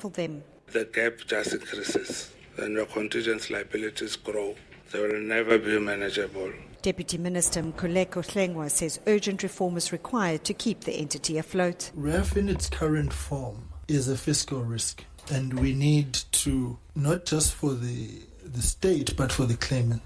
for them. The gap just increases and your contingent liabilities grow. They will never be manageable. Deputy Minister Mkhuleko Hlengwa says urgent reform is required to keep the entity afloat. RAF in its current form is a fiscal risk, and we need to, not just for the state, but for the claimant.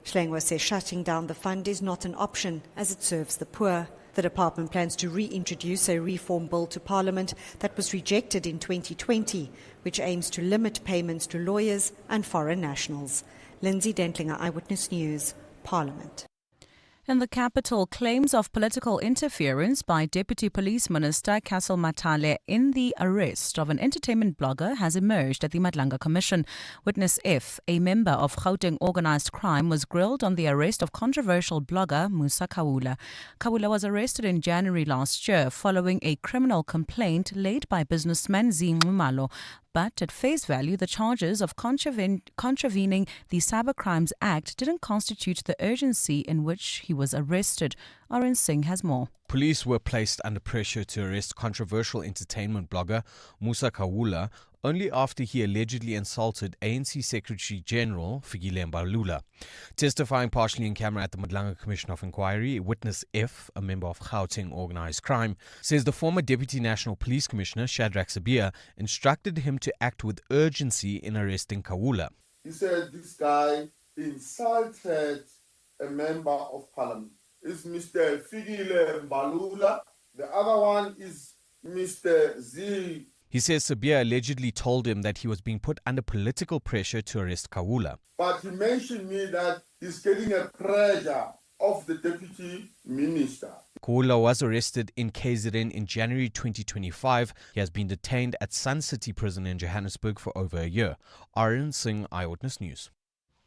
Hlengwa says shutting down the fund is not an option as it serves the poor. The department plans to reintroduce a reform bill to Parliament that was rejected in 2020, which aims to limit payments to lawyers and foreign nationals. Lindsay Dentlinger, Eyewitness News, Parliament. In the capital, claims of political interference by Deputy Police Minister Castle Matale in the arrest of an entertainment blogger has emerged at the Madlanga Commission. Witness F, a member of Gauteng organised crime, was grilled on the arrest of controversial blogger Musa Kawula. Kawula was arrested in January last year following a criminal complaint laid by businessman Zuma. But at face value, the charges of contravening the Cybercrimes Act didn't constitute the urgency in which he was arrested. Arun Singh has more. Police were placed under pressure to arrest controversial entertainment blogger Musa Kawula only after he allegedly insulted ANC Secretary General Fikile Mbalula. Testifying partially in camera at the Madlanga Commission of Inquiry, witness F, a member of Gauteng organised crime, says the former Deputy National Police Commissioner Shadrack Sabia instructed him to act with urgency in arresting Kawula. He said this guy insulted a member of parliament. It's Mr. Fikile Mbalula. The other one is Mr. Z. He says Sabia allegedly told him that he was being put under political pressure to arrest Kawula. But he mentioned me that he's getting a pressure of the deputy minister. Kawula was arrested in KZN in January 2025. He has been detained at Sun City Prison in Johannesburg for over a year. Arun Singh, Eyewitness News.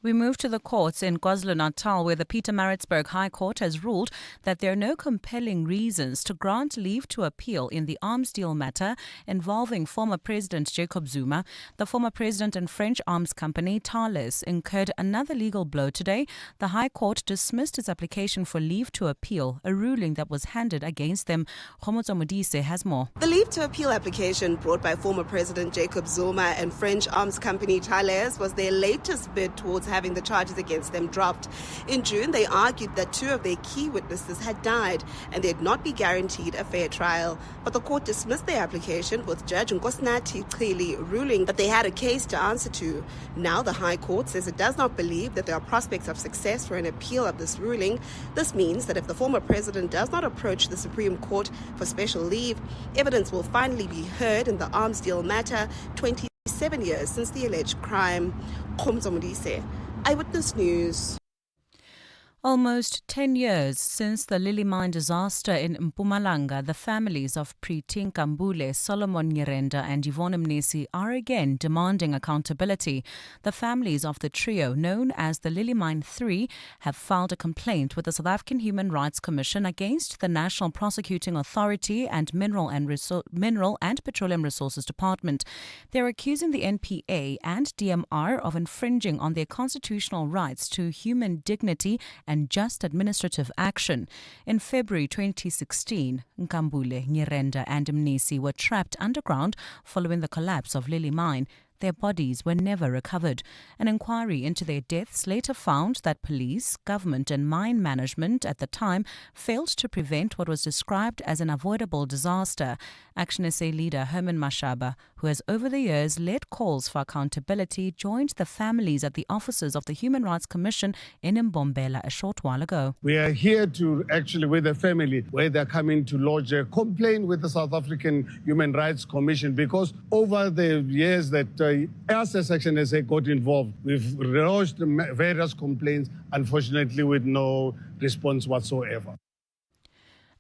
We move to the courts in KwaZulu-Natal, where the Pietermaritzburg High Court has ruled that there are no compelling reasons to grant leave to appeal in the arms deal matter involving former President Jacob Zuma. The former president and French arms company Thales incurred another legal blow today. The High Court dismissed its application for leave to appeal, a ruling that was handed against them. Khomotso Modise has more. The leave to appeal application brought by former President Jacob Zuma and French arms company Thales was their latest bid towards having the charges against them dropped. In June, they argued that two of their key witnesses had died and they'd not be guaranteed a fair trial. But the court dismissed their application, with Judge Nkosinathi Chili ruling that they had a case to answer to. Now the High Court says it does not believe that there are prospects of success for an appeal of this ruling. This means that if the former president does not approach the Supreme Court for special leave, evidence will finally be heard in the arms deal matter 27 years since the alleged crime. Khomotso Modise, Eyewitness News. Almost 10 years since the Lily Mine disaster in Mpumalanga, the families of Preeti Nkambule, Solomon Nyirenda and Yvonne Mnisi are again demanding accountability. The families of the trio, known as the Lily Mine 3, have filed a complaint with the South African Human Rights Commission against the National Prosecuting Authority and Mineral and Petroleum Resources Department. They're accusing the NPA and DMR of infringing on their constitutional rights to human dignity and just administrative action. In February 2016, Nkambule, Nyirenda and Mnisi were trapped underground following the collapse of Lily Mine. Their bodies were never recovered. An inquiry into their deaths later found that police, government and mine management at the time failed to prevent what was described as an avoidable disaster. Action SA leader Herman Mashaba, who has over the years led calls for accountability, joined the families at the offices of the Human Rights Commission in Mbombela a short while ago. We are here to actually with the family where they're coming to lodge a complaint with the South African Human Rights Commission, because over the years that us as Action SA got involved, we've lodged various complaints, unfortunately with no response whatsoever.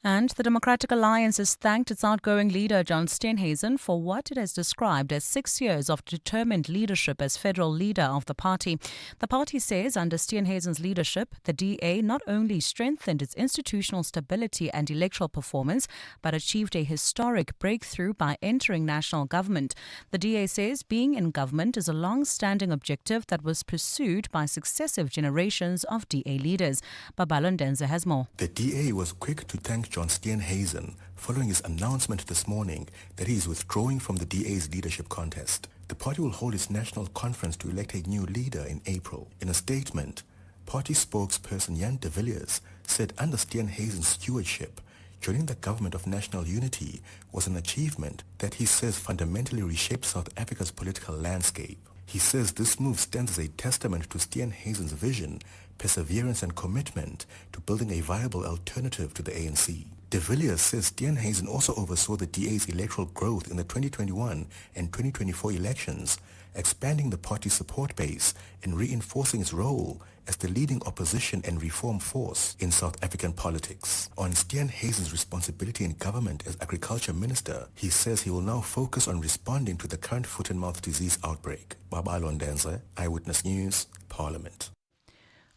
And the Democratic Alliance has thanked its outgoing leader, John Steenhuisen, for what it has described as 6 years of determined leadership as federal leader of the party. The party says under Steenhuisen's leadership, the DA not only strengthened its institutional stability and electoral performance, but achieved a historic breakthrough by entering national government. The DA says being in government is a long-standing objective that was pursued by successive generations of DA leaders. Babalo Ndenze has more. The DA was quick to thank appoint John Steenhuisen following his announcement this morning that he is withdrawing from the DA's leadership contest. The party will hold its national conference to elect a new leader in April. In a statement, party spokesperson Jan de Villiers said under Steenhuisen's stewardship, joining the government of national unity was an achievement that he says fundamentally reshaped South Africa's political landscape. He says this move stands as a testament to Steenhuisen's vision, perseverance and commitment to building a viable alternative to the ANC. De Villiers says Steenhuisen also oversaw the DA's electoral growth in the 2021 and 2024 elections, expanding the party's support base and reinforcing its role as the leading opposition and reform force in South African politics. On Steenhuisen's responsibility in government as Agriculture Minister, he says he will now focus on responding to the current foot-and-mouth disease outbreak. Babalo Ndenze, Eyewitness News, Parliament.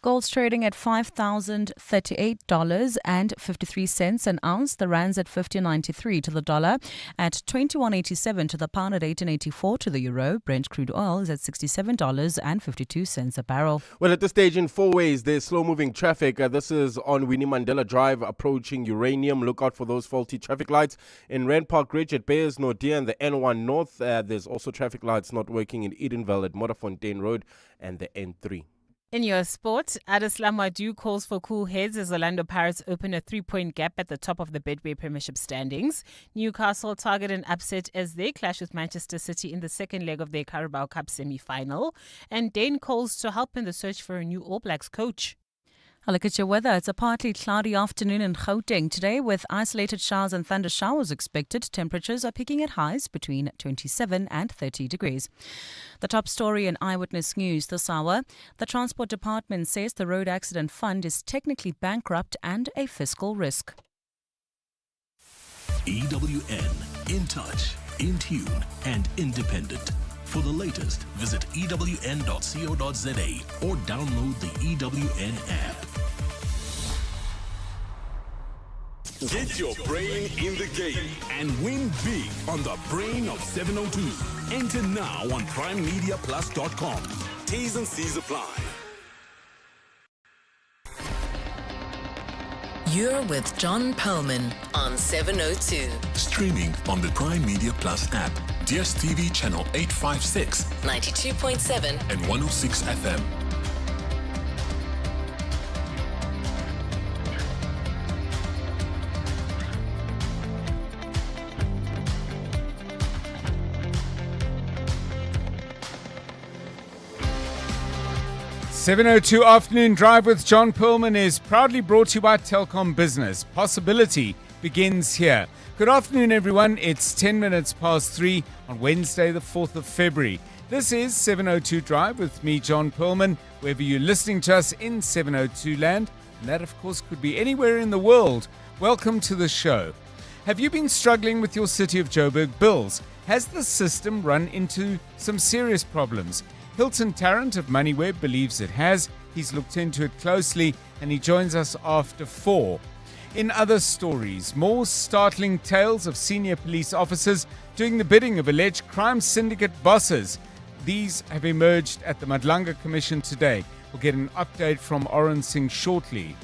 Gold's trading at $5,038.53 an ounce. The rand's at 50.93 to the dollar, at 21.87 to the pound, at 18.84 to the euro. Brent crude oil is at $67.52 a barrel. Well, at this stage in four ways, there's slow-moving traffic. This is on Winnie Mandela Drive approaching Uranium. Look out for those faulty traffic lights. In Rand Park Ridge at Beyers Nordia and the N1 North, there's also traffic lights not working in Edenville at Modderfontein Road and the N3. In your sport, Adeslam Madu calls for cool heads as Orlando Pirates open a 3-point gap at the top of the Betway Premiership standings. Newcastle target an upset as they clash with Manchester City in the second leg of their Carabao Cup semi-final. And Dane calls to help in the search for a new All Blacks coach. I'll look at your weather. It's a partly cloudy afternoon in Gauteng today with isolated showers and thunder showers expected. Temperatures are peaking at highs between 27 and 30 degrees. The top story in Eyewitness News this hour. The Transport Department says the Road Accident Fund is technically bankrupt and a fiscal risk. EWN, in touch, in tune and independent. For the latest, visit ewn.co.za or download the EWN app. Get your brain in the game and win big on the Brain of 702. Enter now on PrimeMediaPlus.com. T's and C's apply. You're with John Perlman on 702. Streaming on the Prime Media Plus app, DSTV channel 856, 92.7 and 106 FM. .702 Afternoon Drive with John Perlman is proudly brought to you by Telkom Business. Possibility begins here. Good afternoon, everyone. It's 10 minutes past 3 on Wednesday, the 4th of February. This is 702 Drive with me, John Perlman, wherever you're listening to us in 702 land, and that, of course, could be anywhere in the world. Welcome to the show. Have you been struggling with your City of Joburg bills? Has the system run into some serious problems? Hilton Tarrant of MoneyWeb believes it has. He's looked into it closely and he joins us after 4. In other stories, more startling tales of senior police officers doing the bidding of alleged crime syndicate bosses. These have emerged at the Madlanga Commission today. We'll get an update from Oren Singh shortly.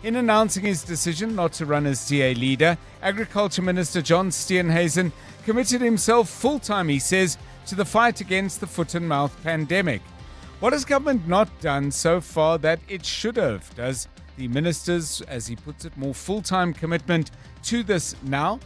In announcing his decision not to run as DA leader, Agriculture Minister John Steenhuisen committed himself full-time, he says, to the fight against the foot-and-mouth pandemic. What has government not done so far that it should have? Does the minister's, as he puts it, more full-time commitment to this now?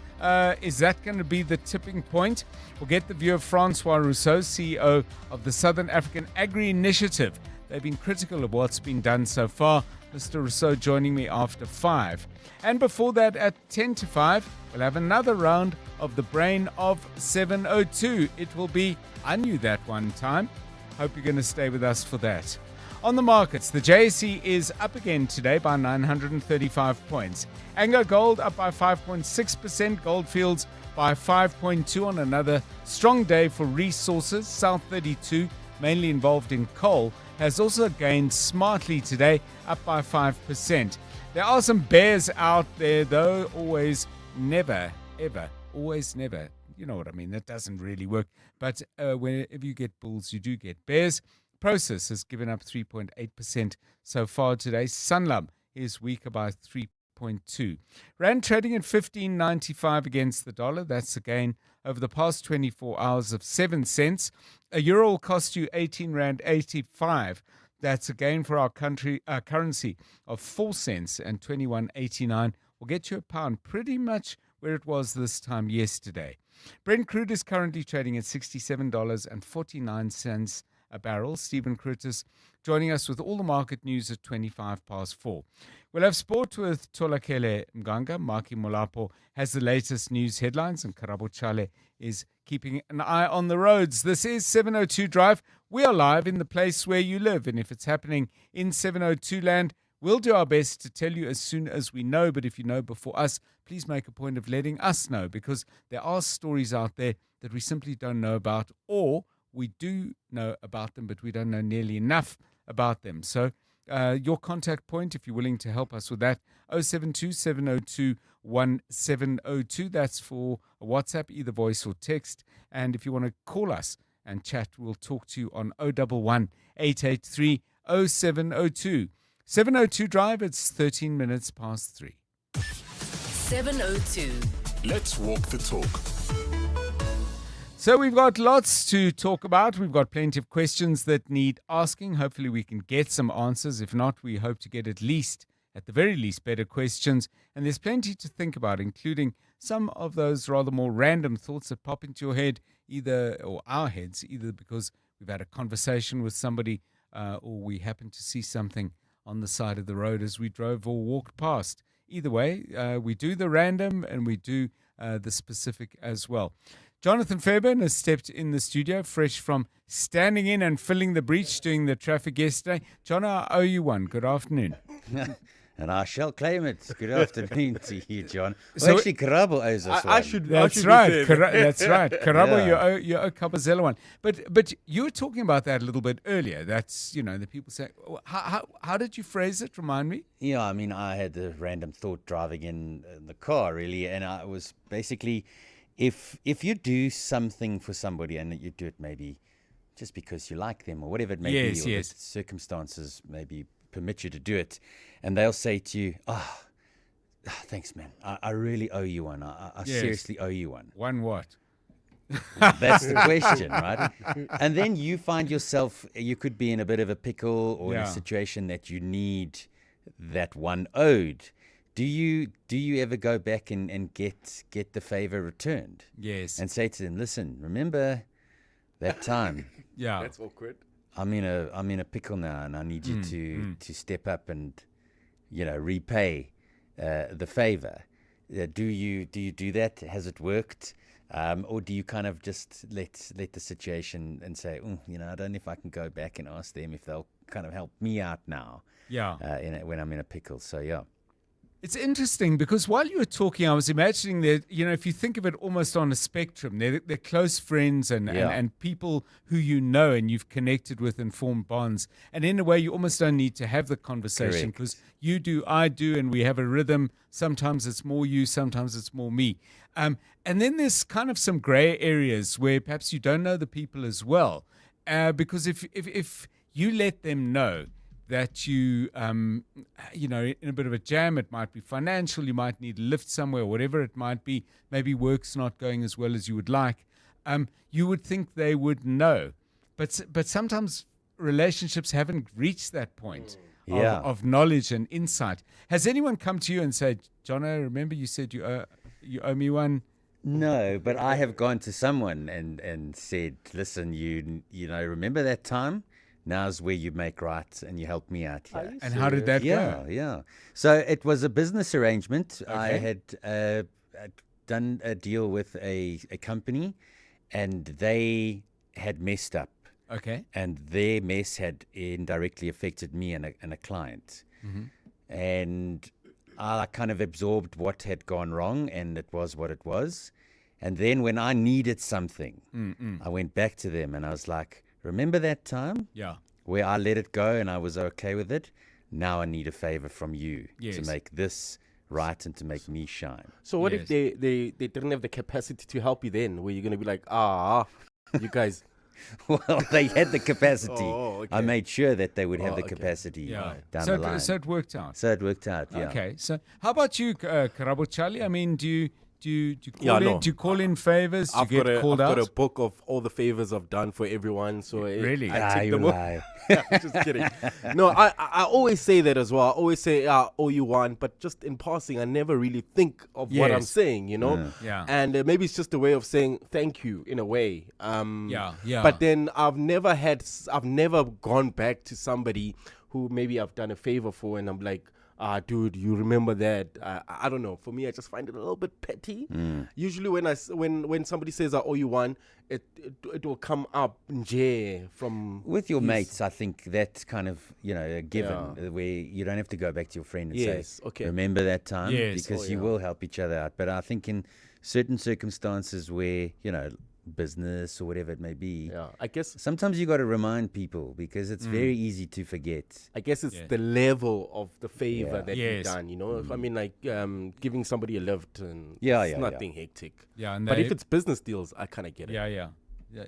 Is that going to be the tipping point? We'll get the view of Francois Rousseau, CEO of the Southern African Agri-Initiative. They've been critical of what's been done so far. Mr. Rousseau joining me after 5. And before that, at 10 to 5, we'll have another round of the Brain of 702. It will be, I knew that one time. Hope you're going to stay with us for that. On the markets, the JSE is up again today by 935 points. Anglo Gold up by 5.6%. Goldfields by 5.2 on another strong day for resources. South 32, mainly involved in coal, has also gained smartly today, up by 5%. There are some bears out there, though. Always, never, ever, always, never. You know what I mean? That doesn't really work. But whenever you get bulls, you do get bears. Process has given up 3.8% so far today. Sanlam is weaker by 3%. 8.2. Rand trading at 15.95 against the dollar. That's a gain over the past 24 hours of 7 cents. A euro will cost you 18 Rand 85. That's a gain for our currency of 4 cents, and 21.89 will get you a pound, pretty much where it was this time yesterday. Brent crude is currently trading at $67.49 a barrel. Stephen Curtis joining us with all the market news at 4:25. We'll have sport with Tolakele Mganga. Maki Molapo has the latest news headlines, and Karabo Chale is keeping an eye on the roads. This is 702 Drive. We are live in the place where you live, and if it's happening in 702 land, we'll do our best to tell you as soon as we know. But if you know before us, please make a point of letting us know, because there are stories out there that we simply don't know about, or we do know about them, but we don't know nearly enough about them. So your contact point, if you're willing to help us with that, 072-702-1702. That's for a WhatsApp, either voice or text. And if you want to call us and chat, we'll talk to you on 011-883-0702. 702 Drive, it's 13 minutes past 3. 702. Let's walk the talk. So we've got lots to talk about. We've got plenty of questions that need asking. Hopefully we can get some answers. If not, we hope to get at the very least, better questions. And there's plenty to think about, including some of those rather more random thoughts that pop into your head, or our heads, either because we've had a conversation with somebody or we happen to see something on the side of the road as we drove or walked past. Either way, we do the random and we do the specific as well. Jonathan Fairbairn has stepped in the studio, fresh from standing in and filling the breach doing the traffic yesterday. John, I owe you one. Good afternoon. And I shall claim it. Good afternoon to you, John. Well, actually, Karabo owes us one. That's right. That's right. Karabo, you owe Kabazela one. But you were talking about that a little bit earlier. That's, the people say, how did you phrase it? Remind me. Yeah, I mean, I had a random thought driving in the car, really, and I was basically, if you do something for somebody and you do it maybe just because you like them or whatever it may be, or the circumstances maybe permit you to do it, and they'll say to you, thanks, man, I really owe you one. I seriously owe you one. One what? That's the question, right? And then you find yourself, you could be in a bit of a pickle or in a situation that you need that one owed. Do you ever go back and get the favor returned? Yes. And say to them, listen, remember that time? Yeah. That's awkward. I'm in a pickle now, and I need you to step up and repay the favor. Do you do that? Has it worked? Or do you kind of just let the situation and say, I don't know if I can go back and ask them if they'll kind of help me out now. Yeah. When I'm in a pickle. So yeah. It's interesting because while you were talking, I was imagining that, if you think of it almost on a spectrum, they're close friends and people who you know and you've connected with and formed bonds. And in a way, you almost don't need to have the conversation because you do, I do, and we have a rhythm. Sometimes it's more you, sometimes it's more me. And then there's kind of some gray areas where perhaps you don't know the people as well. Because if you let them know that you, in a bit of a jam, it might be financial, you might need a lift somewhere, whatever it might be, maybe work's not going as well as you would like, you would think they would know. But sometimes relationships haven't reached that point of knowledge and insight. Has anyone come to you and said, Jono, remember you said you owe me one? No, but I have gone to someone and said, listen, you remember that time? Now's where you make right and you help me out here. And how did that go? Yeah. So it was a business arrangement. Okay. I had done a deal with a company, and they had messed up. Okay. And their mess had indirectly affected me and a client. Mm-hmm. And I kind of absorbed what had gone wrong, and it was what it was. And then when I needed something, I went back to them and I was like, remember that time? Yeah. Where I let it go and I was okay with it? Now I need a favor from you to make this right and to make me shine. So what if they didn't have the capacity to help you then? Were you going to be like, you guys... Well, they had the capacity. Oh, okay. I made sure that they would have the okay. capacity down so the line. So it worked out. So it worked out, yeah. Okay. So how about you, Karabo Charlie? I mean, do you call in favors? Do I've you get called out? got a book of all the favors I've done for everyone. So Really? I take them you all. lie. Just kidding. No, I always say that as well. I always say, oh, you won. But just in passing, I never really think of what I'm saying, you know? Yeah. And maybe it's just a way of saying thank you in a way. Yeah. But then I've never gone back to somebody who maybe I've done a favor for and I'm like, dude, you remember that? I don't know. For me, I just find it a little bit petty. Usually when somebody says I owe you one, it will come up from with your mates. I think that's kind of a given where you don't have to go back to your friend and say, remember that time, because you will help each other out. But I think in certain circumstances where business or whatever it may be, I guess sometimes you got to remind people because it's very easy to forget. I guess it's the level of the favor that you've done, I mean, like giving somebody a lift and it's nothing hectic. But if it's business deals, I kind of get it. Yeah.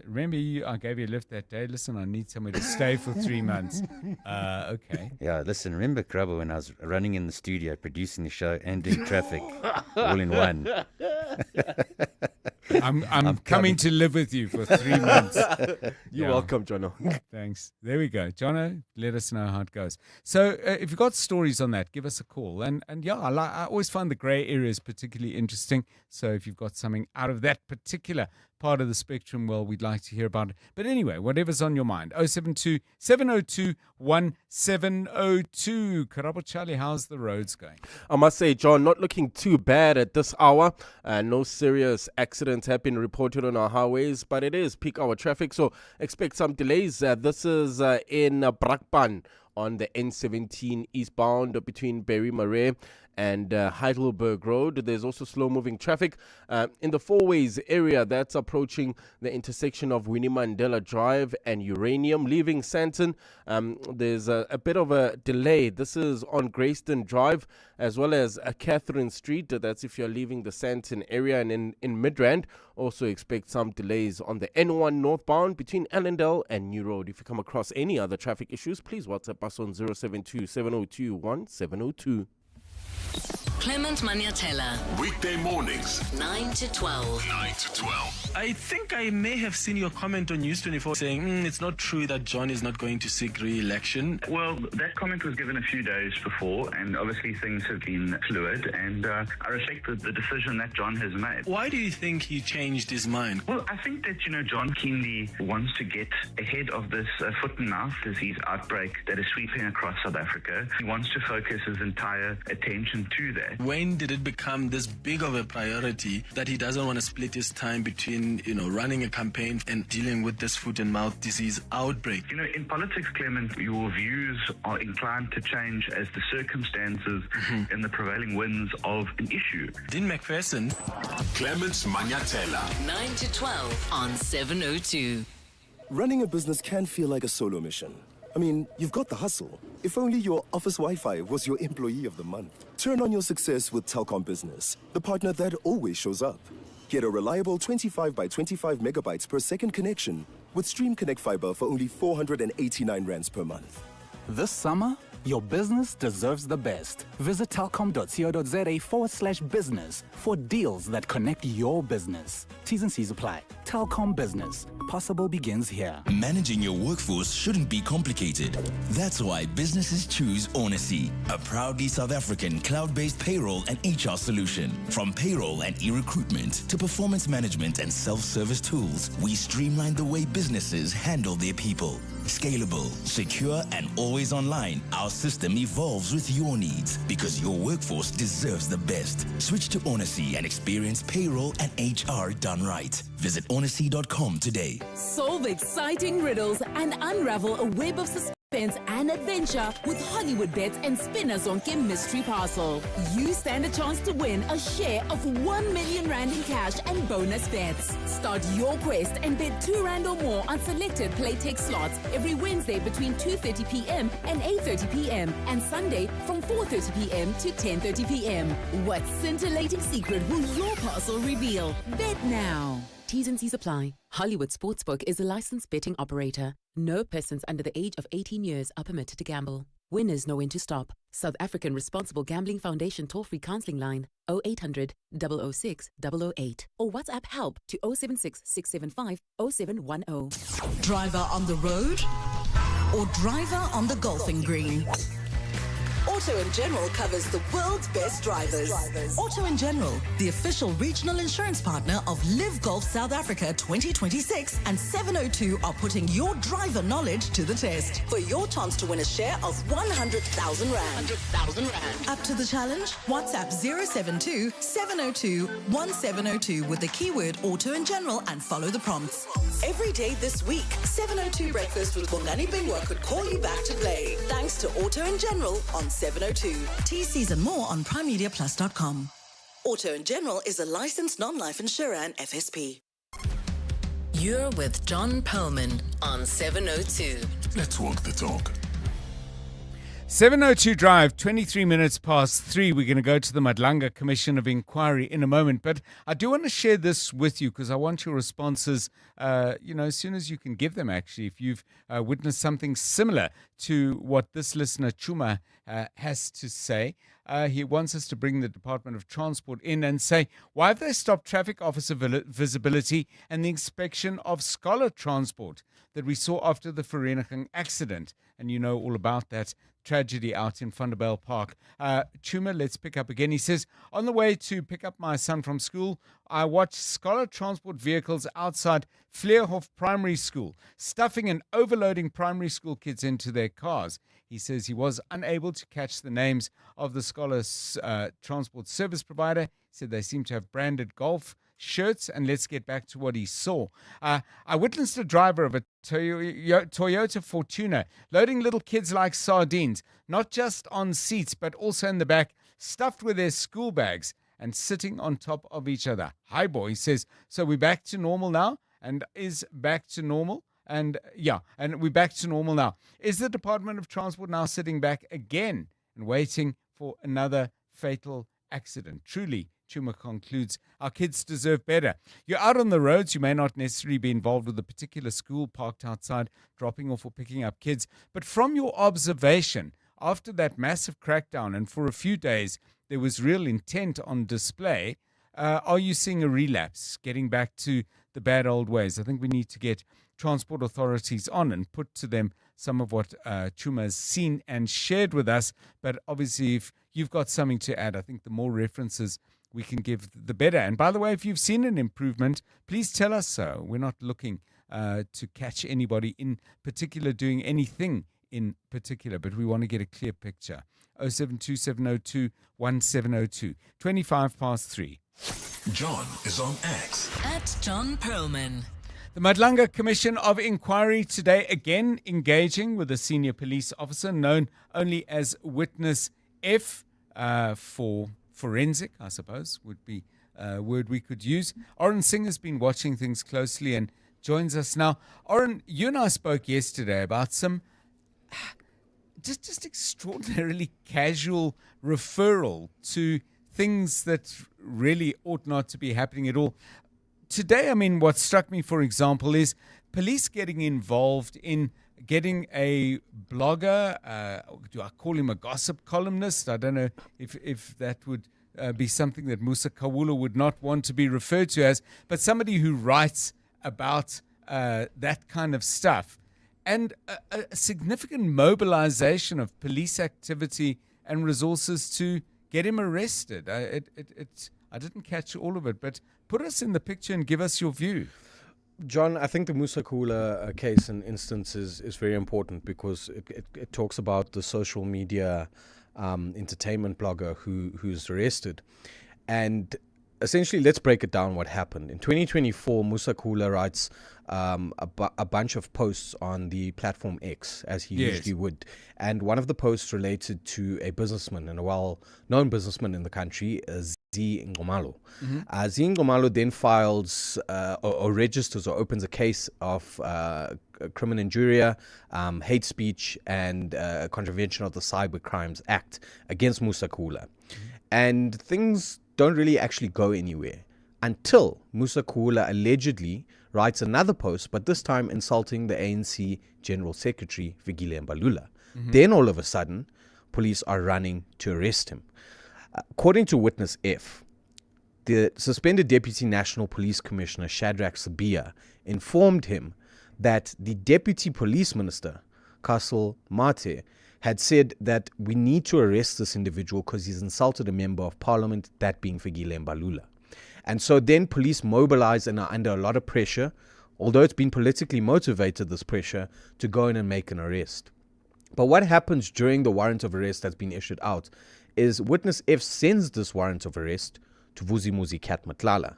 Remember, I gave you a lift that day. Listen, I need somewhere to stay for 3 months. Okay. Yeah, listen, remember, Krabbo, when I was running in the studio, producing the show and doing traffic all in one. I'm coming to live with you for 3 months. You're welcome, Jono. Thanks. There we go. Jono, let us know how it goes. So if you've got stories on that, give us a call. And I always find the grey areas particularly interesting. So if you've got something out of that particular part of the spectrum, well, we'd like to hear about it. But anyway, whatever's on your mind. 072-702-1702. Karabo Charlie, how's the roads going? I must say, John, not looking too bad at this hour. No serious accidents have been reported on our highways, but it is peak hour traffic, so expect some delays. This is in Brakpan on the N17 eastbound between Berry Marais and Heidelberg Road. There's also slow-moving traffic in the Fourways area that's approaching the intersection of Winnie Mandela Drive and Uranium. Leaving Sandton, there's a bit of a delay. This is on Greyston Drive as well as Catherine Street. That's if you're leaving the Sandton area. And in Midrand, also expect some delays on the N1 northbound between Allendale and New Road. If you come across any other traffic issues, please WhatsApp us on 072-702-1702. Clement Maniatella. Weekday mornings, 9 to 12. 9 to 12. I think I may have seen your comment on News 24 saying it's not true that John is not going to seek re-election. Well, that comment was given a few days before, and obviously things have been fluid, and I respect the decision that John has made. Why do you think he changed his mind? Well, I think that, John keenly wants to get ahead of this foot and mouth disease outbreak that is sweeping across South Africa. He wants to focus his entire attention to that. When did it become this big of a priority that he doesn't want to split his time between, running a campaign and dealing with this foot and mouth disease outbreak? In politics, Clement, your views are inclined to change as the circumstances and the prevailing winds of an issue. Dean McPherson. Clement Maniatella. 9 to 12 on 702. Running a business can feel like a solo mission. I mean, you've got the hustle. If only your office Wi-Fi was your employee of the month. Turn on your success with Telkom Business, the partner that always shows up. Get a reliable 25 by 25 megabytes per second connection with Stream Connect Fiber for only 489 rands per month. This summer, your business deserves the best. Visit telkom.co.za/business for deals that connect your business. T's and C's apply. Telkom Business. Possible begins here. Managing your workforce shouldn't be complicated. That's why businesses choose Onacy, a proudly South African cloud-based payroll and HR solution. From payroll and e-recruitment to performance management and self-service tools, we streamline the way businesses handle their people. Scalable, secure, and always online, our system evolves with your needs because your workforce deserves the best. Switch to Onacy and experience payroll and HR done right. Visit onacy.com today. Solve exciting riddles and unravel a web of suspense and adventure with Hollywood Bets and Spinnazonke Mystery Parcel. You stand a chance to win a share of 1 million rand in cash and bonus bets. Start your quest and bet 2 rand or more on selected Playtech slots every Wednesday between 2:30 p.m. and 8:30 p.m. and Sunday from 4:30 p.m. to 10:30 p.m. What scintillating secret will your parcel reveal? Bet now. T's and C's apply. Hollywood Sportsbook is a licensed betting operator. No persons under the age of 18 years are permitted to gamble. Winners know when to stop. South African Responsible Gambling Foundation toll-free counselling line 0800 006 008 or WhatsApp help to 076 675 0710. Driver on the road or driver on the golfing green? Auto & General covers the world's best drivers. Auto & General, the official regional insurance partner of Live Golf South Africa 2026, and 702 are putting your driver knowledge to the test for your chance to win a share of 100,000 Rand. Up to the challenge? WhatsApp 072 702 1702 with the keyword Auto & General and follow the prompts. Every day this week, 702 Breakfast with Bongani Bingwa could call you back to play. Thanks to Auto & General on 702. TCs and more on primemediaplus.com. Auto & General is a licensed non-life insurer and FSP. You're with John Perlman on 702. Let's walk the talk. 702 Drive, 23 minutes past 3. We're going to go to the Madlanga Commission of Inquiry in a moment. But I do want to share this with you because I want your responses, as soon as you can give them, actually, if you've witnessed something similar to what this listener, Chuma, has to say. He wants us to bring the Department of Transport in and say, why have they stopped traffic officer visibility and the inspection of scholar transport that we saw after the Vereniging accident? And you know all about that tragedy out in Vanderbijl Park. Chuma, let's pick up again. He says, on the way to pick up my son from school, I watched scholar transport vehicles outside Vleerhof Primary School, stuffing and overloading primary school kids into their cars. He says he was unable to catch the names of the scholar's transport service provider. He said they seem to have branded golf shirts, and let's get back to what he saw. I witnessed a driver of a Toyota Fortuner loading little kids like sardines, not just on seats, but also in the back, stuffed with their school bags and sitting on top of each other. Hi, boy, he says, so we're back to normal now? And is back to normal? And we're back to normal now. Is the Department of Transport now sitting back again and waiting for another fatal accident? Truly, Chuma concludes, our kids deserve better. You're out on the roads. You may not necessarily be involved with a particular school parked outside, dropping off or picking up kids. But from your observation, after that massive crackdown and for a few days, there was real intent on display. Are you seeing a relapse, getting back to the bad old ways? I think we need to get transport authorities on and put to them some of what Chuma has seen and shared with us. But obviously, if you've got something to add, I think the more references we can give, the better. And by the way, if you've seen an improvement, please tell us so. We're not looking to catch anybody in particular doing anything in particular, but we want to get a clear picture. 0727021702, 25 past 3. John is on X. At John Perlman. The Madlanga Commission of Inquiry today again engaging with a senior police officer known only as Witness F for forensic, I suppose, would be a word we could use. Oren Singh has been watching things closely and joins us now. Oren, you and I spoke yesterday about some just extraordinarily casual referral to things that really ought not to be happening at all. Today, I mean, what struck me, for example, is police getting involved in getting a blogger, do I call him a gossip columnist? I don't know if that would be something that Musa Kawula would not want to be referred to as, but somebody who writes about that kind of stuff. And a significant mobilization of police activity and resources to get him arrested. I didn't catch all of it, but put us in the picture and give us your view. John, I think the Musa Kawula case and instance is very important because it talks about the social media entertainment blogger who's arrested. And essentially, let's break it down what happened. In 2024, Musa Kawula writes a bunch of posts on the platform X, as he usually would. And one of the posts related to a businessman and a well-known businessman in the country, Z Ngomalo. Z Ngomalo then files or registers or opens a case of criminal injuria, hate speech, and contravention of the Cyber Crimes Act against Musa Kawula. And things don't really actually go anywhere. until Musa Kawula allegedly writes another post, but this time insulting the ANC General Secretary, Fikile Mbalula. Then all of a sudden, police are running to arrest him. According to Witness F, the suspended Deputy National Police Commissioner, Shadrach Sibiya, informed him that the Deputy Police Minister, Castle Mate, had said that we need to arrest this individual because he's insulted a member of parliament, that being Fikile Mbalula. And so then police mobilize and are under a lot of pressure, although it's been politically motivated, this pressure, to go in and make an arrest. But what happens during the warrant of arrest that's been issued out is Witness F sends this warrant of arrest to Vusimuzi Cat Matlala.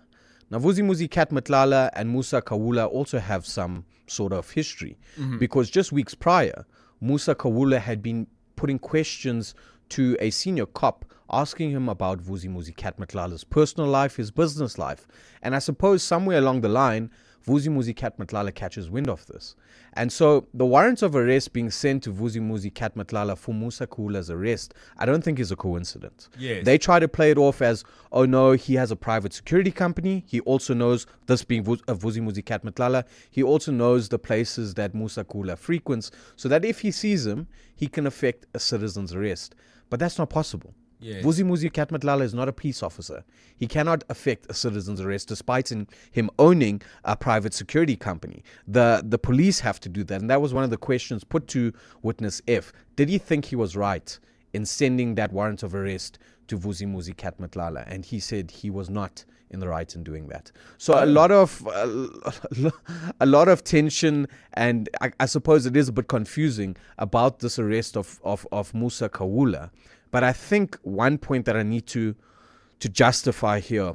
Now, Vusimuzi Cat Matlala and Musa Kawula also have some sort of history, because just weeks prior, Musa Kawula had been putting questions to a senior cop, asking him about Vusimuzi Cat Matlala's personal life, his business life. And I suppose somewhere along the line, Vusimuzi Cat Matlala catches wind of this. And so the warrant of arrest being sent to Vusimuzi Cat Matlala for Musa Kawula's arrest, I don't think is a coincidence. Yes. They try to play it off as, oh no, he has a private security company. He also knows, this being Vusimuzi Cat Matlala, he also knows the places that Musa Kawula frequents, so that if he sees him, he can effect a citizen's arrest. But that's not possible. Yes. Vusimuzi Cat Matlala is not a peace officer. He cannot effect a citizen's arrest despite him owning a private security company. The police have to do that. And that was one of the questions put to Witness F. Did he think he was right in sending that warrant of arrest to Vusimuzi Cat Matlala? And he said he was not in the right in doing that. So a lot of tension, and I suppose it is a bit confusing about this arrest of Musa Kawula. But I think one point that I need to justify here,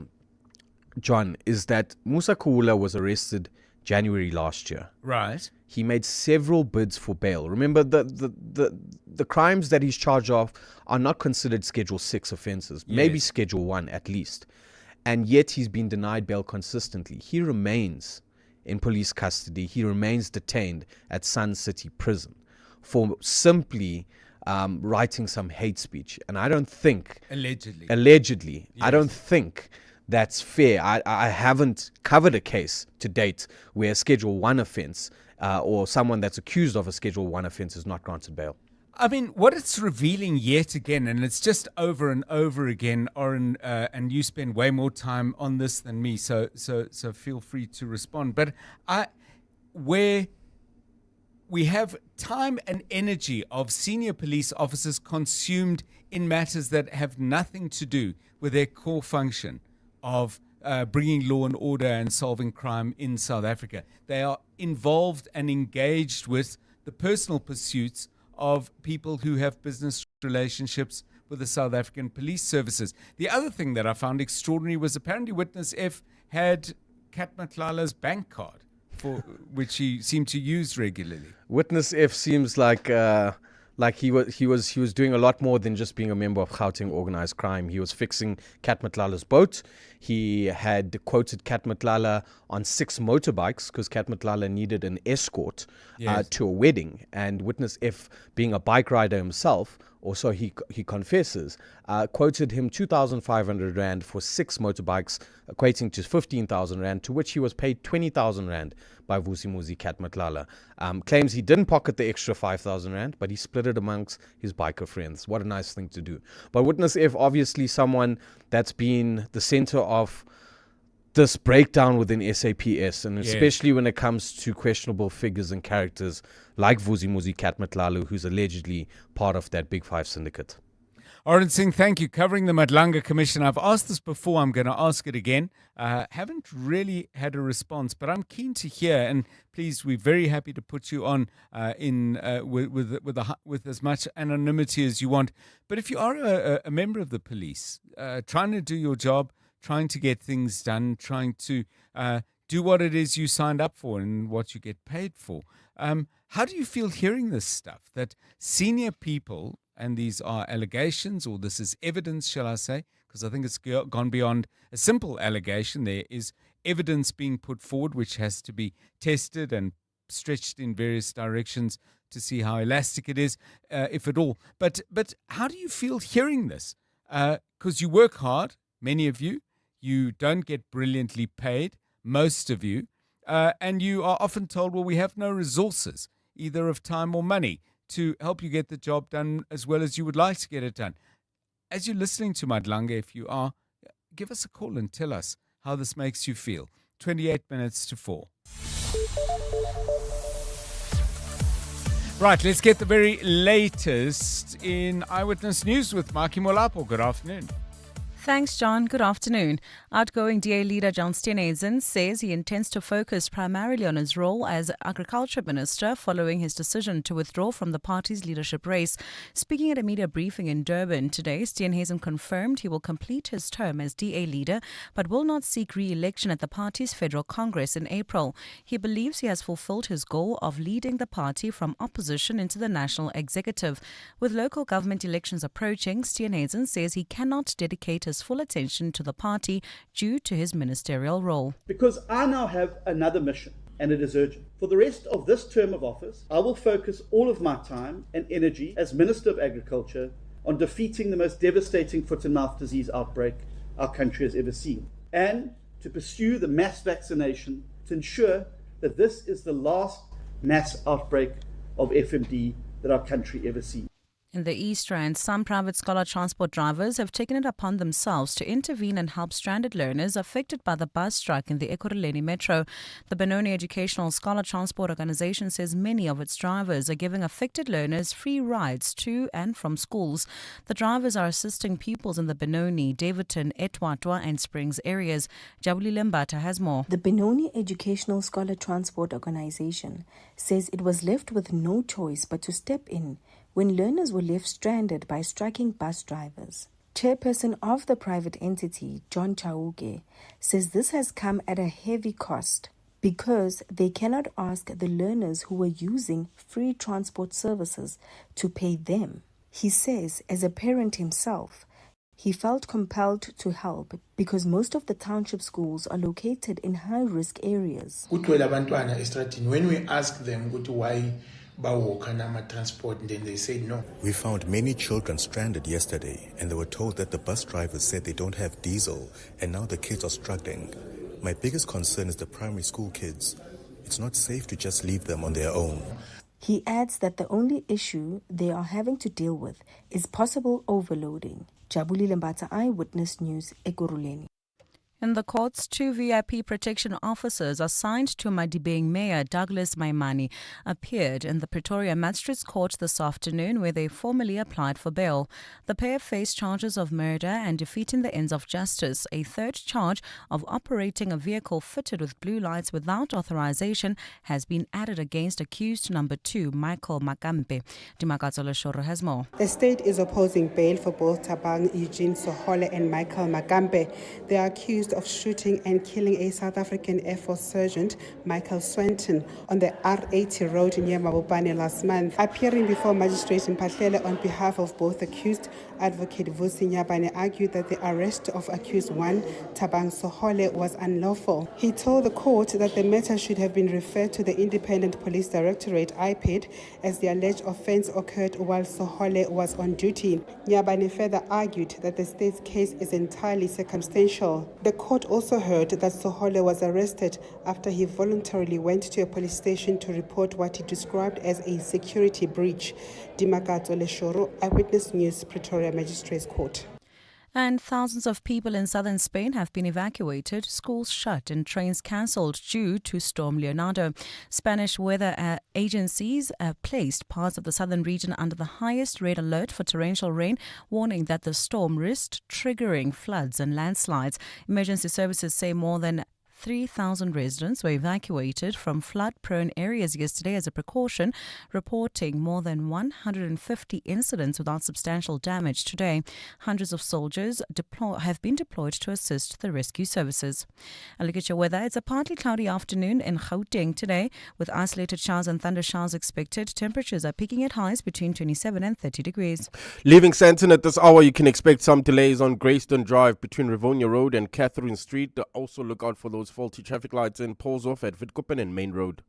John, is that Musa Kawula was arrested January last year. Right. He made several bids for bail. Remember, the crimes that he's charged of are not considered Schedule 6 offenses, maybe Schedule 1 at least. And yet he's been denied bail consistently. He remains in police custody. He remains detained at Sun City Prison for simply writing some hate speech. And I don't think... Allegedly. Yes. I don't think that's fair. I haven't covered a case to date where a Schedule 1 offense or someone that's accused of a Schedule 1 offense is not granted bail. I mean, what it's revealing yet again, and it's just over and over again, Oren, and you spend way more time on this than me, so feel free to respond. But where we have time and energy of senior police officers consumed in matters that have nothing to do with their core function of bringing law and order and solving crime in South Africa. They are involved and engaged with the personal pursuits of people who have business relationships with the South African police services. The other thing that I found extraordinary was apparently Witness F had Cat Matlala's bank card, for which he seemed to use regularly. Witness F seems like he was doing a lot more than just being a member of Gauteng organized crime. He was fixing Cat Matlala's boat. He had quoted Cat Matlala on 6 motorbikes because Cat Matlala needed an escort to a wedding. And Witness F, being a bike rider himself, or so he confesses, quoted him 2,500 Rand for 6 motorbikes, equating to 15,000 Rand, to which he was paid 20,000 Rand by Vusimuzi Cat Matlala. Claims he didn't pocket the extra 5,000 Rand, but he split it amongst his biker friends. What a nice thing to do. But Witness F, obviously someone that's been the center of this breakdown within SAPS, and especially when it comes to questionable figures and characters like Vusimuzi Cat Matlala, who's allegedly part of that Big Five syndicate. Oren Singh, thank you. Covering the Madlanga Commission. I've asked this before. I'm going to ask it again. Haven't really had a response, but I'm keen to hear. And please, we're very happy to put you on with as much anonymity as you want. But if you are a member of the police, trying to do your job, trying to get things done, trying to do what it is you signed up for and what you get paid for, how do you feel hearing this stuff? That senior people, and these are allegations, or this is evidence, shall I say, because I think it's gone beyond a simple allegation. There is evidence being put forward which has to be tested and stretched in various directions to see how elastic it is, if at all. But how do you feel hearing this? Because you work hard, many of you. You don't get brilliantly paid, most of you, and you are often told, well, we have no resources, either of time or money, to help you get the job done as well as you would like to get it done. As you're listening to Madlanga, if you are, give us a call and tell us how this makes you feel. 28 minutes to 4. Right, let's get the very latest in Eyewitness News with Maki Molapo. Good afternoon. Thanks, John. Good afternoon. Outgoing DA leader John Steenhuisen says he intends to focus primarily on his role as Agriculture Minister following his decision to withdraw from the party's leadership race. Speaking at a media briefing in Durban today, Steenhuisen confirmed he will complete his term as DA leader but will not seek re-election at the party's Federal Congress in April. He believes he has fulfilled his goal of leading the party from opposition into the national executive. With local government elections approaching, Steenhuisen says he cannot dedicate his full attention to the party due to his ministerial role. Because I now have another mission, and it is urgent. For the rest of this term of office, I will focus all of my time and energy as Minister of Agriculture on defeating the most devastating foot and mouth disease outbreak our country has ever seen, and to pursue the mass vaccination to ensure that this is the last mass outbreak of FMD that our country ever seen. In the East Rand, some private scholar transport drivers have taken it upon themselves to intervene and help stranded learners affected by the bus strike in the Ekurhuleni Metro. The Benoni Educational Scholar Transport Organization says many of its drivers are giving affected learners free rides to and from schools. The drivers are assisting pupils in the Benoni, Davidton, Etwatwa and Springs areas. Jabulile Mbata has more. The Benoni Educational Scholar Transport Organization says it was left with no choice but to step in when learners were left stranded by striking bus drivers. Chairperson of the private entity, John Chauke, says this has come at a heavy cost because they cannot ask the learners who were using free transport services to pay them. He says, as a parent himself, he felt compelled to help because most of the township schools are located in high-risk areas. When we ask them why transport, and then they say no. We found many children stranded yesterday, and they were told that the bus drivers said they don't have diesel, and now the kids are struggling. My biggest concern is the primary school kids. It's not safe to just leave them on their own. He adds that the only issue they are having to deal with is possible overloading. Jabulile Mbata, Eyewitness News, Ekurhuleni. In the courts, 2 VIP protection officers assigned to Midday Mayor Douglas Maimane appeared in the Pretoria Magistrates Court this afternoon where they formally applied for bail. The pair face charges of murder and defeating the ends of justice. A third charge of operating a vehicle fitted with blue lights without authorization has been added against accused number 2, Michael Makampe. Dimakatsole Shoro has more. The state is opposing bail for both Thabang Eugene Sohole and Michael Makampe. They are accused of shooting and killing a South African Air Force Sergeant, Michael Swenton, on the R80 road near Mabopane last month. Appearing before Magistrate Mpahlele on behalf of both accused, Advocate Vusi Nyabane argued that the arrest of accused one, Thabang Sohole, was unlawful. He told the court that the matter should have been referred to the Independent Police Directorate, IPID, as the alleged offence occurred while Sohole was on duty. Nyabane further argued that the state's case is entirely circumstantial. The court also heard that Sohole was arrested after he voluntarily went to a police station to report what he described as a security breach. Dimakatsole Shoro, Eyewitness News, Pretoria Magistrates Court. And thousands of people in southern Spain have been evacuated, schools shut and trains cancelled due to Storm Leonardo. Spanish weather agencies placed parts of the southern region under the highest red alert for torrential rain, warning that the storm risked triggering floods and landslides. Emergency services say more than 3,000 residents were evacuated from flood-prone areas yesterday as a precaution, reporting more than 150 incidents without substantial damage today. Hundreds of soldiers have been deployed to assist the rescue services. A look at your weather. It's a partly cloudy afternoon in Gauteng today, with isolated showers and thunder showers expected. Temperatures are peaking at highs between 27 and 30 degrees. Leaving Sandton at this hour, you can expect some delays on Greyston Drive between Rivonia Road and Catherine Street. Also look out for those faulty traffic lights in Polshof at Witkoppen and Main Road.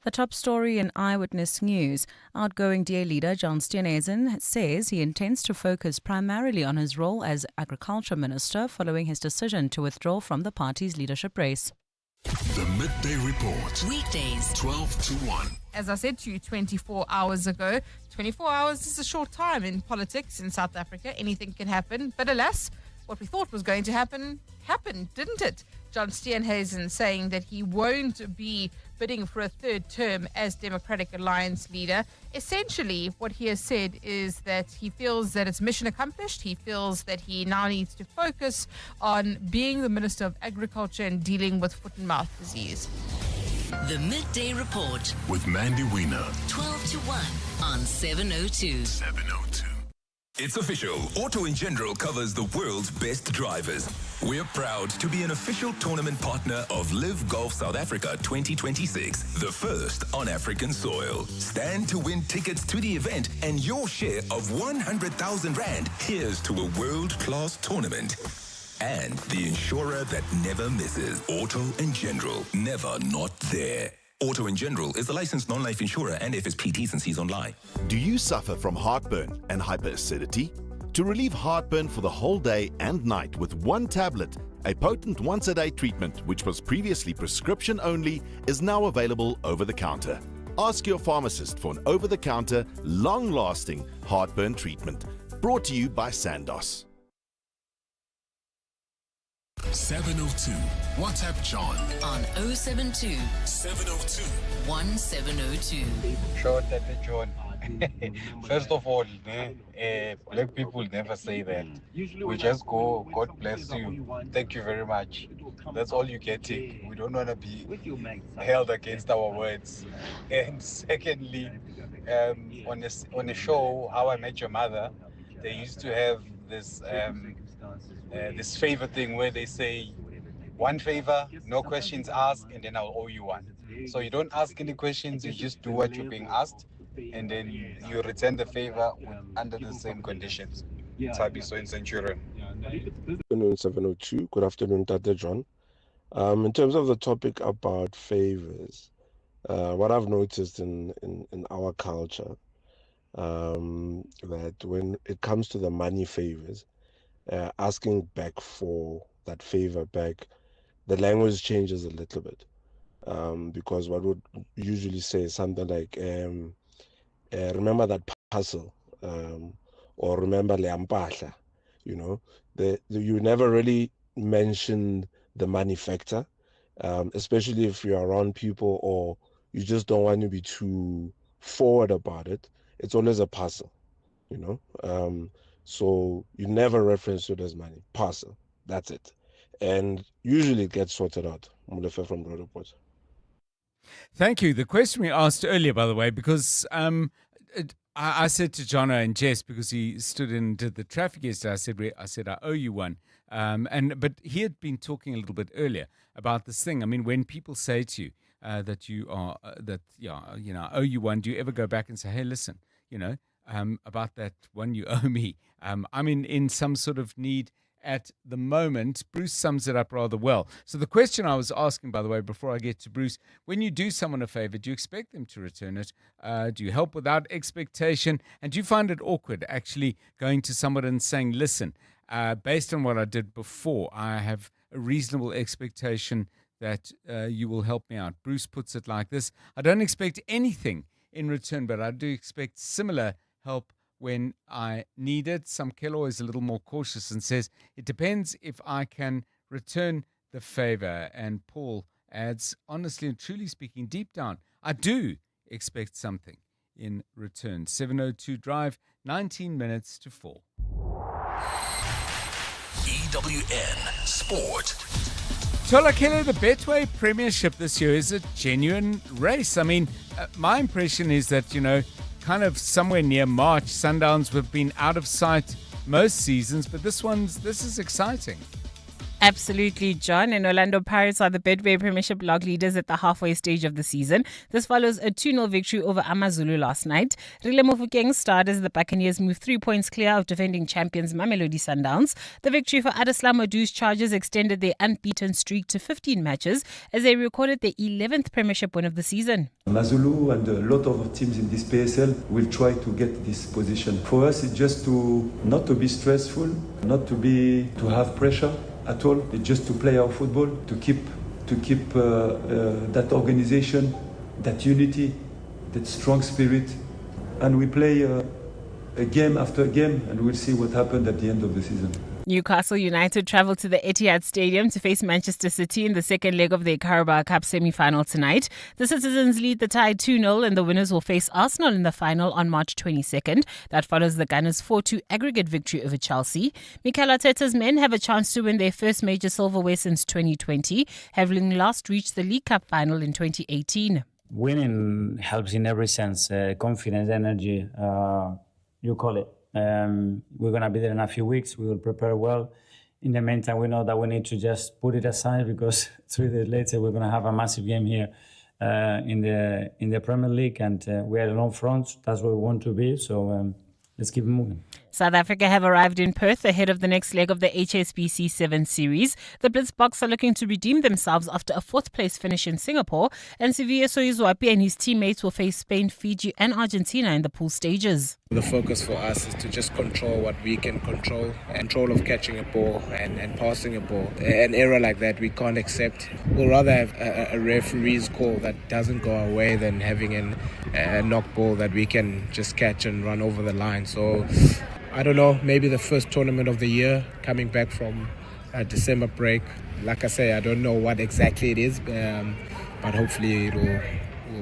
The top story in Eyewitness News. Outgoing DA leader John Steenhuisen says he intends to focus primarily on his role as Agriculture Minister following his decision to withdraw from the party's leadership race. The Midday Report. Weekdays, 12 to 1. As I said to you 24 hours ago, 24 hours is a short time in politics in South Africa. Anything can happen. But alas, what we thought was going to happen, happened, didn't it? John Steenhuisen saying that he won't be bidding for a third term as Democratic Alliance leader. Essentially, what he has said is that he feels that it's mission accomplished. He feels that he now needs to focus on being the Minister of Agriculture and dealing with foot and mouth disease. The Midday Report. With Mandy Wiener. 12 to 1 on 702. 702. It's official. Auto in General covers the world's best drivers. We're proud to be an official tournament partner of Live Golf South Africa 2026, the first on African soil. Stand to win tickets to the event and your share of 100,000 Rand. Here's to a world-class tournament. And the insurer that never misses. Auto in General, never not there. Auto in General is the licensed non-life insurer and FSP T's online. Do you suffer from heartburn and hyperacidity? To relieve heartburn for the whole day and night with one tablet, a potent once-a-day treatment which was previously prescription only is now available over the counter. Ask your pharmacist for an over-the-counter, long-lasting heartburn treatment. Brought to you by Sandoz. 702. WhatsApp John on 072 702 1702. Sure, Tata John. First of all, black people never say that. We just go, God bless you. Thank you very much. That's all you get. We don't want to be held against our words. And secondly, on a show, How I Met Your Mother, they used to have this this favor thing where they say, one favor, no questions asked, and then I'll owe you one. So you don't ask any questions, you just do what you're being asked, and then you return the favor under the same conditions. Tabiso in Centurion. Good afternoon, 702. Good afternoon, Tata John. In terms of the topic about favors, what I've noticed in our culture, that when it comes to the money favors, asking back for that favor back, the language changes a little bit, because what would usually say is something like, remember that parcel, or remember le ampahla, you know, you never really mention the money factor, especially if you're around people or you just don't want to be too forward about it. It's always a parcel, you know. So you never reference it as money. Parcel. That's it. And usually it gets sorted out. Mulefe from Road Report. Thank you. The question we asked earlier, by the way, because I said to Jono and Jess, because he stood and did the traffic yesterday, I said I owe you one. But he had been talking a little bit earlier about this thing. I mean, when people say to you that you are I owe you one, do you ever go back and say, hey, listen, about that one you owe me? I'm in some sort of need at the moment. Bruce sums it up rather well. So the question I was asking, by the way, before I get to Bruce, when you do someone a favor, do you expect them to return it? Do you help without expectation? And do you find it awkward actually going to someone and saying, listen, based on what I did before, I have a reasonable expectation that you will help me out? Bruce puts it like this: I don't expect anything in return, but I do expect similar help when I need it. Samkelo is a little more cautious and says, it depends if I can return the favor. And Paul adds, honestly and truly speaking, deep down, I do expect something in return. 702 Drive, 19 minutes to 4. EWN Sport. Tolakele, the Betway Premiership this year is a genuine race. I mean, my impression is that, kind of somewhere near March, Sundowns have been out of sight most seasons, but this is exciting. Absolutely, John. And Orlando Pirates are the Betway Premiership log leaders at the halfway stage of the season. This follows a 2-0 victory over AmaZulu last night. Rile Mofokeng starred as the Buccaneers move 3 points clear of defending champions Mamelodi Sundowns. The victory for Adeslam Odu's Chargers extended their unbeaten streak to 15 matches as they recorded their 11th Premiership win of the season. AmaZulu and a lot of teams in this PSL will try to get this position. For us, it's just not to be stressful, not to have pressure at all. It's just to play our football, to keep that organization, that unity, that strong spirit, and we play a game after game, and we'll see what happens at the end of the season. Newcastle United travel to the Etihad Stadium to face Manchester City in the second leg of the Carabao Cup semi-final tonight. The Citizens lead the tie 2-0 and the winners will face Arsenal in the final on March 22nd. That follows the Gunners' 4-2 aggregate victory over Chelsea. Mikel Arteta's men have a chance to win their first major silverware since 2020, having last reached the League Cup final in 2018. Winning helps in every sense, confidence, energy, you call it. We're going to be there in a few weeks. We will prepare well. In the meantime, we know that we need to just put it aside because 3 days later we're going to have a massive game here in the Premier League, and we are on front. That's where we want to be. So let's keep moving. South Africa have arrived in Perth ahead of the next leg of the HSBC 7 Series. The Blitzboks are looking to redeem themselves after a 4th-place finish in Singapore, and Siviya Soyizwapi and his teammates will face Spain, Fiji and Argentina in the pool stages. The focus for us is to just control what we can control of catching a ball and passing a ball. An error like that we can't accept. We'll rather have a referee's call that doesn't go our way than having a knock ball that we can just catch and run over the line. So I don't know, maybe the first tournament of the year, coming back from a December break. Like I say, I don't know what exactly it is, but hopefully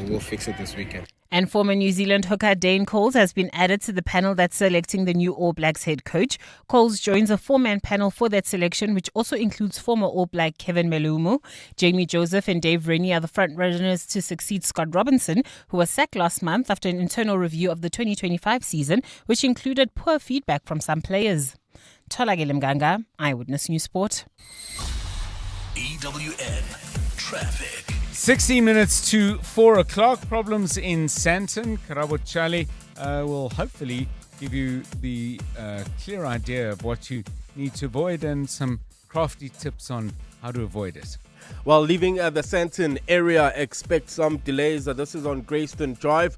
we'll fix it this weekend. And former New Zealand hooker Dane Coles has been added to the panel that's selecting the new All Blacks head coach. Coles joins a 4-man panel for that selection, which also includes former All Black Kevin Melumu. Jamie Joseph and Dave Rennie are the front runners to succeed Scott Robinson, who was sacked last month after an internal review of the 2025 season, which included poor feedback from some players. Tholakele Mganga, Eyewitness News Sport. EWN Traffic. 16 minutes to 4 o'clock. Problems in Sandton. Karabo Chali will hopefully give you the clear idea of what you need to avoid and some crafty tips on how to avoid it. While leaving the Sandton area, expect some delays. This is on Greyston Drive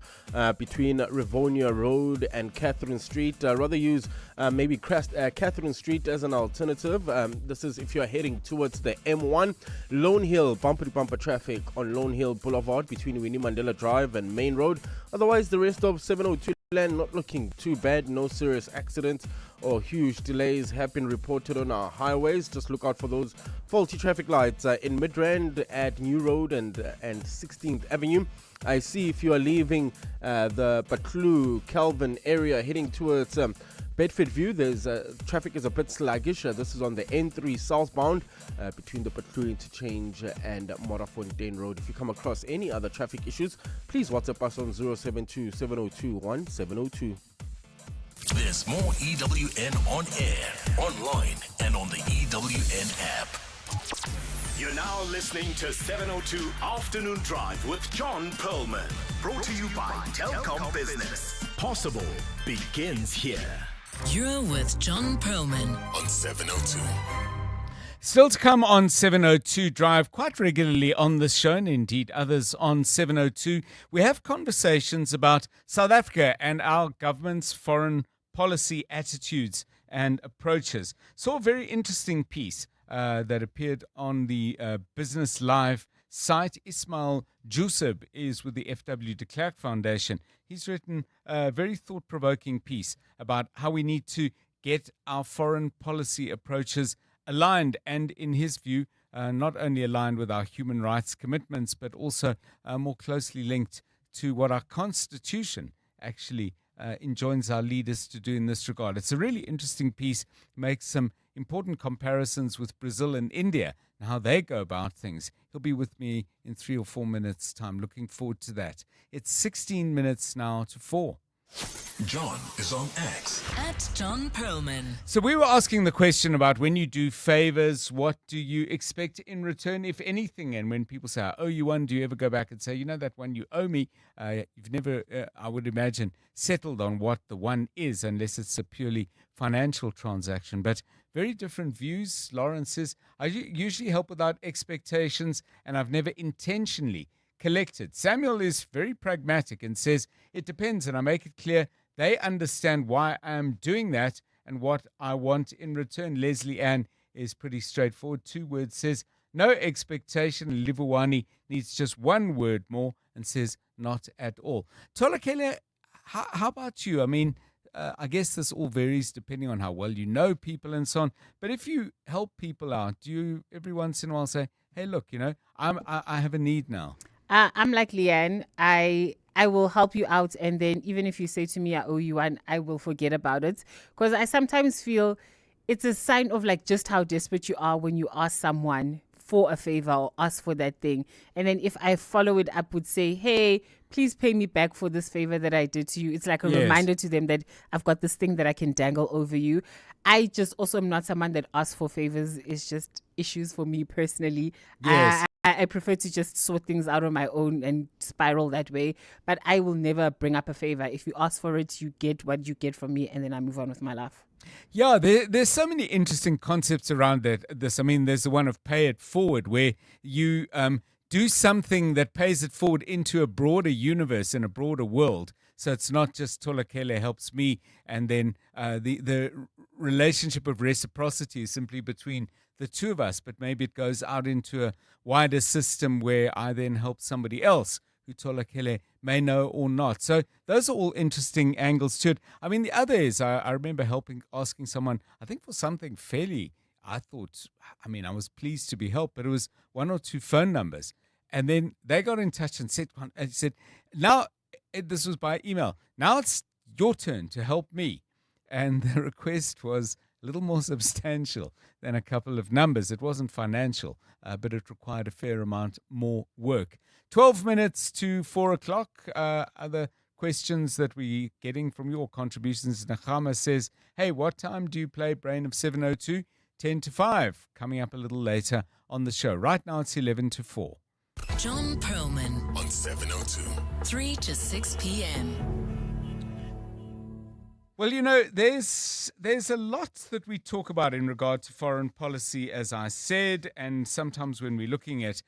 between Rivonia Road and Catherine Street. Rather use maybe Catherine Street as an alternative. This is if you're heading towards the M1. Lone Hill, bumper-to-bumper traffic on Lone Hill Boulevard between Winnie Mandela Drive and Main Road. Otherwise, the rest of 702 Land not looking too bad. No serious accidents or huge delays have been reported on our highways. Just look out for those faulty traffic lights in Midrand at New Road and 16th Avenue. I see if you are leaving the Patlu Calvin area heading towards Bedford View, there's traffic is a bit sluggish. This is on the N3 southbound between the Patlu interchange and Morafontein Road. If you come across any other traffic issues, please WhatsApp us on 072-702-1702. There's more EWN on air, online, and on the EWN app. You're now listening to 702 Afternoon Drive with John Perlman. Brought to you by Telkom Business. Possible begins here. You're with John Perlman on 702. Still to come on 702 Drive, quite regularly on this show, and indeed others on 702, we have conversations about South Africa and our government's foreign policy attitudes and approaches. Saw a very interesting piece that appeared on the Business Live site. Ismail Jusub is with the F.W. de Klerk Foundation. He's written a very thought-provoking piece about how we need to get our foreign policy approaches aligned and, in his view, not only aligned with our human rights commitments, but also more closely linked to what our Constitution actually enjoins our leaders to do in this regard. It's a really interesting piece, makes some important comparisons with Brazil and India and how they go about things. He'll be with me in 3 or 4 minutes' time. Looking forward to that. It's 16 minutes now to 4. John is on X. At John Perlman. So we were asking the question about when you do favors, what do you expect in return, if anything? And when people say, I owe you one, do you ever go back and say, you know, that one you owe me? You've never, I would imagine, settled on what the one is, unless it's a purely financial transaction. But very different views. Lawrence says, I usually help without expectations, and I've never intentionally collected. Samuel is very pragmatic and says, it depends, and I make it clear they understand why I'm doing that and what I want in return. Leslie Ann is pretty straightforward. 2 words, says, no expectation. Livuwani needs just 1 word more and says, not at all. Tolakele, how about you? I mean, I guess this all varies depending on how well you know people and so on. But if you help people out, do you every once in a while say, hey, look, you know, I have a need now? I'm like Leanne. I will help you out, and then even if you say to me I owe you one, I will forget about it, because I sometimes feel it's a sign of like just how desperate you are when you ask someone for a favor or ask for that thing, and then if I follow it up with say, hey, please pay me back for this favor that I did to you, it's like a reminder to them that I've got this thing that I can dangle over you. I just also am not someone that asks for favors. It's just issues for me personally. Yes. I prefer to just sort things out on my own and spiral that way. But I will never bring up a favor. If you ask for it, you get what you get from me, and then I move on with my life. Yeah, there's so many interesting concepts around this. I mean, there's the one of pay it forward, where you do something that pays it forward into a broader universe and a broader world. So it's not just Tolakele helps me, and then the relationship of reciprocity is simply between the two of us, but maybe it goes out into a wider system where I then help somebody else who Tolakele may know or not. So those are all interesting angles to it. I mean, the other is I remember asking someone, I think for something fairly, I was pleased to be helped, but it was 1 or 2 phone numbers. And then they got in touch and said, now, this was by email, now it's your turn to help me. And the request was a little more substantial than a couple of numbers. It wasn't financial, but it required a fair amount more work. 12 minutes to 4 o'clock. Other questions that we're getting from your contributions. Nahama says, hey, what time do you play Brain of 702? 10 to 5. Coming up a little later on the show. Right now it's 11 to 4. John Perlman On 702. 3 to 6 p.m. Well, you know, there's a lot that we talk about in regard to foreign policy, as I said, and sometimes when we're looking at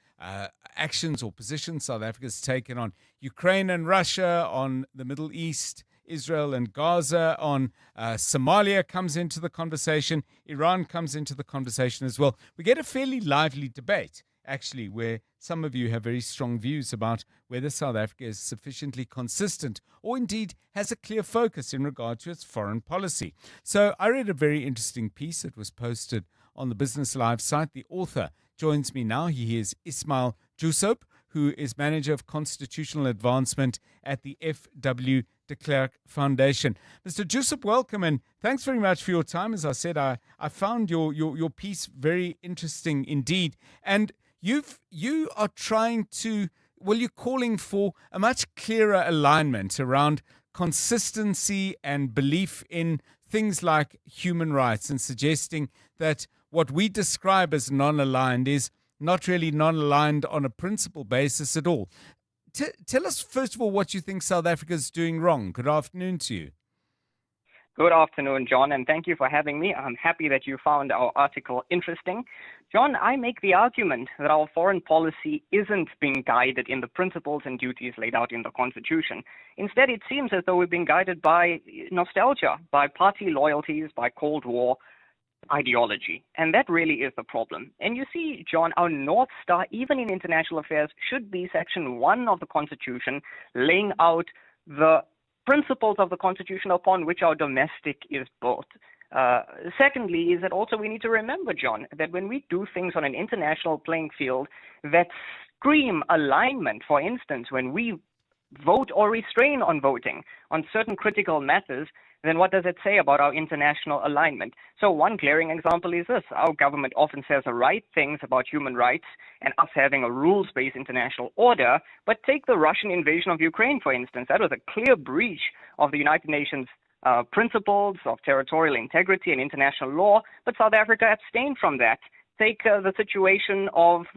actions or positions South Africa's taken on Ukraine and Russia, on the Middle East, Israel and Gaza, on Somalia comes into the conversation, Iran comes into the conversation as well. We get a fairly lively debate, actually, where some of you have very strong views about whether South Africa is sufficiently consistent or indeed has a clear focus in regard to its foreign policy. So I read a very interesting piece that was posted on the Business Live site. The author joins me now. He is Ismail Jusub, who is Manager of Constitutional Advancement at the F.W. de Klerk Foundation. Mr. Jusub, welcome, and thanks very much for your time. As I said, I found your piece very interesting indeed. And you are trying to, you're calling for a much clearer alignment around consistency and belief in things like human rights, and suggesting that what we describe as non-aligned is not really non-aligned on a principle basis at all. Tell us, first of all, what you think South Africa is doing wrong. Good afternoon to you. Good afternoon, John, and thank you for having me. I'm happy that you found our article interesting. John, I make the argument that our foreign policy isn't being guided in the principles and duties laid out in the Constitution. Instead, it seems as though we're being guided by nostalgia, by party loyalties, by Cold War ideology. And that really is the problem. And you see, John, our North Star, even in international affairs, should be Section 1 of the Constitution, laying out the principles of the Constitution upon which our domestic is built. Secondly, is that also we need to remember, John, that when we do things on an international playing field that scream alignment, for instance, when we vote or restrain on voting on certain critical matters, then what does it say about our international alignment? So one glaring example is this. Our government often says the right things about human rights and us having a rules-based international order, but take the Russian invasion of Ukraine, for instance. That was a clear breach of the United Nations principles of territorial integrity and international law, but South Africa abstained from that. Take the situation of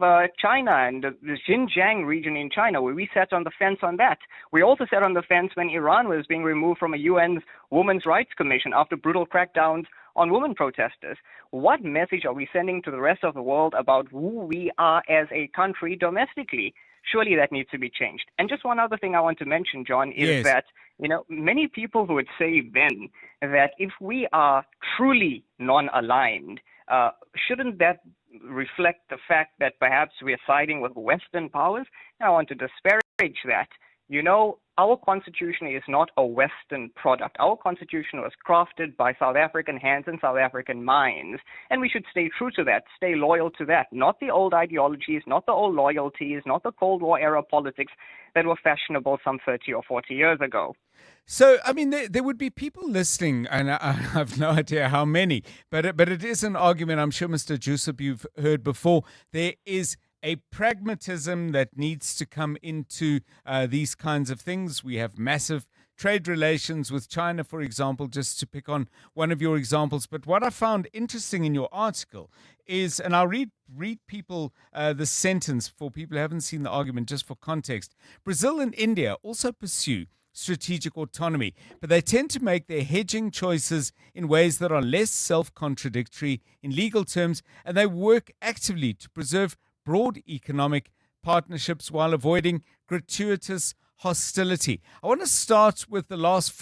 China and the Xinjiang region in China, where we sat on the fence on that. We also sat on the fence when Iran was being removed from a UN's Women's Rights Commission after brutal crackdowns on women protesters. What message are we sending to the rest of the world about who we are as a country domestically? Surely that needs to be changed. And just one other thing I want to mention, John, is that, many people would say then that if we are truly non-aligned, shouldn't that reflect the fact that perhaps we are siding with Western powers? And I want to disparage that. Our constitution is not a Western product. Our constitution was crafted by South African hands and South African minds. And we should stay true to that, stay loyal to that. Not the old ideologies, not the old loyalties, not the Cold War era politics that were fashionable some 30 or 40 years ago. So, I mean, there would be people listening, and I have no idea how many, but it is an argument, I'm sure, Mr. Joseph, you've heard before. There is a pragmatism that needs to come into these kinds of things. We have massive trade relations with China, for example, just to pick on one of your examples. But what I found interesting in your article is, and I'll read people the sentence for people who haven't seen the argument, just for context. Brazil and India also pursue strategic autonomy, but they tend to make their hedging choices in ways that are less self-contradictory in legal terms, and they work actively to preserve broad economic partnerships while avoiding gratuitous hostility. I want to start with the last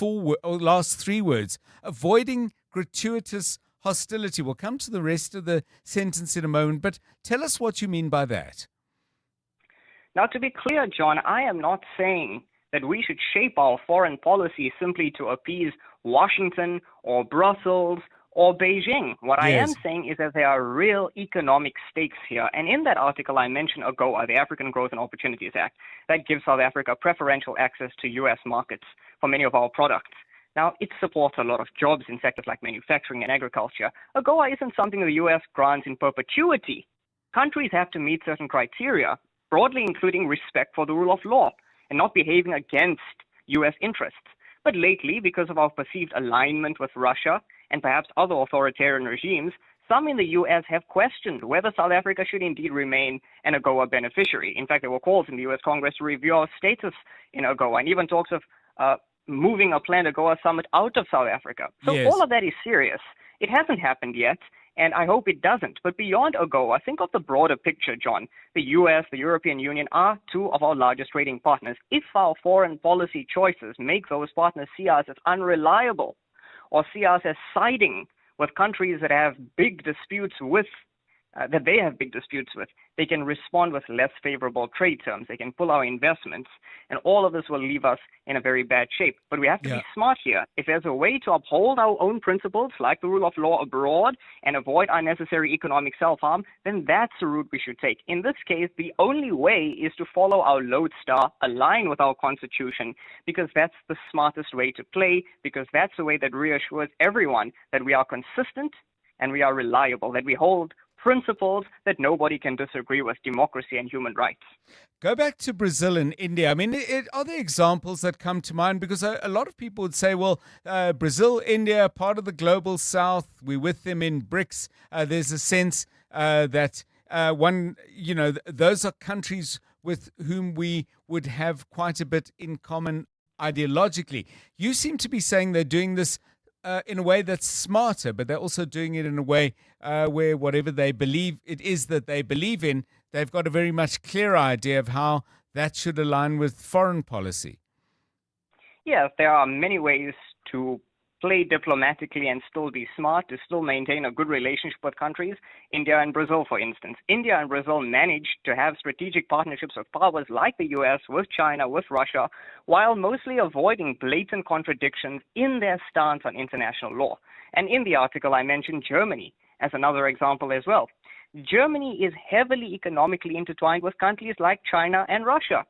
three words, avoiding gratuitous hostility. We'll come to the rest of the sentence in a moment, but tell us what you mean by that. Now, to be clear, John, I am not saying that we should shape our foreign policy simply to appease Washington or Brussels or Beijing. What I am saying is that there are real economic stakes here. And in that article, I mentioned AGOA, the African Growth and Opportunities Act, that gives South Africa preferential access to U.S. markets for many of our products. Now, it supports a lot of jobs in sectors like manufacturing and agriculture. AGOA isn't something the U.S. grants in perpetuity. Countries have to meet certain criteria, broadly including respect for the rule of law and not behaving against U.S. interests. But lately, because of our perceived alignment with Russia and perhaps other authoritarian regimes, some in the U.S. have questioned whether South Africa should indeed remain an AGOA beneficiary. In fact, there were calls in the U.S. Congress to review our status in AGOA, and even talks of moving a planned AGOA summit out of South Africa. So all of that is serious. It hasn't happened yet, and I hope it doesn't. But beyond AGOA, think of the broader picture, John. The U.S., the European Union are two of our largest trading partners. If our foreign policy choices make those partners see us as unreliable or see us as siding with countries that have big disputes with, they can respond with less favorable trade terms. They can pull our investments, and all of this will leave us in a very bad shape. But we have to be smart here. If there's a way to uphold our own principles, like the rule of law abroad, and avoid unnecessary economic self-harm, then that's the route we should take. In this case, the only way is to follow our lodestar, align with our constitution, because that's the smartest way to play, because that's the way that reassures everyone that we are consistent and we are reliable, that we hold principles that nobody can disagree with, democracy and human rights. Go back to Brazil and India. I mean, are there examples that come to mind? Because a lot of people would say, well, Brazil, India, part of the global south, we're with them in BRICS. There's a sense that those are countries with whom we would have quite a bit in common ideologically. You seem to be saying they're doing this in a way that's smarter, but they're also doing it in a way where whatever they believe it is that they believe in, they've got a very much clearer idea of how that should align with foreign policy. Yes, there are many ways to play diplomatically and still be smart, to still maintain a good relationship with countries. India and Brazil, for instance. India and Brazil managed to have strategic partnerships with powers like the US, with China, with Russia, while mostly avoiding blatant contradictions in their stance on international law. And in the article, I mentioned Germany as another example as well. Germany is heavily economically intertwined with countries like China and Russia.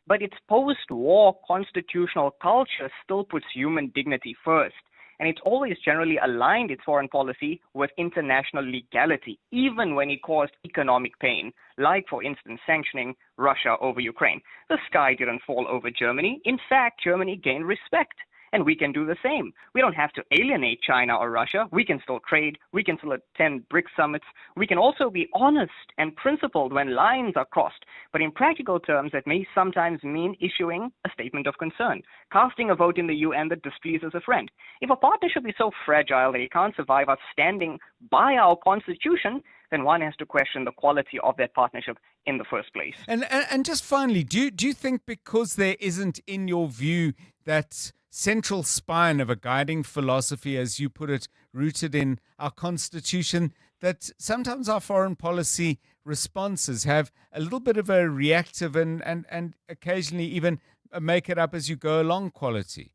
but its post-war constitutional culture still puts human dignity first. And it's always generally aligned its foreign policy with international legality, even when it caused economic pain, like, for instance, sanctioning Russia over Ukraine. The sky didn't fall over Germany. In fact, Germany gained respect. And we can do the same. We don't have to alienate China or Russia. We can still trade. We can still attend BRICS summits. We can also be honest and principled when lines are crossed. But in practical terms, that may sometimes mean issuing a statement of concern, casting a vote in the UN that displeases a friend. If a partnership is so fragile that it can't survive us standing by our constitution, then one has to question the quality of that partnership in the first place. And just finally, do you think because there isn't, in your view, that central spine of a guiding philosophy, as you put it, rooted in our constitution, that sometimes our foreign policy responses have a little bit of a reactive and occasionally even a make it up as you go along quality?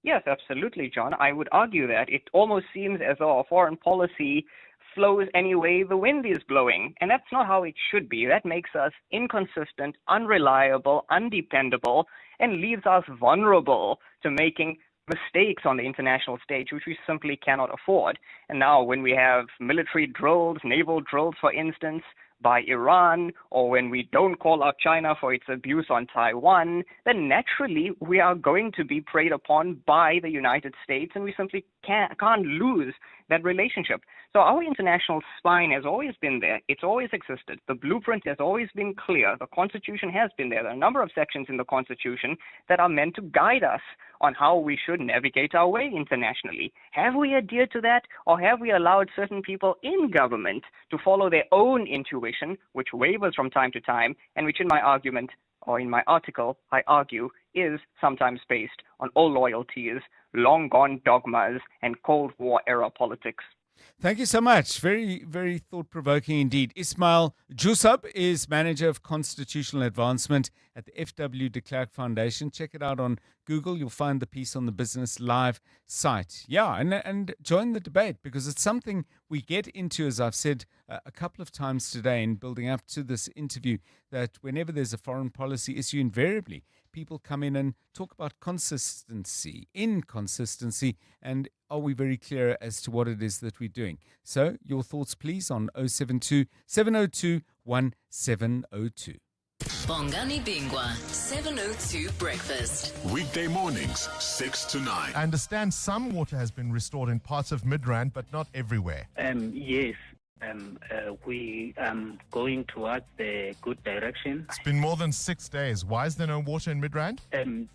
Yes, absolutely, John. I would argue that it almost seems as though our foreign policy flows any way the wind is blowing. And that's not how it should be. That makes us inconsistent, unreliable, undependable, and leaves us vulnerable to making mistakes on the international stage, which we simply cannot afford. And now when we have military drills, naval drills, for instance, by Iran, or when we don't call out China for its abuse on Taiwan, then naturally we are going to be preyed upon by the United States, and we simply can't lose that relationship. So our international spine has always been there. It's always existed. The blueprint has always been clear. The Constitution has been there. There are a number of sections in the Constitution that are meant to guide us on how we should navigate our way internationally. Have we adhered to that, or have we allowed certain people in government to follow their own intuition, which wavers from time to time, and which in my argument, or in my article, I argue, is sometimes based on old loyalties, long gone dogmas, and Cold War era politics? Thank you so much. Very, very thought-provoking indeed. Ismail Jusab is Manager of Constitutional Advancement at the F.W. de Klerk Foundation. Check it out on Google. You'll find the piece on the Business Live site. Yeah, and join the debate, because it's something we get into, as I've said a couple of times today in building up to this interview, that whenever there's a foreign policy issue, invariably people come in and talk about consistency, inconsistency, and are we very clear as to what it is that we're doing? So your thoughts, please, on 072 702 1702. Bongani Bingwa, 702 Breakfast. Weekday mornings, 6 to 9. I understand some water has been restored in parts of Midrand, but not everywhere. Yes. We going towards the good direction. It's been more than 6 days. Why is there no water in Midrand?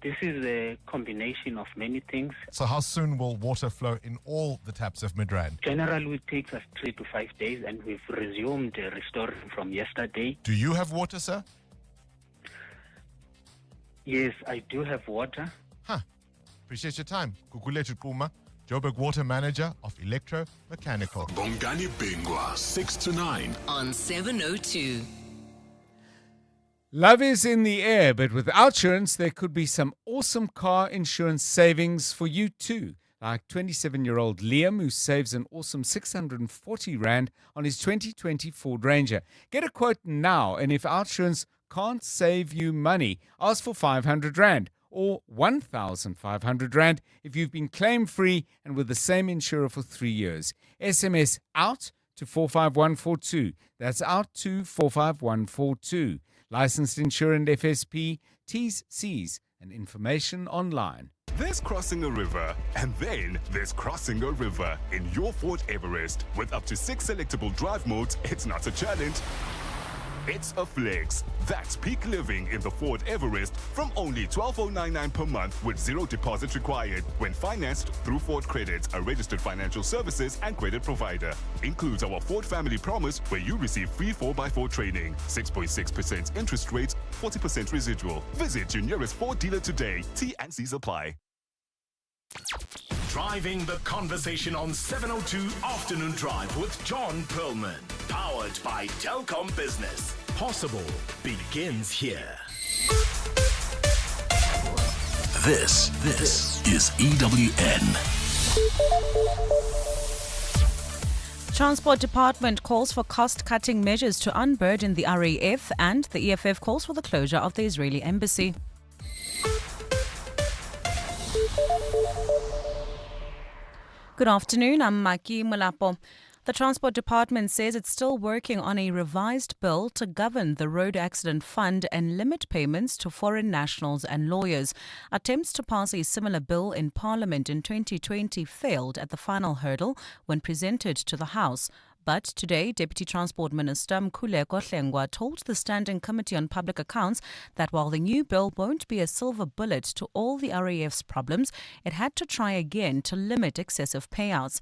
This is a combination of many things. So how soon will water flow in all the taps of Midrand? Generally, it takes us 3 to 5 days, and we've resumed restoring from yesterday. Do you have water, sir? Yes, I do have water. Appreciate your time. Kukuletu Kuma, Joburg Water Manager of Electromechanical. Bongani Bingwa, 6 to 9. On 702. Love is in the air, but with insurance, there could be some awesome car insurance savings for you too. Like 27-year-old Liam, who saves an awesome 640 Rand on his 2020 Ford Ranger. Get a quote now, and if insurance can't save you money, ask for 500 Rand or 1,500 Rand if you've been claim-free and with the same insurer for 3 years. SMS OUT to 45142. That's OUT to 45142. Licensed insurer and FSP, T's, C's, and information online. There's crossing a river, and then there's crossing a river in your Ford Everest. With up to 6 selectable drive modes, it's not a challenge. It's a flex. That's peak living in the Ford Everest from only $12,099 per month with zero deposit required when financed through Ford Credit, a registered financial services and credit provider. Includes our Ford Family Promise, where you receive free 4x4 training, 6.6% interest rate, 40% residual. Visit your nearest Ford dealer today. T&Cs apply. Driving the conversation on 702 Afternoon Drive with John Perlman. Powered by Telkom Business. Possible begins here. This is EWN. Transport Department calls for cost-cutting measures to unburden the RAF, and the EFF calls for the closure of the Israeli embassy. Good afternoon, I'm Maki Mulapo. The Transport Department says it's still working on a revised bill to govern the Road Accident Fund and limit payments to foreign nationals and lawyers. Attempts to pass a similar bill in Parliament in 2020 failed at the final hurdle when presented to the House. But today, Deputy Transport Minister Mkhuleko Hlengwa told the Standing Committee on Public Accounts that while the new bill won't be a silver bullet to all the RAF's problems, it had to try again to limit excessive payouts.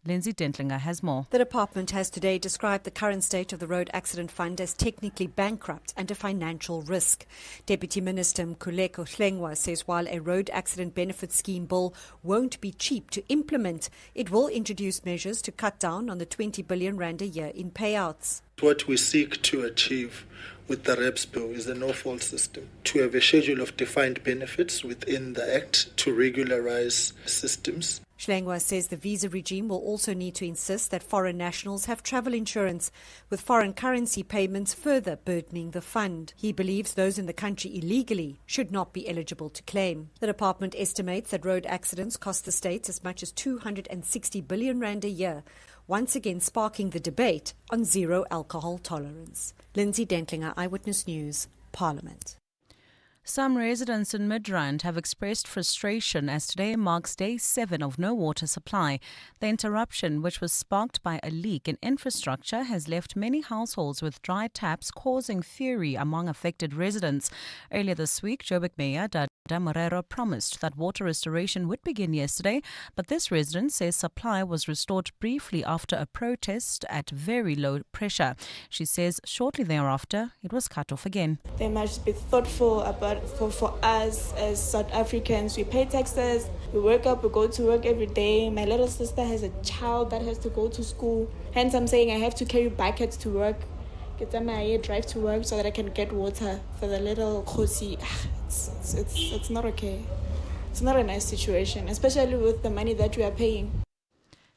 Lindsay Dentlinger has more. The department has today described the current state of the Road Accident Fund as technically bankrupt and a financial risk. Deputy Minister Mkhuleko Hlengwa says while a road accident benefit scheme bill won't be cheap to implement, it will introduce measures to cut down on the 20 billion rand a year in payouts. What we seek to achieve with the REPS bill is a no-fault system, to have a schedule of defined benefits within the Act to regularize systems. Hlengwa says the visa regime will also need to insist that foreign nationals have travel insurance, with foreign currency payments further burdening the fund. He believes those in the country illegally should not be eligible to claim. The department estimates that road accidents cost the state as much as 260 billion rand a year, once again sparking the debate on zero alcohol tolerance. Lindsay Dentlinger, Eyewitness News, Parliament. Some residents in Midrand have expressed frustration as today marks day 7 of no water supply. The interruption, which was sparked by a leak in infrastructure, has left many households with dry taps, causing fury among affected residents. Earlier this week, Joburg Mayor Dada Morero promised that water restoration would begin yesterday, but this resident says supply was restored briefly after a protest at very low pressure. She says shortly thereafter, it was cut off again. They must be thoughtful about for us as South Africans. We pay taxes, we wake up, we go to work every day. My little sister has a child that has to go to school. Hence, I'm saying I have to carry buckets to work. Get them drive to work so that I can get water for the little Khosi. It's not okay. It's not a nice situation, especially with the money that we are paying.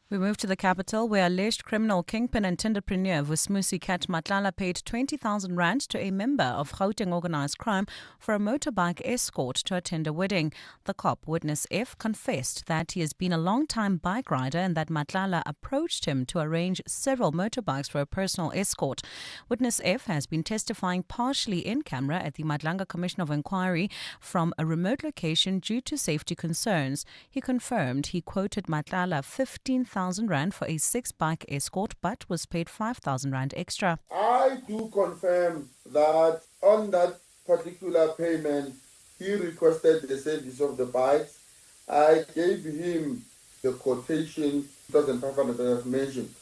We move to the capital, where alleged criminal kingpin and tenderpreneur Vusmusi Kat Matlala paid 20,000 rand to a member of Gauteng organised crime for a motorbike escort to attend a wedding. The cop, Witness F, confessed that he has been a long-time bike rider and that Matlala approached him to arrange several motorbikes for a personal escort. Witness F has been testifying partially in camera at the Madlanga Commission of Inquiry from a remote location due to safety concerns. He confirmed he quoted Matlala 15,000 rand for a 6-bike escort, but was paid 5,000 rand extra. I do confirm that on that particular payment, he requested the service of the bikes. I gave him the quotation, 2,500 that I've mentioned.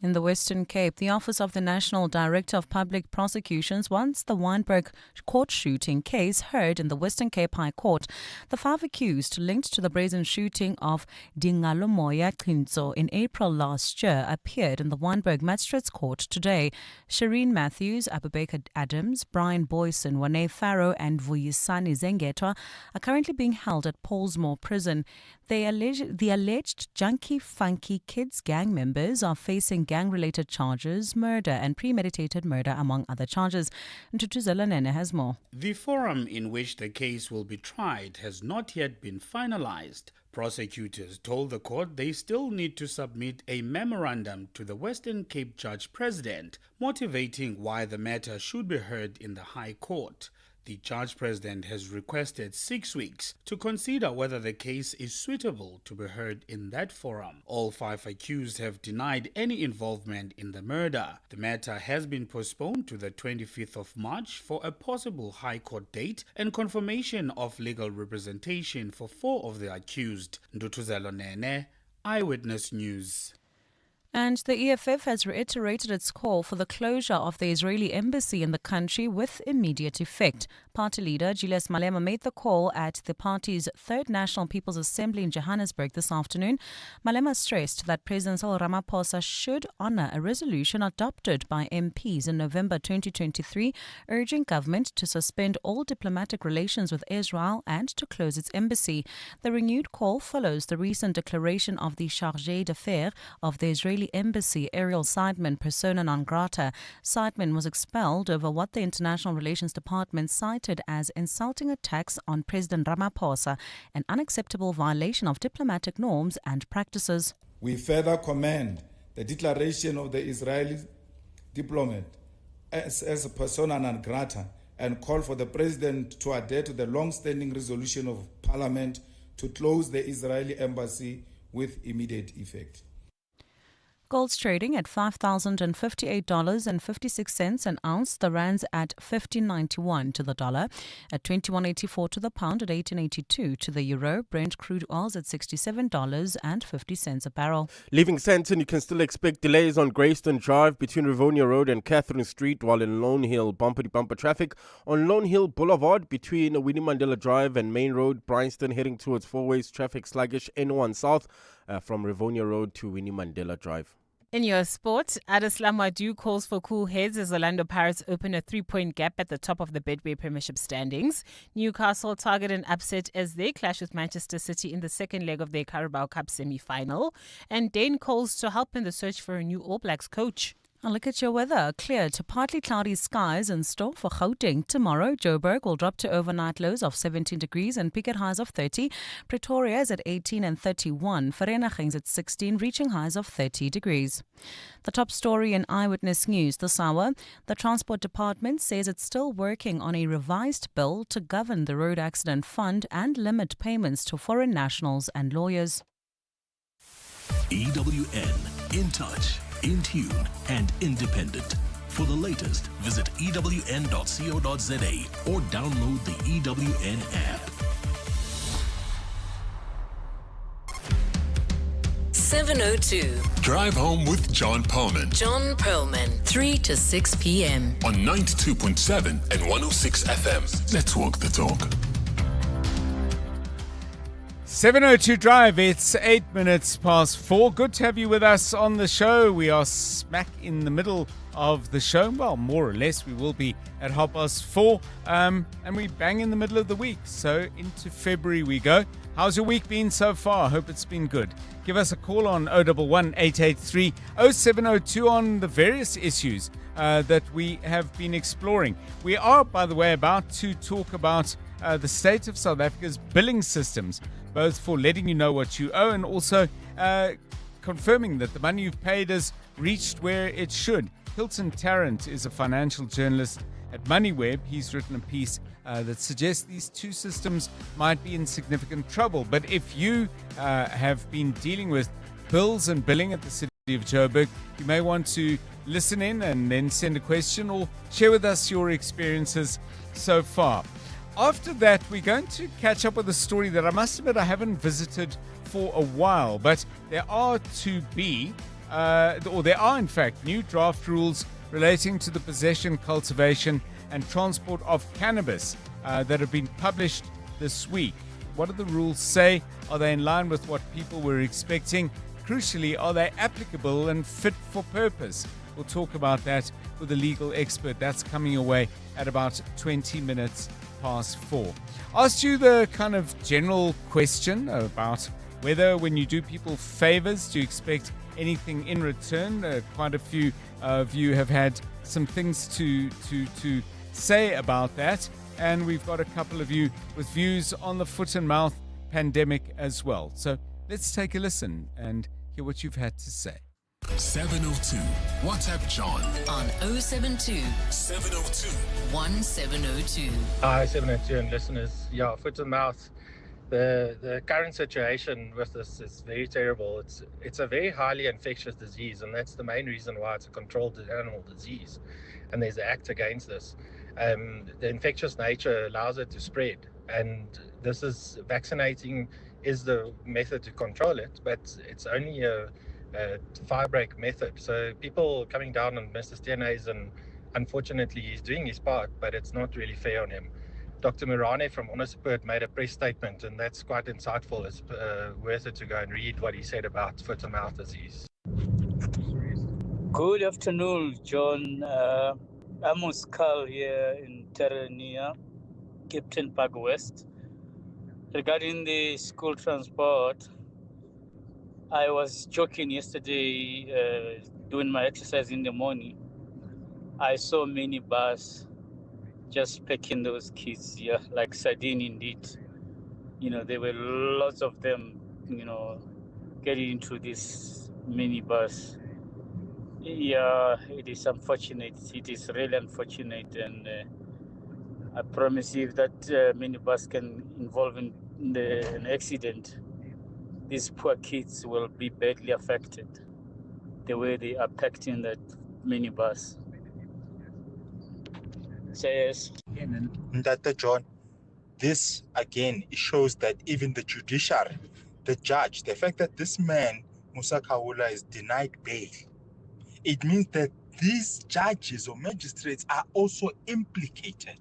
In the Western Cape, the Office of the National Director of Public Prosecutions wants the Wynberg court shooting case heard in the Western Cape High Court. The 5 accused linked to the brazen shooting of Dingalomoya Qinzo in April last year appeared in the Wynberg Magistrates Court today. Shireen Matthews, Abubakar Adams, Brian Boyson, Wane Farrow and Vuyisani Zengetwa are currently being held at Paulsmoor Prison. The alleged Junkie Funky Kids gang members are facing gang-related charges, murder and premeditated murder, among other charges. Ntutuzela Nene has more. The forum in which the case will be tried has not yet been finalized. Prosecutors told the court they still need to submit a memorandum to the Western Cape Judge President, motivating why the matter should be heard in the High Court. The Judge President has requested 6 weeks to consider whether the case is suitable to be heard in that forum. All 5 accused have denied any involvement in the murder. The matter has been postponed to the 25th of March for a possible High Court date and confirmation of legal representation for 4 of the accused. Ndutuzelo Nene, Eyewitness News. And the EFF has reiterated its call for the closure of the Israeli embassy in the country with immediate effect. Party leader Julius Malema made the call at the party's 3rd National People's Assembly in Johannesburg this afternoon. Malema stressed that President Cyril Ramaphosa should honour a resolution adopted by MPs in November 2023, urging government to suspend all diplomatic relations with Israel and to close its embassy. The renewed call follows the recent declaration of the chargé d'affaires of the Israeli Israeli embassy, Ariel Seidman, persona non grata. Seidman was expelled over what the International Relations Department cited as insulting attacks on President Ramaphosa, an unacceptable violation of diplomatic norms and practices. We further commend the declaration of the Israeli diplomat as a persona non grata and call for the president to adhere to the long-standing resolution of Parliament to close the Israeli embassy with immediate effect. Gold's trading at $5,058.56 an ounce. The rand's at 15.91 to the dollar, at 21.84 to the pound, at 18.82 to the euro. Brent crude oil's at $67.50 a barrel. Leaving Sandton, you can still expect delays on Greystone Drive between Rivonia Road and Catherine Street, while in Lone Hill, bumper-to-bumper traffic on Lone Hill Boulevard between Winnie Mandela Drive and Main Road, Bryanston, heading towards Four Ways. Traffic sluggish N1 South from Rivonia Road to Winnie Mandela Drive. In your sport, Adeslam Wadu calls for cool heads as Orlando Pirates open a 3-point gap at the top of the Betway Premiership standings. Newcastle target an upset as they clash with Manchester City in the second leg of their Carabao Cup semi-final. And Dane calls to help in the search for a new All Blacks coach. A look at your weather. Clear to partly cloudy skies in store for Gauteng tomorrow. Joburg will drop to overnight lows of 17 degrees and peak at highs of 30. Pretoria is at 18 and 31. Vereeniging's at 16, reaching highs of 30 degrees. The top story in Eyewitness News this hour. The Transport Department says it's still working on a revised bill to govern the Road Accident Fund and limit payments to foreign nationals and lawyers. EWN, in touch, in tune and independent. For the latest, visit ewn.co.za or download the EWN app. 7:02. Drive home with John Perlman. John Perlman, 3 to 6 p.m. On 92.7 and 106 FM. Let's walk the talk. 7:02 Drive, it's 8 minutes past 4. Good to have you with us on the show. We are smack in the middle of the show. Well, more or less, we will be at 4:30. And we bang in the middle of the week. So into February we go. How's your week been so far? Hope it's been good. Give us a call on 011-883-0702 on the various issues that we have been exploring. We are, by the way, about to talk about the state of South Africa's billing systems, both for letting you know what you owe and also confirming that the money you've paid has reached where it should. Hilton Tarrant is a financial journalist at MoneyWeb. He's written a piece that suggests these two systems might be in significant trouble. But if you have been dealing with bills and billing at the City of Johannesburg, you may want to listen in and then send a question or share with us your experiences so far. After that, we're going to catch up with a story that I must admit I haven't visited for a while, but there are in fact new draft rules relating to the possession, cultivation and transport of cannabis that have been published this week. What do the rules say? Are they in line with what people were expecting? Crucially, are they applicable and fit for purpose? We'll talk about that with a legal expert. That's coming your way at about 20 minutes past 4. Asked you the kind of general question about whether when you do people favors, do you expect anything in return? Quite a few of you have had some things to say about that. And we've got a couple of you with views on the foot and mouth pandemic as well. So let's take a listen and hear what you've had to say. 702. WhatsApp John on 072 702 1702. Hi, 702 and listeners. Yeah, foot and mouth. The current situation with this is very terrible. It's a very highly infectious disease, and that's the main reason why it's a controlled animal disease. And there's an act against this. The infectious nature allows it to spread, and this is vaccinating is the method to control it, but it's only a firebreak method. So people coming down on Mr. Steenhuisen, unfortunately, he's doing his part, but it's not really fair on him. Dr. Mirane from Ondersupport made a press statement, and that's quite insightful. It's worth it to go and read what he said about foot and mouth disease. Good afternoon, John. Amos Carl here in Terrania, Captain Park West. Regarding the school transport, I was joking yesterday, doing my exercise in the morning. I saw minibus just picking those kids, yeah, like sardine indeed. There were lots of them, getting into this minibus. Yeah, it is unfortunate. It is really unfortunate, and I promise you, if that minibus can involve in an accident, these poor kids will be badly affected. The way they are packed in that minibus. So yes. Ndata John, this again it shows that even the judiciary, the judge, the fact that this man Musa Kawula is denied bail, it means that these judges or magistrates are also implicated.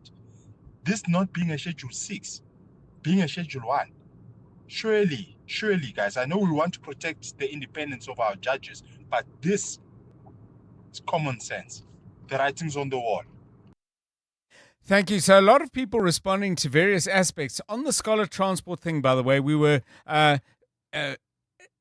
This not being a Schedule 6, being a Schedule 1. Surely, guys, I know we want to protect the independence of our judges, but this is common sense. The writing's on the wall. Thank you. So a lot of people responding to various aspects. On the scholar transport thing, by the way, we were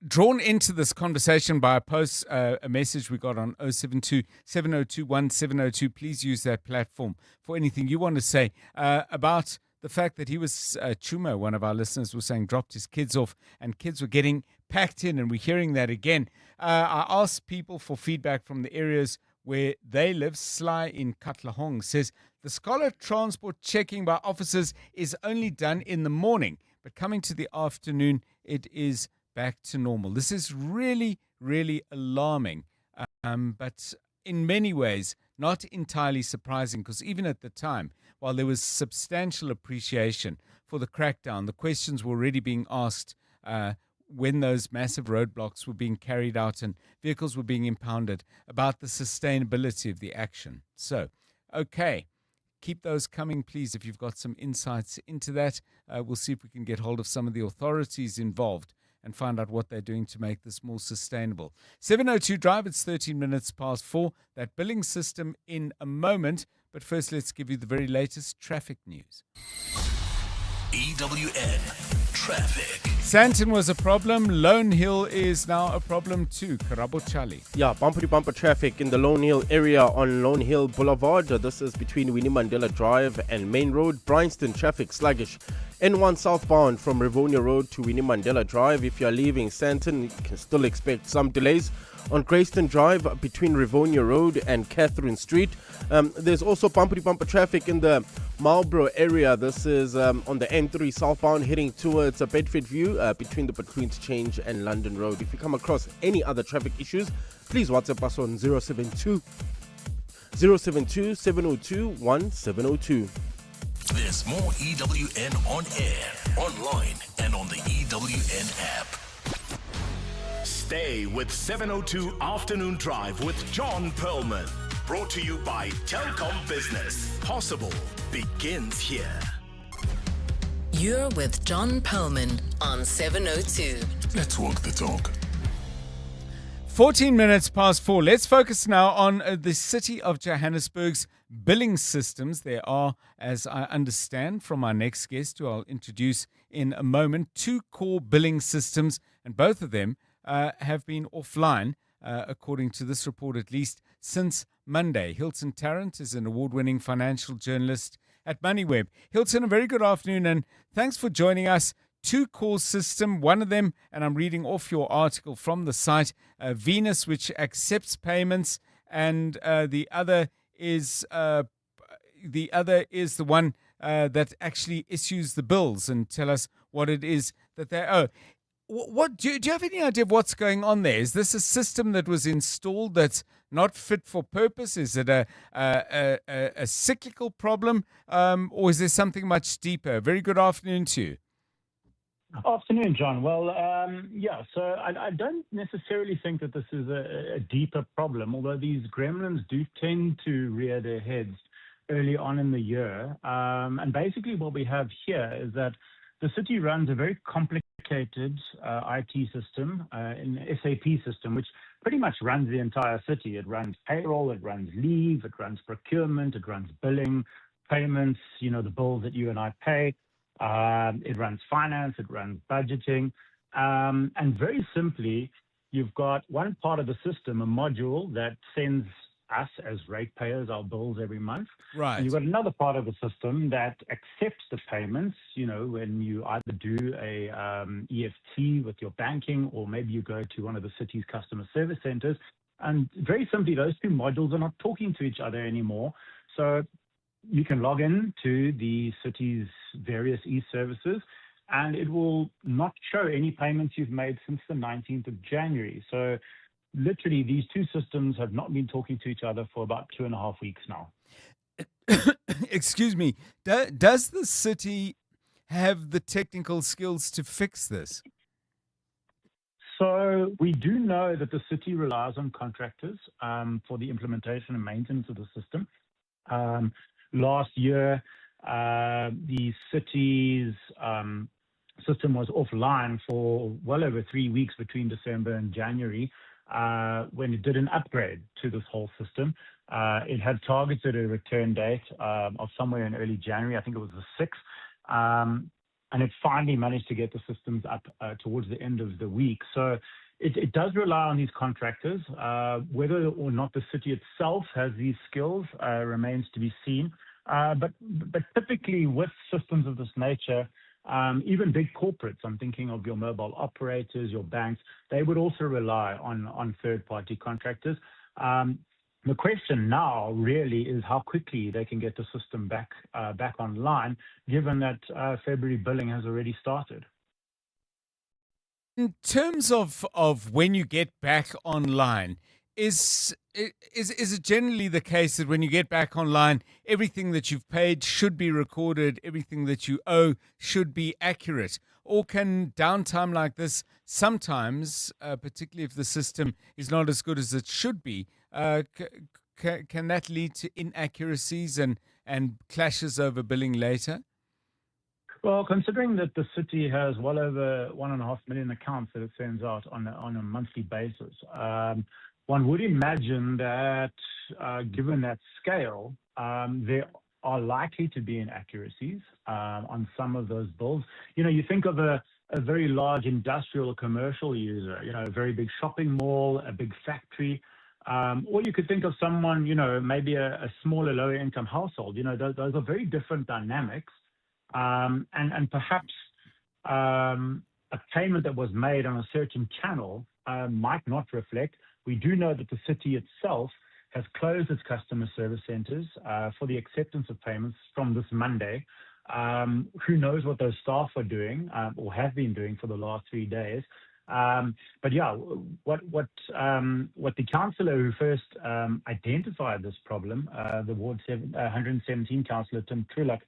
drawn into this conversation by a message we got on 072 702 1702. Please use that platform for anything you want to say about the fact that he was, Chuma, one of our listeners, was saying dropped his kids off and kids were getting packed in, and we're hearing that again. I asked people for feedback from the areas where they live. Sly in Katlehong says, the scholar transport checking by officers is only done in the morning, but coming to the afternoon, it is back to normal. This is really, really alarming, but in many ways not entirely surprising, because even at the time, while there was substantial appreciation for the crackdown, the questions were already being asked when those massive roadblocks were being carried out and vehicles were being impounded about the sustainability of the action. So, okay, keep those coming, please, if you've got some insights into that. We'll see if we can get hold of some of the authorities involved and find out what they're doing to make this more sustainable. 702 Drive, it's 13 minutes past 4. That billing system in a moment. But first, let's give you the very latest traffic news. EWN Traffic. Sandton was a problem. Lone Hill is now a problem too. Karabo Chali. Yeah, bumper-to-bumper traffic in the Lone Hill area on Lone Hill Boulevard. This is between Winnie Mandela Drive and Main Road. Bryanston traffic sluggish. N1 southbound from Rivonia Road to Winnie Mandela Drive. If you're leaving Sandton, you can still expect some delays. On Grayston Drive between Rivonia Road and Catherine Street. There's also bumper-to-bumper traffic in the Marlborough area. This is on the N3 southbound heading towards Bedford View between the Between Change and London Road. If you come across any other traffic issues, please WhatsApp us on 072 702 1702. There's more EWN on air, online, and on the EWN app. Stay with 702 Afternoon Drive with John Perlman. Brought to you by Telkom Business. Possible begins here. You're with John Perlman on 702. Let's walk the talk. 14 minutes past 4. Let's focus now on the City of Johannesburg's billing systems. There are, as I understand from our next guest, who I'll introduce in a moment, 2 core billing systems, and both of them have been offline, according to this report, at least since Monday. Hilton Tarrant is an award-winning financial journalist at MoneyWeb. Hilton, a very good afternoon, and thanks for joining us. 2 core system, one of them, and I'm reading off your article from the site, Venus, which accepts payments, and the other is the one that actually issues the bills. And tell us what it is that they owe. What do you have any idea of what's going on there? Is this a system that was installed that's not fit for purpose? Is it a cyclical problem, or is there something much deeper? Very good afternoon to you. Afternoon, John. Well, so I don't necessarily think that this is a deeper problem, although these gremlins do tend to rear their heads early on in the year. And basically what we have here is that the city runs a very complicated IT system, an SAP system, which pretty much runs the entire city. It runs payroll, it runs leave, it runs procurement, it runs billing, payments, the bills that you and I pay. It runs finance, it runs budgeting. And very simply, you've got one part of the system, a module that sends us as ratepayers our bills every month. Right. And you've got another part of the system that accepts the payments, when you either do a EFT with your banking, or maybe you go to one of the city's customer service centers. And very simply, those two modules are not talking to each other anymore. So you can log in to the city's various e-services, and it will not show any payments you've made since the 19th of January. So literally, these two systems have not been talking to each other for about 2.5 weeks now. Excuse me. Does the city have the technical skills to fix this? So we do know that the city relies on contractors for the implementation and maintenance of the system. Last year, the city's system was offline for well over 3 weeks between December and January when it did an upgrade to this whole system. It had targeted a return date of somewhere in early January. I think it was the 6th. And it finally managed to get the systems up towards the end of the week. So it does rely on these contractors. Whether or not the city itself has these skills remains to be seen. But typically with systems of this nature, even big corporates, I'm thinking of your mobile operators, your banks, they would also rely on third-party contractors. The question now really is how quickly they can get the system back online, given that February billing has already started. In terms of when you get back online, is it generally the case that when you get back online, everything that you've paid should be recorded, everything that you owe should be accurate? Or can downtime like this sometimes, particularly if the system is not as good as it should be, can that lead to inaccuracies and clashes over billing later? Well, considering that the city has well over 1.5 million accounts that it sends out on a monthly basis, one would imagine that given that scale, there are likely to be inaccuracies on some of those bills. You think of a very large industrial or commercial user, a very big shopping mall, a big factory, or you could think of someone, maybe a smaller, lower income household. Those are very different dynamics. And perhaps a payment that was made on a certain channel might not reflect. We do know that the city itself has closed its customer service centers for the acceptance of payments from this Monday. Who knows what those staff are doing or have been doing for the last 3 days. But yeah, what the councillor who first identified this problem, the Ward 117 councillor Tim Trulak,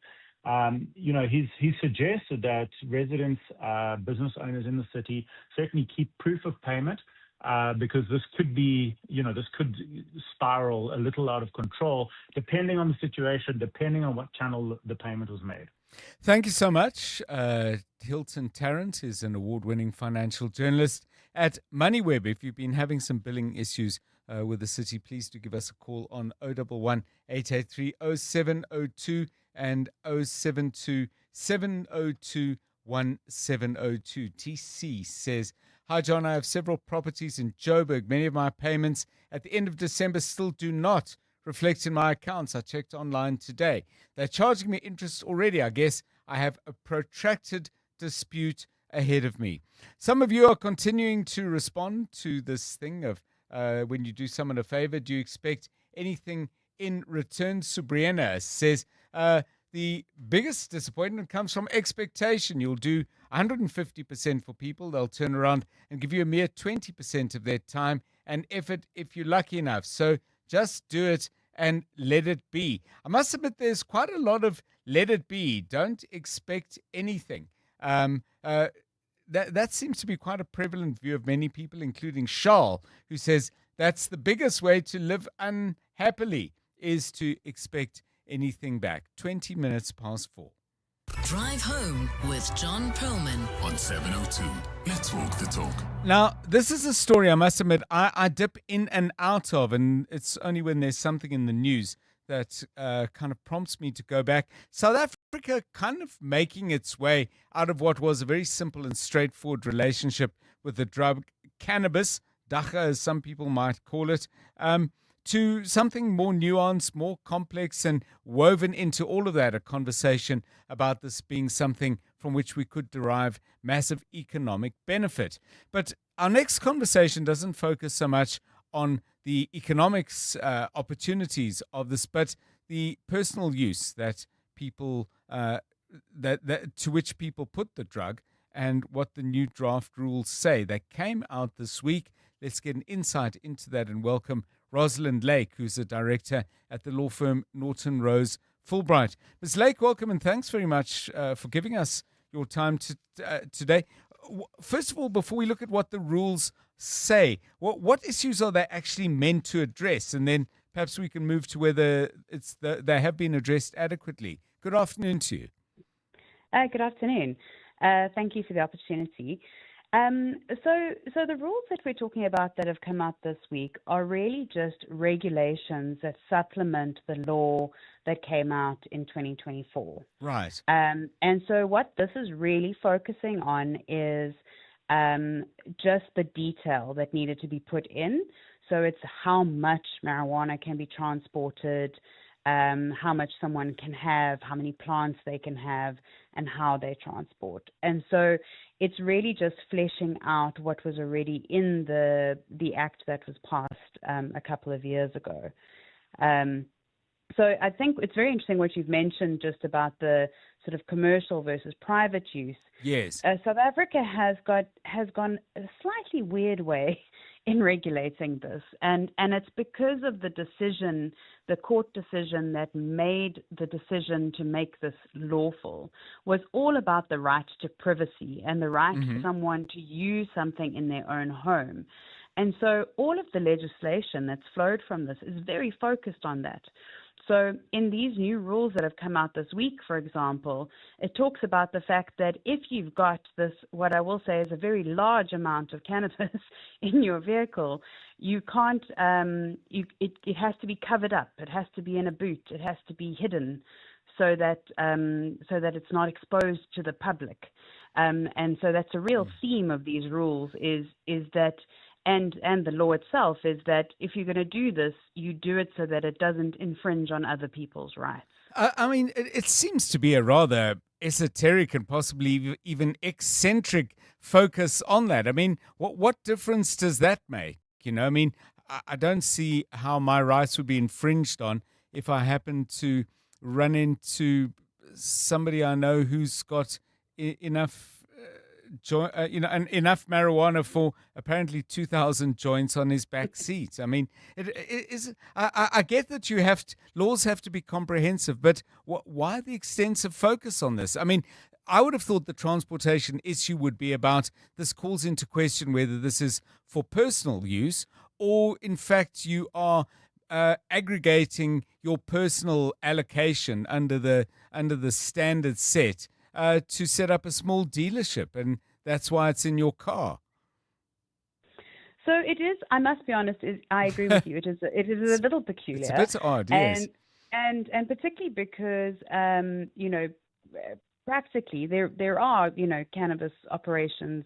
he suggested that residents, business owners in the city certainly keep proof of payment because this could be, this could spiral a little out of control depending on the situation, depending on what channel the payment was made. Thank you so much. Hilton Tarrant is an award-winning financial journalist at MoneyWeb. If you've been having some billing issues with the city, please do give us a call on 011 883 0702 and 072 702 1702. TC says, "Hi John, I have several properties in Joburg. Many of my payments at the end of December still do not reflect in my accounts. I checked online today. They're charging me interest already. I guess I have a protracted dispute ahead of me." Some of you are continuing to respond to this thing of when you do someone a favor, do you expect anything in return? Subriana says, the biggest disappointment comes from expectation. You'll do 150% for people. They'll turn around and give you a mere 20% of their time and effort if you're lucky enough. So just do it and let it be. I must admit there's quite a lot of let it be. Don't expect anything. That seems to be quite a prevalent view of many people, including Charles, who says that's the biggest way to live unhappily is to expect anything back. 20 minutes past 4. Drive home with John Perlman on 702. Let's walk the talk. Now, this is a story I must admit I dip in and out of, and it's only when there's something in the news that kind of prompts me to go back. South Africa kind of making its way out of what was a very simple and straightforward relationship with the drug cannabis, dagga as some people might call it, to something more nuanced, more complex, and woven into all of that, a conversation about this being something from which we could derive massive economic benefit. But our next conversation doesn't focus so much on the economics opportunities of this, but the personal use that people to which people put the drug, and what the new draft rules say. They came out this week. Let's get an insight into that and welcome Rosalind Lake, who's a director at the law firm Norton Rose Fulbright. Ms. Lake, welcome, and thanks very much for giving us your time today. First of all, before we look at what the rules say, what issues are they actually meant to address? And then perhaps we can move to whether they have been addressed adequately. Good afternoon to you. Good afternoon. Thank you for the opportunity. So the rules that we're talking about that have come out this week are really just regulations that supplement the law that came out in 2024. Right. And so what this is really focusing on is just the detail that needed to be put in. So it's how much marijuana can be transported, how much someone can have, how many plants they can have, and how they transport. And so it's really just fleshing out what was already in the act that was passed a couple of years ago. So I think it's very interesting what you've mentioned just about the sort of commercial versus private use. Yes. South Africa has gone a slightly weird way in regulating this, and it's because of the court decision that made the decision to make this lawful was all about the right to privacy and the right for someone to use something in their own home. And so all of the legislation that's flowed from this is very focused on that. So in these new rules that have come out this week, for example, it talks about the fact that if you've got this, what I will say is a very large amount of cannabis in your vehicle, you can't, it has to be covered up. It has to be in a boot. It has to be hidden so that it's not exposed to the public. And so that's a real theme of these rules is that, and the law itself is that if you're going to do this, you do it so that it doesn't infringe on other people's rights. I mean, it seems to be a rather esoteric and possibly even eccentric focus on that. I mean, what difference does that make? You know, I mean, I don't see how my rights would be infringed on if I happen to run into somebody I know who's got enough enough marijuana for apparently 2,000 joints on his back seat. I mean, I get that laws have to be comprehensive, but why the extensive focus on this? I mean, I would have thought the transportation issue would be about this calls into question whether this is for personal use or, in fact, you are aggregating your personal allocation under the standard set to set up a small dealership, and that's why it's in your car. So it is. I must be honest. I agree with you. It is a little peculiar. It's a bit odd, yes. And particularly because practically there are cannabis operations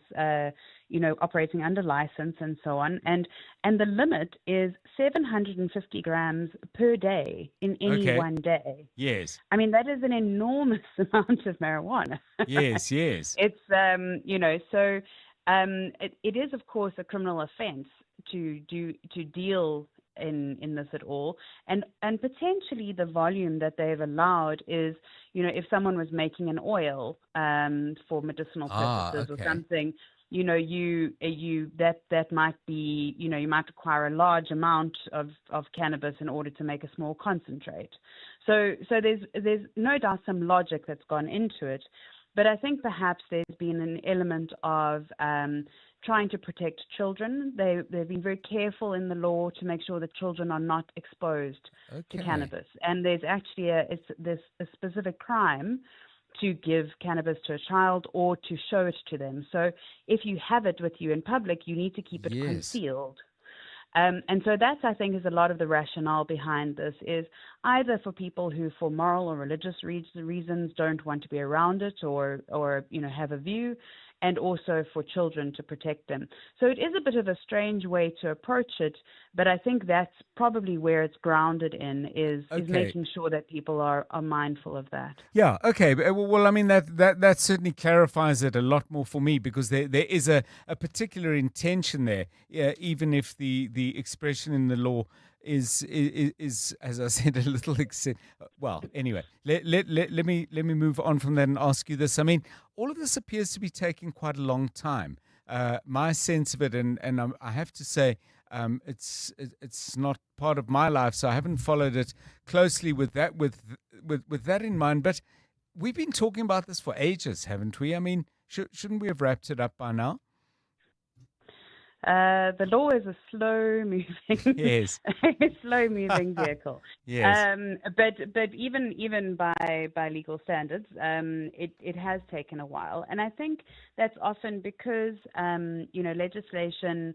operating under license and so on, and the limit is 750 grams per day in any one day. Yes. I mean, that is an enormous amount of marijuana. Yes, yes. It's so it is of course a criminal offense to deal in this at all, and potentially the volume that they've allowed is, if someone was making an oil for medicinal purposes or something, that might be, you might require a large amount of cannabis in order to make a small concentrate. So there's no doubt some logic that's gone into it, but I think perhaps there's been an element of trying to protect children. They've been very careful in the law to make sure that children are not exposed to cannabis. And there's actually a specific crime to give cannabis to a child or to show it to them. So if you have it with you in public, you need to keep it concealed. And so that's, I think, is a lot of the rationale behind this, is either for people who, for moral or religious reasons, don't want to be around it or have a view, and also for children to protect them. So it is a bit of a strange way to approach it, but I think that's probably where it's grounded in, is making sure that people are mindful of that. Yeah, okay. Well, I mean, that certainly clarifies it a lot more for me, because there is a particular intention there, even if the expression in the law is as I said, a little well, anyway, let me move on from that and ask you this. I mean, all of this appears to be taking quite a long time. My sense of it, and I have to say, it's not part of my life, so I haven't followed it closely with that in mind. But we've been talking about this for ages, haven't we? I mean, shouldn't we have wrapped it up by now? The law is a slow-moving, slow-moving vehicle. Yes. But even by legal standards, it has taken a while, and I think that's often because legislation,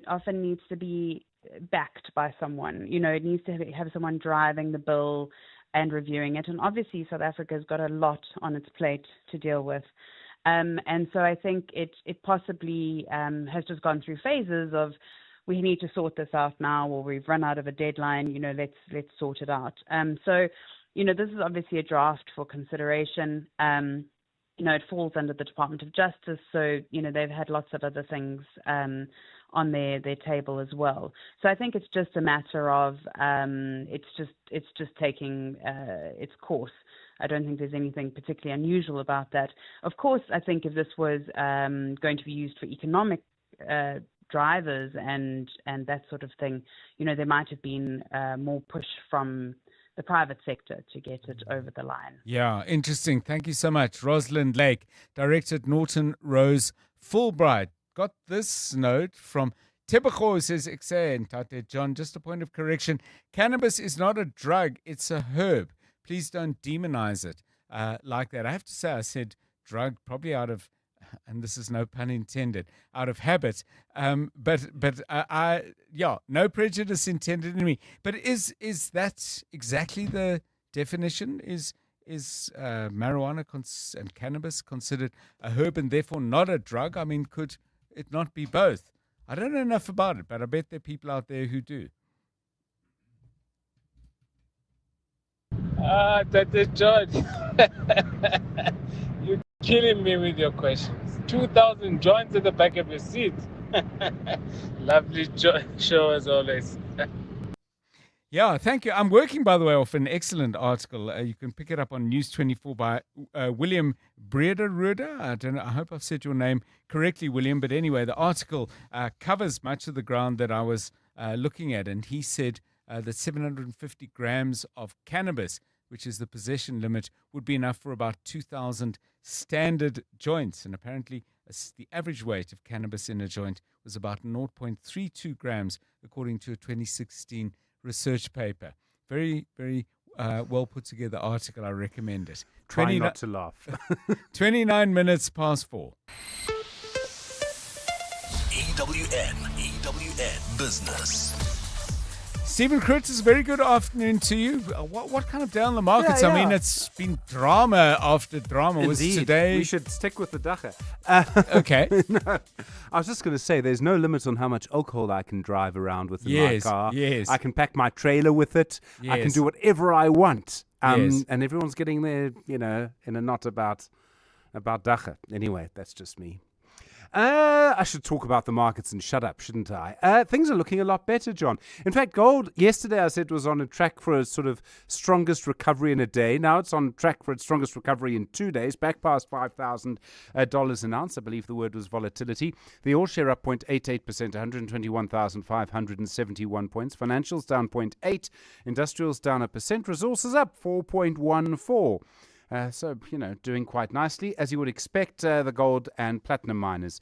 often needs to be backed by someone. It needs to have someone driving the bill and reviewing it, and obviously South Africa's got a lot on its plate to deal with. And so I think it possibly has just gone through phases of, we need to sort this out now, or we've run out of a deadline, let's sort it out. So this is obviously a draft for consideration. It falls under the Department of Justice, so they've had lots of other things on their table as well. So I think it's just a matter of it's just taking its course. I don't think there's anything particularly unusual about that. Of course, I think if this was going to be used for economic drivers and that sort of thing, there might have been more push from the private sector to get it over the line. Yeah, interesting. Thank you so much. Rosalind Lake, Director at Norton Rose Fulbright. Got this note from Tebego, says, Tate John, just a point of correction. Cannabis is not a drug, it's a herb. Please don't demonize it like that. I have to say, I said drug probably out of, and this is no pun intended, out of habit. But no prejudice intended in me. But is that exactly the definition? Is marijuana and cannabis considered a herb and therefore not a drug? I mean, could it not be both? I don't know enough about it, but I bet there are people out there who do. That is George. You're killing me with your questions. 2,000 joints at the back of your seat. Lovely show as always. Yeah, thank you. I'm working, by the way, off an excellent article. You can pick it up on News 24 by William Breder. I don't know. I hope I've said your name correctly, William. But anyway, the article covers much of the ground that I was looking at. And he said that 750 grams of cannabis, which is the possession limit, would be enough for about 2,000 standard joints. And apparently the average weight of cannabis in a joint was about 0.32 grams, according to a 2016 research paper. Very, very well put together article. I recommend it. Try not to laugh. 29 minutes past 4. EWN Business. Stephen Curtis, very good afternoon to you. What kind of down the markets? Yeah. I mean, it's been drama after drama. Indeed. Was today? We should stick with the dacha. Okay. No, I was just going to say, there's no limit on how much alcohol I can drive around with in my car. Yes. I can pack my trailer with it. Yes. I can do whatever I want. Yes. And everyone's getting there, in a knot about dacha. Anyway, that's just me. I should talk about the markets and shut up, shouldn't I? Things are looking a lot better, John. In fact, gold, yesterday I said was on a track for a sort of strongest recovery in a day. Now it's on track for its strongest recovery in 2 days, back past $5,000 an ounce. I believe the word was volatility. The all share up 0.88%, 121,571 points. Financials down 0.8%. Industrials down 1%. Resources up 4.14%. So, doing quite nicely, as you would expect. The gold and platinum miners.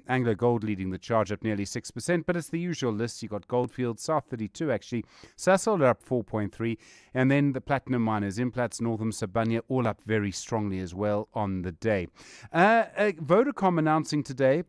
Anglo Gold leading the charge up nearly 6%, but it's the usual list. You got Goldfield, South 32 actually. Sasol are up 4.3%, and then the platinum miners, Implats, Northam, Sibanye, all up very strongly as well on the day. Vodacom announcing today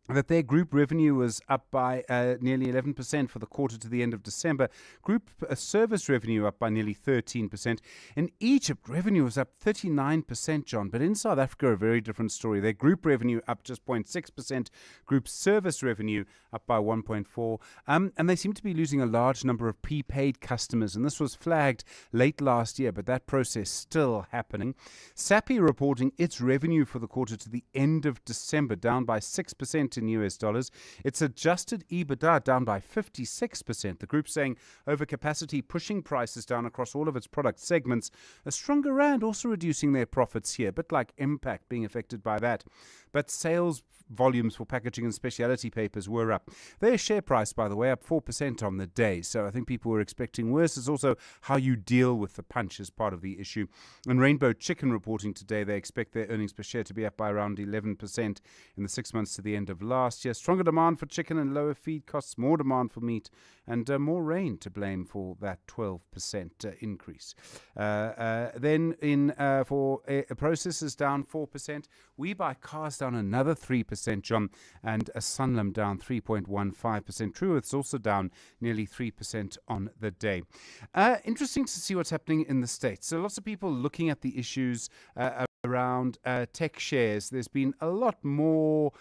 that their group revenue was up by nearly 11% for the quarter to the end of December. Group service revenue up by nearly 13%. In Egypt, revenue was up 39%, John. But in South Africa, a very different story. Their group revenue up just 0.6%. Group service revenue up by 1.4%. And they seem to be losing a large number of prepaid customers. And this was flagged late last year, but that process still happening. SAPI reporting its revenue for the quarter to the end of December down by 6% in US dollars. It's adjusted EBITDA down by 56%. The group saying overcapacity pushing prices down across all of its product segments. A stronger rand also reducing their profits here, a bit like Impact being affected by that. But sales volumes for packaging and specialty papers were up. Their share price, by the way, up 4% on the day. So I think people were expecting worse. It's also how you deal with the punch as part of the issue. And Rainbow Chicken reporting today, they expect their earnings per share to be up by around 11% in the 6 months to the end of last year. Stronger demand for chicken and lower feed costs, more demand for meat, and more rain to blame for that 12% increase. Then for processors down 4%. We Buy Cars down another 3%, John, and a Sanlam down 3.15%. Truworths also down nearly 3% on the day. Interesting to see what's happening in the States. So lots of people looking at the issues around tech shares. There's been a lot more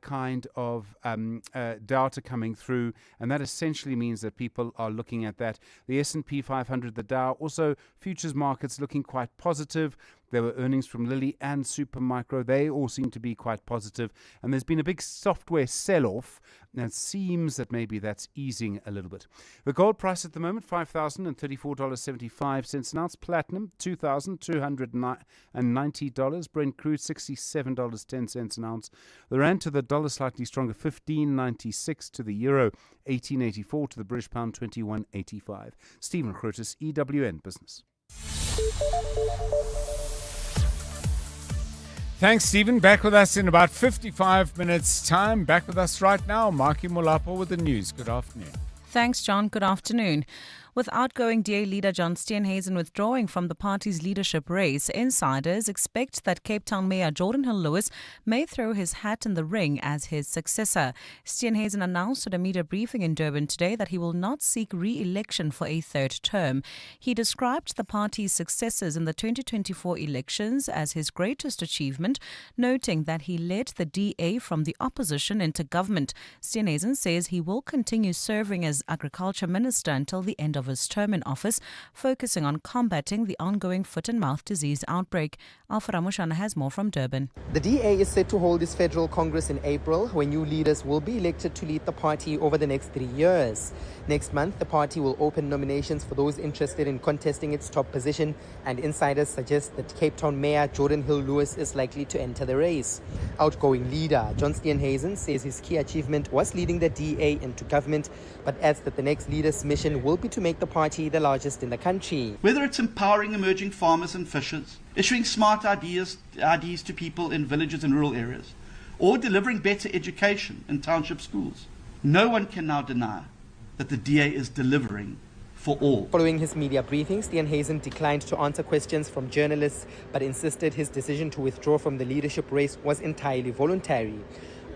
kind of data coming through, and that essentially means that people are looking at that. The S&P 500, the Dow, also futures markets looking quite positive. There were earnings from Lilly and Supermicro. They all seem to be quite positive. And there's been a big software sell-off. And it seems that maybe that's easing a little bit. The gold price at the moment, $5,034.75 an ounce. Platinum, $2,290. Brent crude, $67.10 an ounce. The rand to the dollar slightly stronger, 15.96 to the euro, 18.84 to the British pound, 21.85. Stephen Grotus, EWN Business. Thanks, Stephen. Back with us in about 55 minutes' time. Back with us right now, Maki Molapo with the news. Good afternoon. Thanks, John. Good afternoon. With outgoing DA leader John Steenhuisen withdrawing from the party's leadership race, insiders expect that Cape Town Mayor Jordan Hill-Lewis may throw his hat in the ring as his successor. Steenhuisen announced at a media briefing in Durban today that he will not seek re-election for a third term. He described the party's successes in the 2024 elections as his greatest achievement, noting that he led the DA from the opposition into government. Steenhuisen says he will continue serving as Agriculture Minister until the end of his term in office, focusing on combating the ongoing foot and mouth disease outbreak. Alpha Ramushana has more from Durban. The DA is set to hold its federal congress in April, where new leaders will be elected to lead the party over the next 3 years. Next month, the party will open nominations for those interested in contesting its top position, and insiders suggest that Cape Town Mayor Jordan Hill-Lewis is likely to enter the race. Outgoing leader John Steenhuisen says his key achievement was leading the DA into government, but adds that the next leader's mission will be to make the party the largest in the country. Whether it's empowering emerging farmers and fishers, issuing smart IDs to people in villages and rural areas, or delivering better education in township schools, no one can now deny that the DA is delivering for all. Following his media briefing, Steenhuisen declined to answer questions from journalists, but insisted his decision to withdraw from the leadership race was entirely voluntary.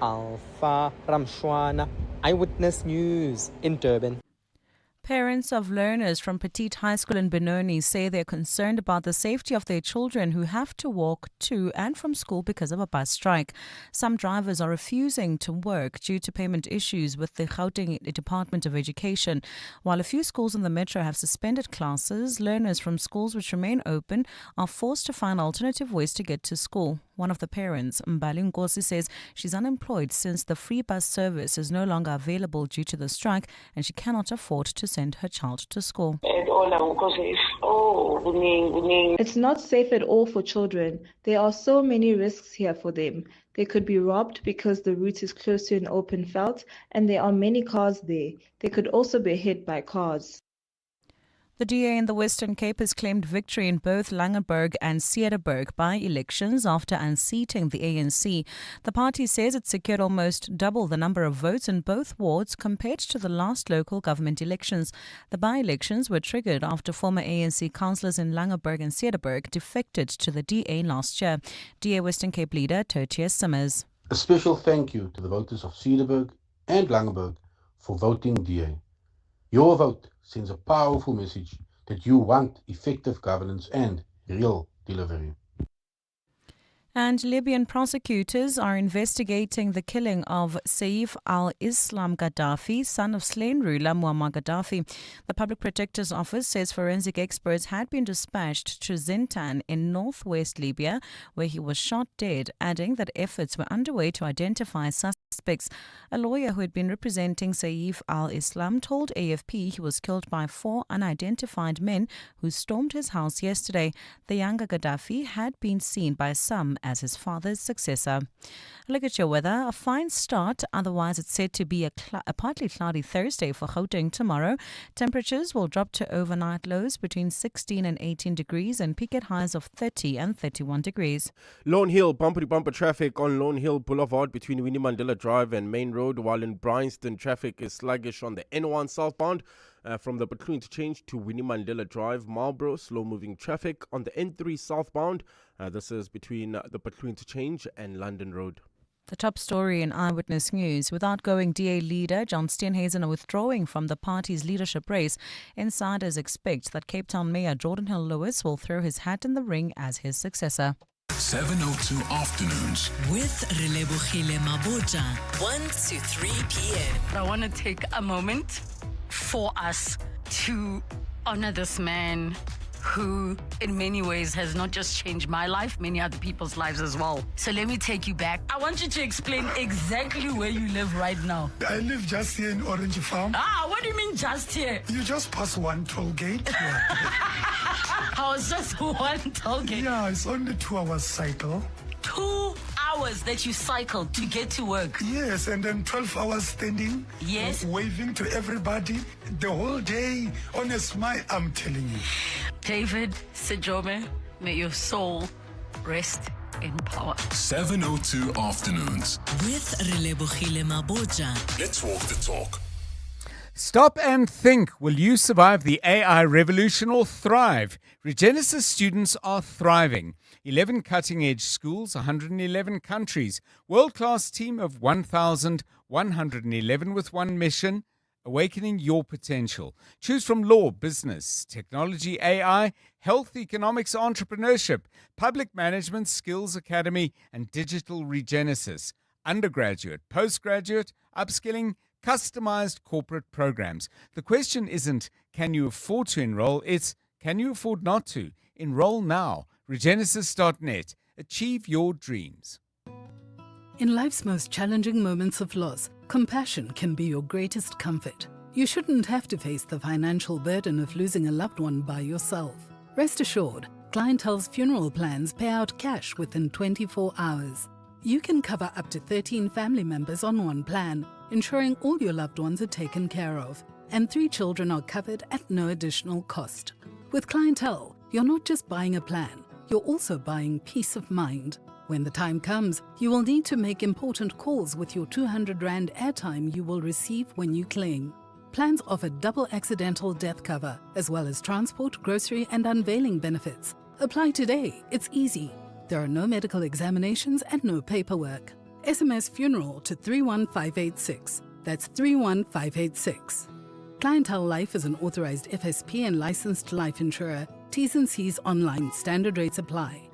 Alpha Ramshwana, Eyewitness News in Durban. Parents of learners from Petite High School in Benoni say they're concerned about the safety of their children who have to walk to and from school because of a bus strike. Some drivers are refusing to work due to payment issues with the Gauteng Department of Education. While a few schools in the metro have suspended classes, learners from schools which remain open are forced to find alternative ways to get to school. One of the parents, Mbali Nkosi, says she's unemployed since the free bus service is no longer available due to the strike, and she cannot afford to send her child to school. It's not safe at all for children. There are so many risks here for them. They could be robbed because the route is close to an open veld and there are many cars there. They could also be hit by cars. The DA in the Western Cape has claimed victory in both Langeberg and Cederberg by-elections after unseating the ANC. The party says it secured almost double the number of votes in both wards compared to the last local government elections. The by-elections were triggered after former ANC councillors in Langeberg and Cederberg defected to the DA last year. DA Western Cape leader Tertius Simmers. A special thank you to the voters of Cedarburg and Langeberg for voting DA. Your vote sends a powerful message that you want effective governance and real delivery. And Libyan prosecutors are investigating the killing of Saif al-Islam Gaddafi, son of slain ruler Muammar Gaddafi. The Public Protector's Office says forensic experts had been dispatched to Zintan in northwest Libya, where he was shot dead, adding that efforts were underway to identify suspects. A lawyer who had been representing Saif al-Islam told AFP he was killed by 4 unidentified men who stormed his house yesterday. The younger Gaddafi had been seen by some as his father's successor. Look at your weather. A fine start. Otherwise, it's said to be a partly cloudy Thursday for Gauteng tomorrow. Temperatures will drop to overnight lows between 16 and 18 degrees and peak at highs of 30 and 31 degrees. Lone Hill, bumper-to-bumper traffic on Lone Hill Boulevard between Winnie Mandela Drive and Main Road, while in Bryanston, traffic is sluggish on the N1 southbound. From the Butlu interchange to Winnie Mandela Drive, Marlborough, slow-moving traffic on the N3 southbound. This is between the Butlu interchange and London Road. The top story in Eyewitness News. With outgoing DA leader John Steenhuisen withdrawing from the party's leadership race, insiders expect that Cape Town Mayor Jordan Hill-Lewis will throw his hat in the ring as his successor. 702 Afternoons with Relebohile Maboja, 1 to 3 p.m. I want to take a moment for us to honor this man who in many ways has not just changed my life, many other people's lives as well. So let me take you back. I want you to explain exactly where you live right now. I live just here in Orange Farm. What do you mean just here? You just pass one toll gate. I was just one toll gate. Yeah, it's only 2 hours cycle. 2 hours that you cycle to get to work. Yes, and then 12 hours standing. Yes. Waving to everybody the whole day on a smile, I'm telling you. David, Sajome, may your soul rest in power. 702 Afternoons with Relebohile Maboja. Let's walk the talk. Stop and think. Will you survive the AI revolution or thrive? Regenesis students are thriving. 11 cutting-edge schools, 111 countries. World-class team of 1,111 with one mission, awakening your potential. Choose from law, business, technology, AI, health, economics, entrepreneurship, public management, skills academy, and digital Regenesis. Undergraduate, postgraduate, upskilling, customized corporate programs. The question isn't, can you afford to enroll? It's, can you afford not to? Enroll now. Regenesis.net. Achieve your dreams. In life's most challenging moments of loss, compassion can be your greatest comfort. You shouldn't have to face the financial burden of losing a loved one by yourself. Rest assured, Clientele's funeral plans pay out cash within 24 hours. You can cover up to 13 family members on one plan, ensuring all your loved ones are taken care of, and 3 children are covered at no additional cost. With Clientele, you're not just buying a plan, you're also buying peace of mind. When the time comes, you will need to make important calls with your 200 Rand airtime you will receive when you claim. Plans offer double accidental death cover, as well as transport, grocery, and unveiling benefits. Apply today, it's easy. There are no medical examinations and no paperwork. SMS funeral to 31586. That's 31586. Clientele Life is an authorized FSP and licensed life insurer. T's and C's online. Standard rates apply.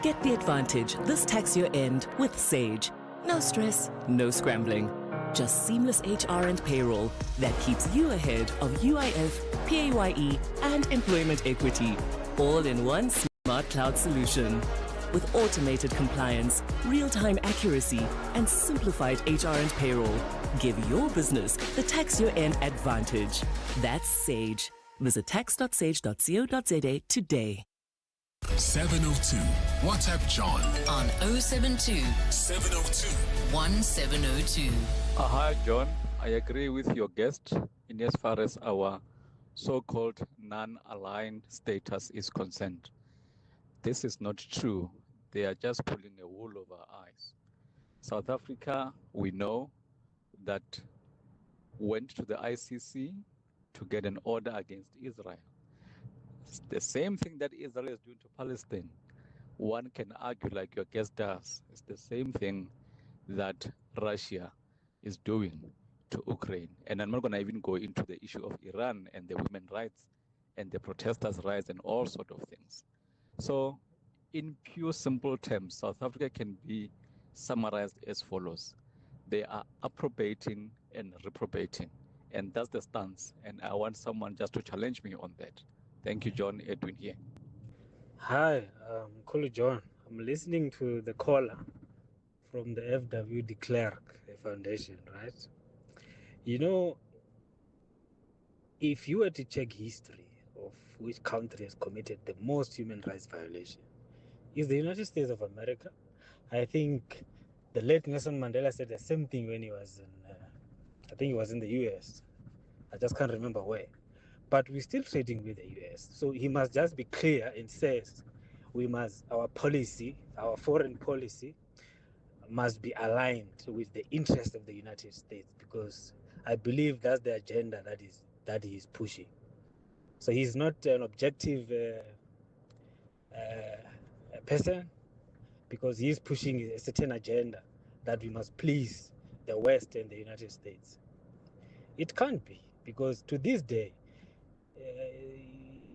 Get the advantage this tax year end with Sage. No stress, no scrambling. Just seamless HR and payroll that keeps you ahead of UIF, PAYE, and employment equity. All in one smart cloud solution. With automated compliance, real-time accuracy, and simplified HR and payroll. Give your business the tax year end advantage. That's Sage. Visit tax.sage.co.za today. 702. WhatsApp John on 072 702 1702. Hi, John. I agree with your guest in as far as our so-called non-aligned status is concerned. This is not true. They are just pulling a wool over our eyes. South Africa, we know that went to the ICC to get an order against Israel. It's the same thing that Israel is doing to Palestine. one can argue, like your guest does, it's the same thing that Russia is doing to Ukraine. And I'm not going to even go into the issue of Iran and the women's rights and the protesters' rights and all sort of things. So in pure simple terms, South Africa can be summarized as follows. They are approbating and reprobating. And that's the stance. And I want someone just to challenge me on that. Thank you, John. Edwin here. Hi, Kulu John. I'm listening to the caller from the FW de Klerk Foundation, right? You know, if you were to check history of which country has committed the most human rights violation, it's the United States of America. I think the late Nelson Mandela said the same thing when he was in, I think he was in the US. I just can't remember where. But we're still trading with the US. So he must just be clear and says our policy, our foreign policy must be aligned with the interest of the United States, because I believe that's the agenda that he is pushing. So he's not an objective person, because he is pushing a certain agenda that we must please the West and the United States. It can't be, because to this day,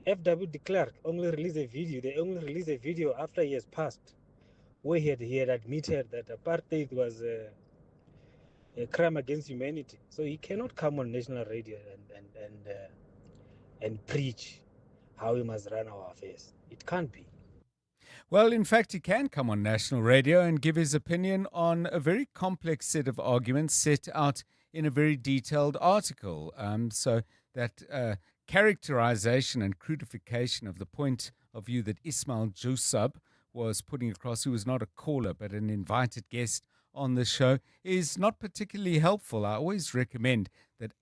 FW de Klerk only released a video. They only released a video after he has passed, where he had admitted that apartheid was a crime against humanity. So he cannot come on national radio and preach how we must run our affairs. It can't be. Well, in fact, he can come on national radio and give his opinion on a very complex set of arguments set out in a very detailed article. So that characterization and crudification of the point of view that Ismail Jusab was putting across, who was not a caller but an invited guest on the show, is not particularly helpful. I always recommend that,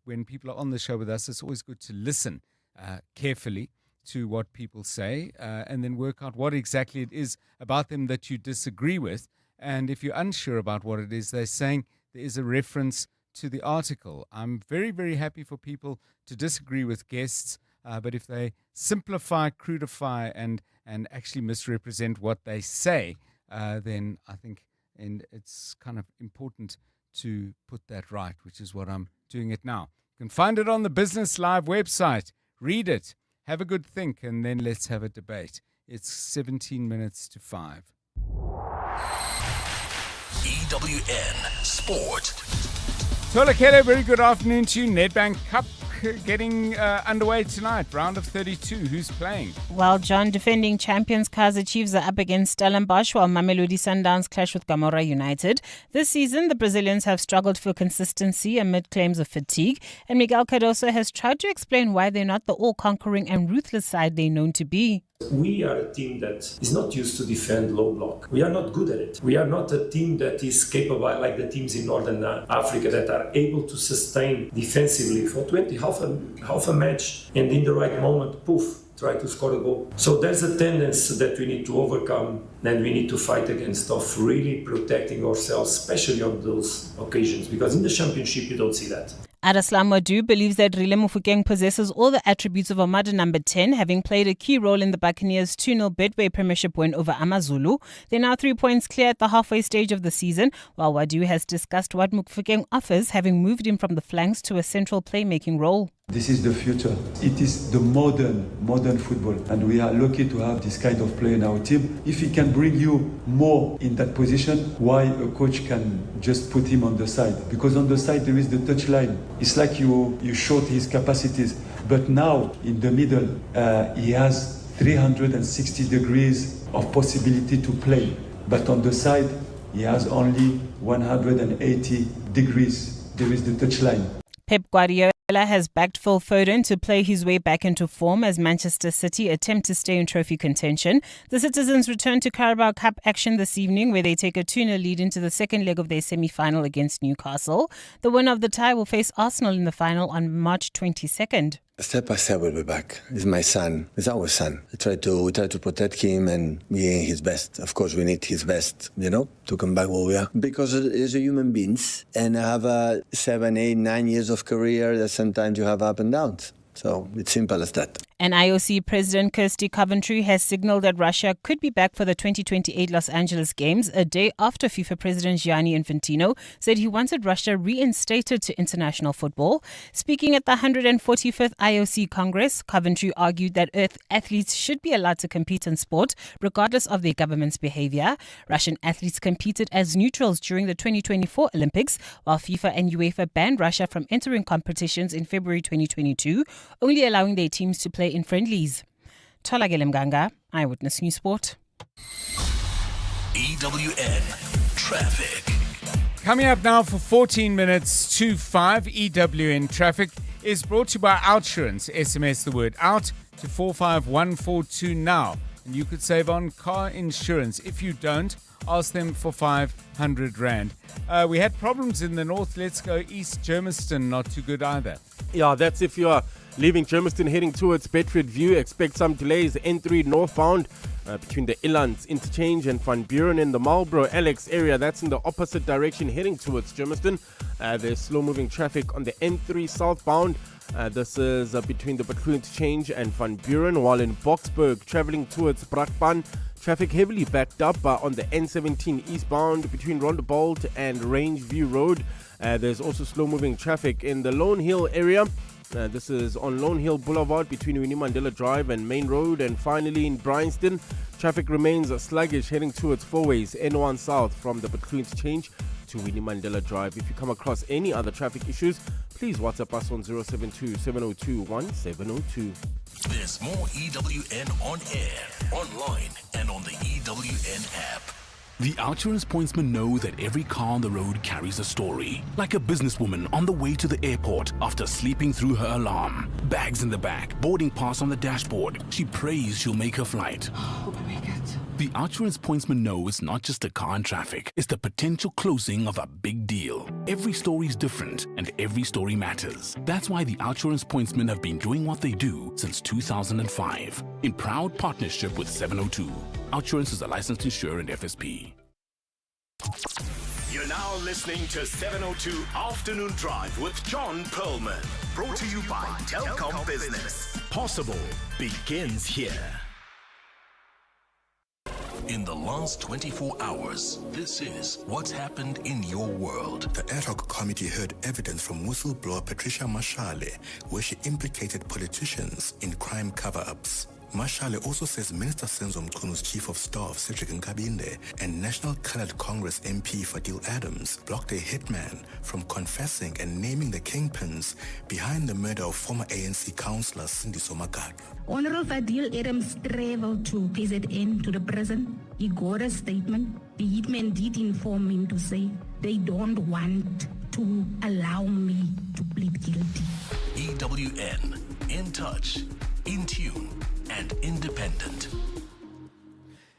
when people are on the show with us, it's always good to listen carefully to what people say and then work out what exactly it is about them that you disagree with. And if you're unsure about what it is they're saying, there is a reference to the article. I'm very, very happy for people to disagree with guests, but if they simplify, crudify, and actually misrepresent what they say, then I think it's kind of important to put that right, which is what I'm doing it now. You can find it on the Business Live website. Read it. Have a good think, and then let's have a debate. It's 17 minutes to 5. EWN Sport. Tola Kele, very good afternoon to you. Nedbank Cup getting underway tonight. Round of 32. Who's playing? Well, John, defending champions Kaizer Chiefs are up against Stellenbosch, while Mamelodi Sundowns clash with Gamora United. This season, the Brazilians have struggled for consistency amid claims of fatigue, and Miguel Cardoso has tried to explain why they're not the all-conquering and ruthless side they're known to be. We are a team that is not used to defend low block. We are not good at it. We are not a team that is capable, like the teams in Northern Africa, that are able to sustain defensively for half a match, and in the right moment, poof, try to score a goal. So there's a tendency that we need to overcome, and we need to fight against, of really protecting ourselves, especially on those occasions, because in the championship you don't see that. Adaslam Wadu believes that Rile Mofokeng possesses all the attributes of Armada number 10, having played a key role in the Buccaneers' 2-0 Betway Premiership win over Amazulu. They're now 3 points clear at the halfway stage of the season, while Wadu has discussed what Mofokeng offers, having moved him from the flanks to a central playmaking role. This is the future. It is the modern football, and we are lucky to have this kind of player in our team. If he can bring you more in that position, why a coach can just put him on the side? Because on the side there is the touchline. It's like you short his capacities, but now in the middle he has 360 degrees of possibility to play, but on the side he has only 180 degrees. There is the touchline. Pep Guardiola has backed Phil Foden to play his way back into form as Manchester City attempt to stay in trophy contention. The Citizens return to Carabao Cup action this evening, where they take a 2-0 lead into the second leg of their semi-final against Newcastle. The winner of the tie will face Arsenal in the final on March 22nd. Step by step, we'll be back. He's my son. He's our son. We try to protect him and be his best. Of course, we need his best, to come back where we are. Because he's a human being, and I have 7, 8, 9 years of career that sometimes you have up and downs. So it's simple as that. And IOC President Kirsty Coventry has signaled that Russia could be back for the 2028 Los Angeles Games a day after FIFA President Gianni Infantino said he wanted Russia reinstated to international football. Speaking at the 145th IOC Congress, Coventry argued that athletes should be allowed to compete in sport regardless of their government's behavior. Russian athletes competed as neutrals during the 2024 Olympics, while FIFA and UEFA banned Russia from entering competitions in February 2022, only allowing their teams to play in friendlies. Tolagele Mganga, Eyewitness News Sport. EWN Traffic. Coming up now for 14 minutes to 5, EWN Traffic is brought to you by Outsurance. SMS the word out to 45142 now, and you could save on car insurance. If you don't, ask them for 500 Rand. We had problems in the north. Let's go east. Germiston, not too good either. Yeah, that's if you are leaving Germiston heading towards Bedford View. Expect some delays. N3 northbound between the Ilands interchange and Van Buren in the Marlborough Alex area. That's in the opposite direction heading towards Germiston. There's slow-moving traffic on the N3 southbound. This is between the Baclue interchange and Van Buren, while in Boksburg traveling towards Brakpan. Traffic heavily backed up on the N17 eastbound between Rondebolt and Rangeview Road. There's also slow-moving traffic in the Lone Hill area. This is on Lone Hill Boulevard between Winnie Mandela Drive and Main Road. And finally in Bryanston, traffic remains sluggish heading towards Fourways N1 South from the Baclue interchange to Winnie Mandela Drive. If you come across any other traffic issues, please WhatsApp us on 072-702-1702. There's more EWN on air, online, and on the EWN app. The Outsurance pointsmen know that every car on the road carries a story. Like a businesswoman on the way to the airport after sleeping through her alarm. Bags in the back, boarding pass on the dashboard. She prays she'll make her flight. Hope I make it. The Outsurance pointsmen know it's not just a car in traffic. It's the potential closing of a big deal. Every story is different and every story matters. That's why the Outsurance pointsmen have been doing what they do since 2005. In proud partnership with 702. Outsurance is a licensed insurer and FSP. You're now listening to 702 Afternoon Drive with John Perlman. Brought to you by Telkom Business. Possible begins here. In the last 24 hours, this is what's happened in your world. The ad hoc committee heard evidence from whistleblower Patricia Mashale, where she implicated politicians in crime cover-ups. Mashale also says Minister Senzo Mkunu's Chief of Staff, Cedric Nkabinde, and National Coloured Congress MP Fadil Adams blocked a hitman from confessing and naming the kingpins behind the murder of former ANC councillor Cindy Somagadu. Honorable Fadil Adams traveled to KZN, to the prison. He got a statement. The hitman did inform him to say they don't want to allow me to plead guilty. EWN, in touch, in tune, and independent.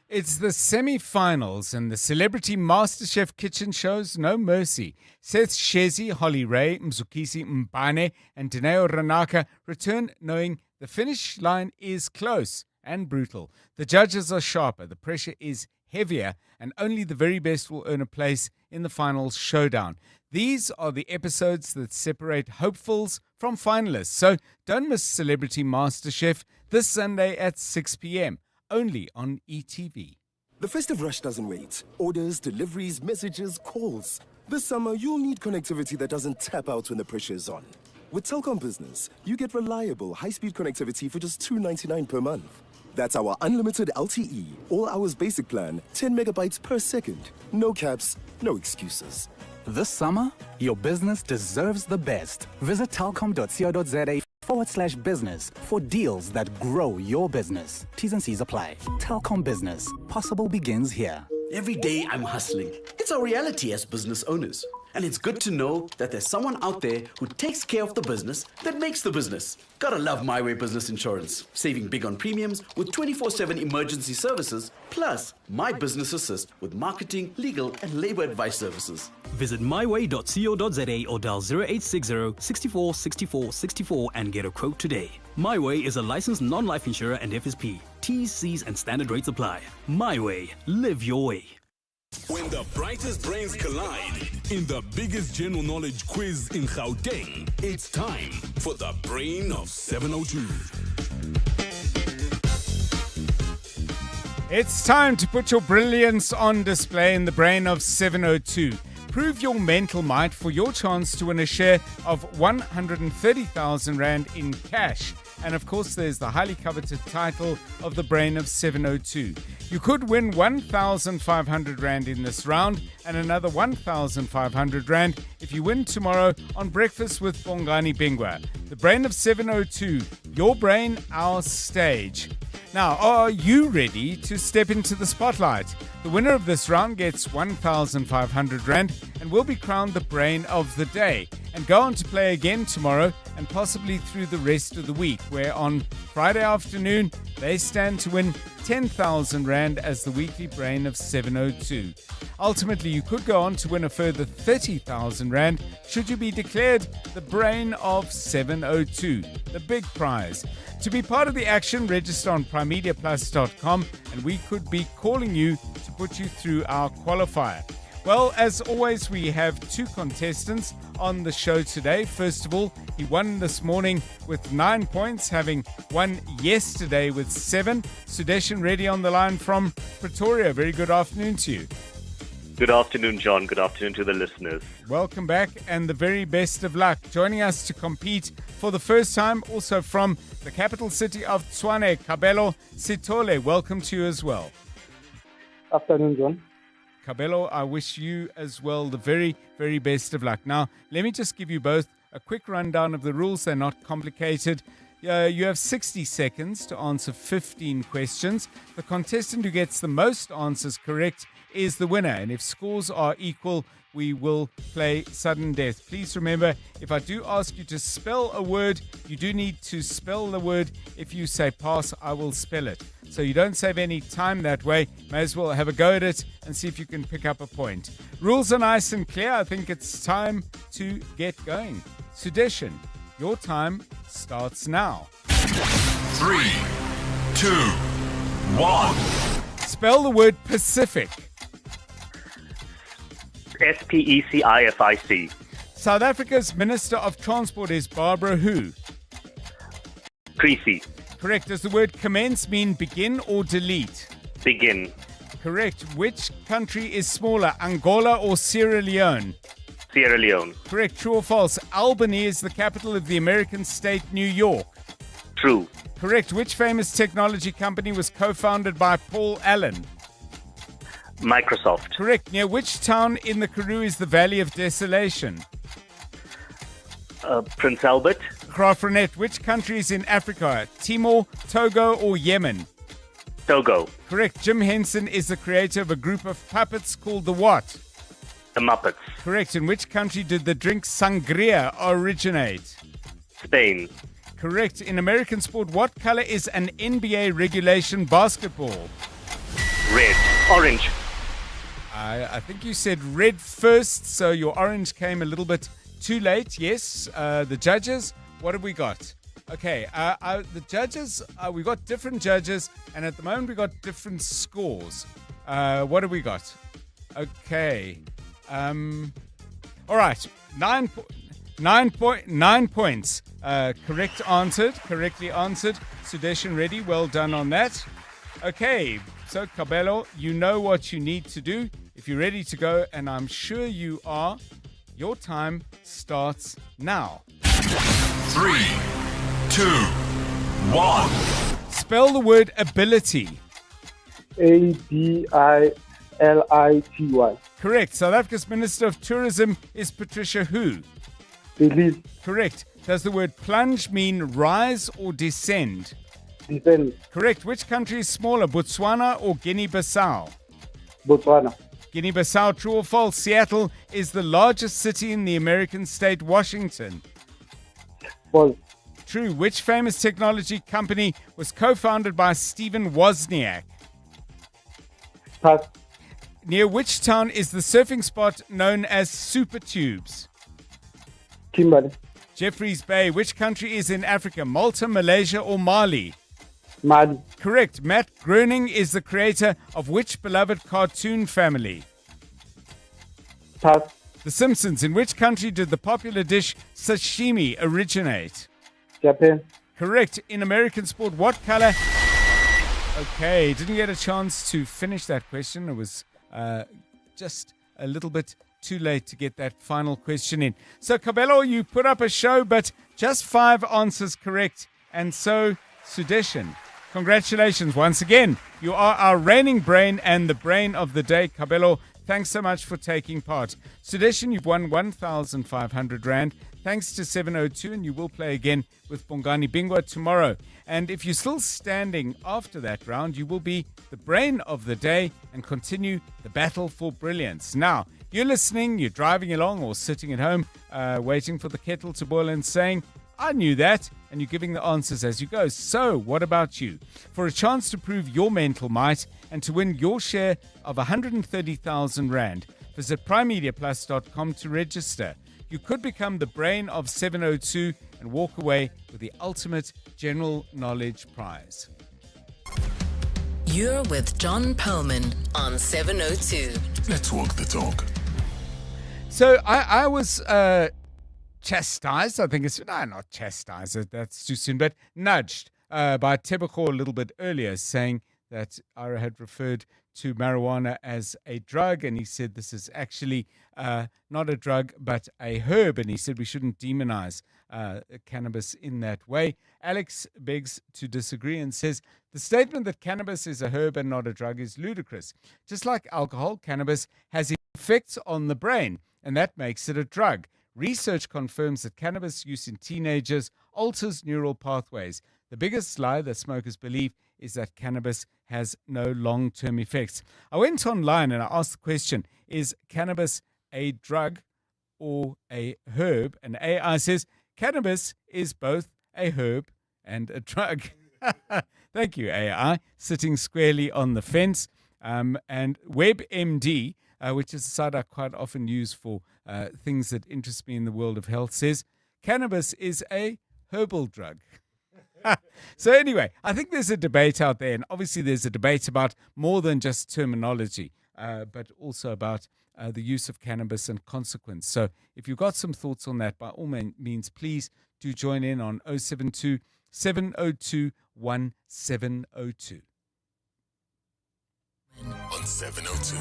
It's the semi-finals and the Celebrity MasterChef kitchen shows no mercy. Seth Shezi, Holly Ray, Mzukisi Mbane, and Dineo Ranaka return knowing the finish line is close and brutal. The judges are sharper, the pressure is heavier, and only the very best will earn a place in the finals showdown. These are the episodes that separate hopefuls from finalists. So don't miss Celebrity MasterChef this Sunday at 6 p.m. only on ETV. The festive rush doesn't wait. Orders, deliveries, messages, calls. This summer, you'll need connectivity that doesn't tap out when the pressure is on. With Telkom Business, you get reliable, high-speed connectivity for just $2.99 per month. That's our unlimited LTE, all hours basic plan, 10 megabytes per second. No caps, no excuses. This summer, your business deserves the best. Visit telkom.co.za/business for deals that grow your business. T's and C's apply. Telkom Business. Possible begins here. Every day I'm hustling. It's our reality as business owners. And it's good to know that there's someone out there who takes care of the business that makes the business. Gotta love My Way Business Insurance. Saving big on premiums with 24/7 emergency services, plus My Business Assist with marketing, legal, and labor advice services. Visit myway.co.za or dial 0860 64 64 64 and get a quote today. My Way is a licensed non-life insurer and FSP. T's, C's, and standard rates apply. My Way. Live your way. When the brightest brains collide in the biggest general knowledge quiz in Gauteng, it's time for the Brain of 702. It's time to put your brilliance on display in the brain of 702. Prove your mental might for your chance to win a share of 130,000 Rand in cash. And of course, there's the highly coveted title of the brain of 702. You could win 1,500 Rand in this round and another 1,500 Rand if you win tomorrow on Breakfast with Bongani Bingwa. The brain of 702, your brain, our stage. Now, are you ready to step into the spotlight? The winner of this round gets 1,500 Rand and will be crowned the brain of the day and go on to play again tomorrow and possibly through the rest of the week, where on Friday afternoon they stand to win 10,000 Rand as the weekly brain of 702. Ultimately, you could go on to win a further 30,000 Rand should you be declared the brain of 702, the big prize. To be part of the action, register on primemediaplus.com and we could be calling you to put you through our qualifier. Well, as always, we have two contestants on the show today. First of all, he won this morning with 9 points, having won yesterday with 7. Sudeshan Reddy on the line from Pretoria. Very good afternoon to you. Good afternoon, John. Good afternoon to the listeners. Welcome back and the very best of luck. Joining us to compete for the first time, also from the capital city of Tshwane, Kabelo Sitole. Welcome to you as well. Afternoon, John. Kabelo, I wish you as well the very, very best of luck. Now, let me just give you both a quick rundown of the rules. They're not complicated. You have 60 seconds to answer 15 questions. The contestant who gets the most answers correct is the winner. And if scores are equal, we will play sudden death. Please remember, if I do ask you to spell a word, you do need to spell the word. If you say pass, I will spell it. So you don't save any time that way. May as well have a go at it and see if you can pick up a point. Rules are nice and clear. I think it's time to get going. Sudeshan, your time starts now. 3, 2, 1. Spell the word Pacific. SPECIFIC. South Africa's Minister of Transport is Barbara who? Creasy. Correct. Does the word commence mean begin or delete? Begin. Correct. Which country is smaller, Angola or Sierra Leone? Sierra Leone. Correct. True or false? Albany is the capital of the American state New York. True. Correct. Which famous technology company was co-founded by Paul Allen? Microsoft. Correct. Near which town in the Karoo is the Valley of Desolation? Prince Albert. Grafrenet. Which country is in Africa? Timor, Togo or Yemen? Togo. Correct. Jim Henson is the creator of a group of puppets called the what? The Muppets. Correct. In which country did the drink sangria originate? Spain. Correct. In American sport, what color is an NBA regulation basketball? Red. Orange. I think you said red first, so your orange came a little bit too late. Yes. The judges, what have we got? Okay, the judges, we got different judges, and at the moment we got different scores. What have we got? Okay. All right. 9 points. Correctly answered. Sudeshan Reddy, well done on that. Okay, so Kabelo, you know what you need to do. If you're ready to go, and I'm sure you are, your time starts now. 3, 2, 1. Spell the word ability. ABILITY. Correct. South Africa's Minister of Tourism is Patricia who? Believe. Correct. Does the word plunge mean rise or descend? Descend. Correct. Which country is smaller, Botswana or Guinea-Bissau? Botswana. Guinea-Bissau. True or false? Seattle is the largest city in the American state Washington. False. True. Which famous technology company was co-founded by Stephen Wozniak? Pass. Near which town is the surfing spot known as Super Tubes? Kimberley. Jeffreys Bay. Which country is in Africa? Malta, Malaysia or Mali? Mali. Correct. Matt Groening is the creator of which beloved cartoon family? Pass. The Simpsons. In which country did the popular dish sashimi originate? Japan. Correct. In American sport, what color Okay, didn't get a chance to finish that question. It was just a little bit too late to get that final question in. So, Kabelo, you put up a show, but just 5 answers correct. And so, Sudeshan, congratulations once again. You are our reigning brain and the brain of the day. Kabelo, thanks so much for taking part. Sudeshan, you've won 1,500 Rand. Thanks to 702, and you will play again with Bongani Bingwa tomorrow. And if you're still standing after that round, you will be the brain of the day and continue the battle for brilliance. Now, you're listening, you're driving along or sitting at home, waiting for the kettle to boil and saying, I knew that, and you're giving the answers as you go. So, what about you? For a chance to prove your mental might and to win your share of 130,000 Rand, visit primemediaplus.com to register. You could become the brain of 702 and walk away with the ultimate general knowledge prize. You're with John Perlman on 702. Let's walk the talk. So I was chastised, I think it's, no, not chastised, that's too soon, but nudged by Tebeko a little bit earlier, saying that Ira had referred to marijuana as a drug, and he said this is actually not a drug but a herb, and he said we shouldn't demonize cannabis in that way. Alex begs to disagree and says the statement that cannabis is a herb and not a drug is ludicrous. Just like alcohol, cannabis has effects on the brain, and that makes it a drug. Research confirms that cannabis use in teenagers alters neural pathways. The biggest lie that smokers believe is that cannabis has no long-term effects. I went online and I asked the question, is cannabis a drug or a herb? And AI says cannabis is both a herb and a drug. Thank you, AI, sitting squarely on the fence. And WebMD, which is a site I quite often use for things that interest me in the world of health, says cannabis is a herbal drug. So anyway, I think there's a debate out there, and obviously there's a debate about more than just terminology, but also about the use of cannabis and consequence. So if you've got some thoughts on that, by all means, please do join in on 072 702 1702. On 702.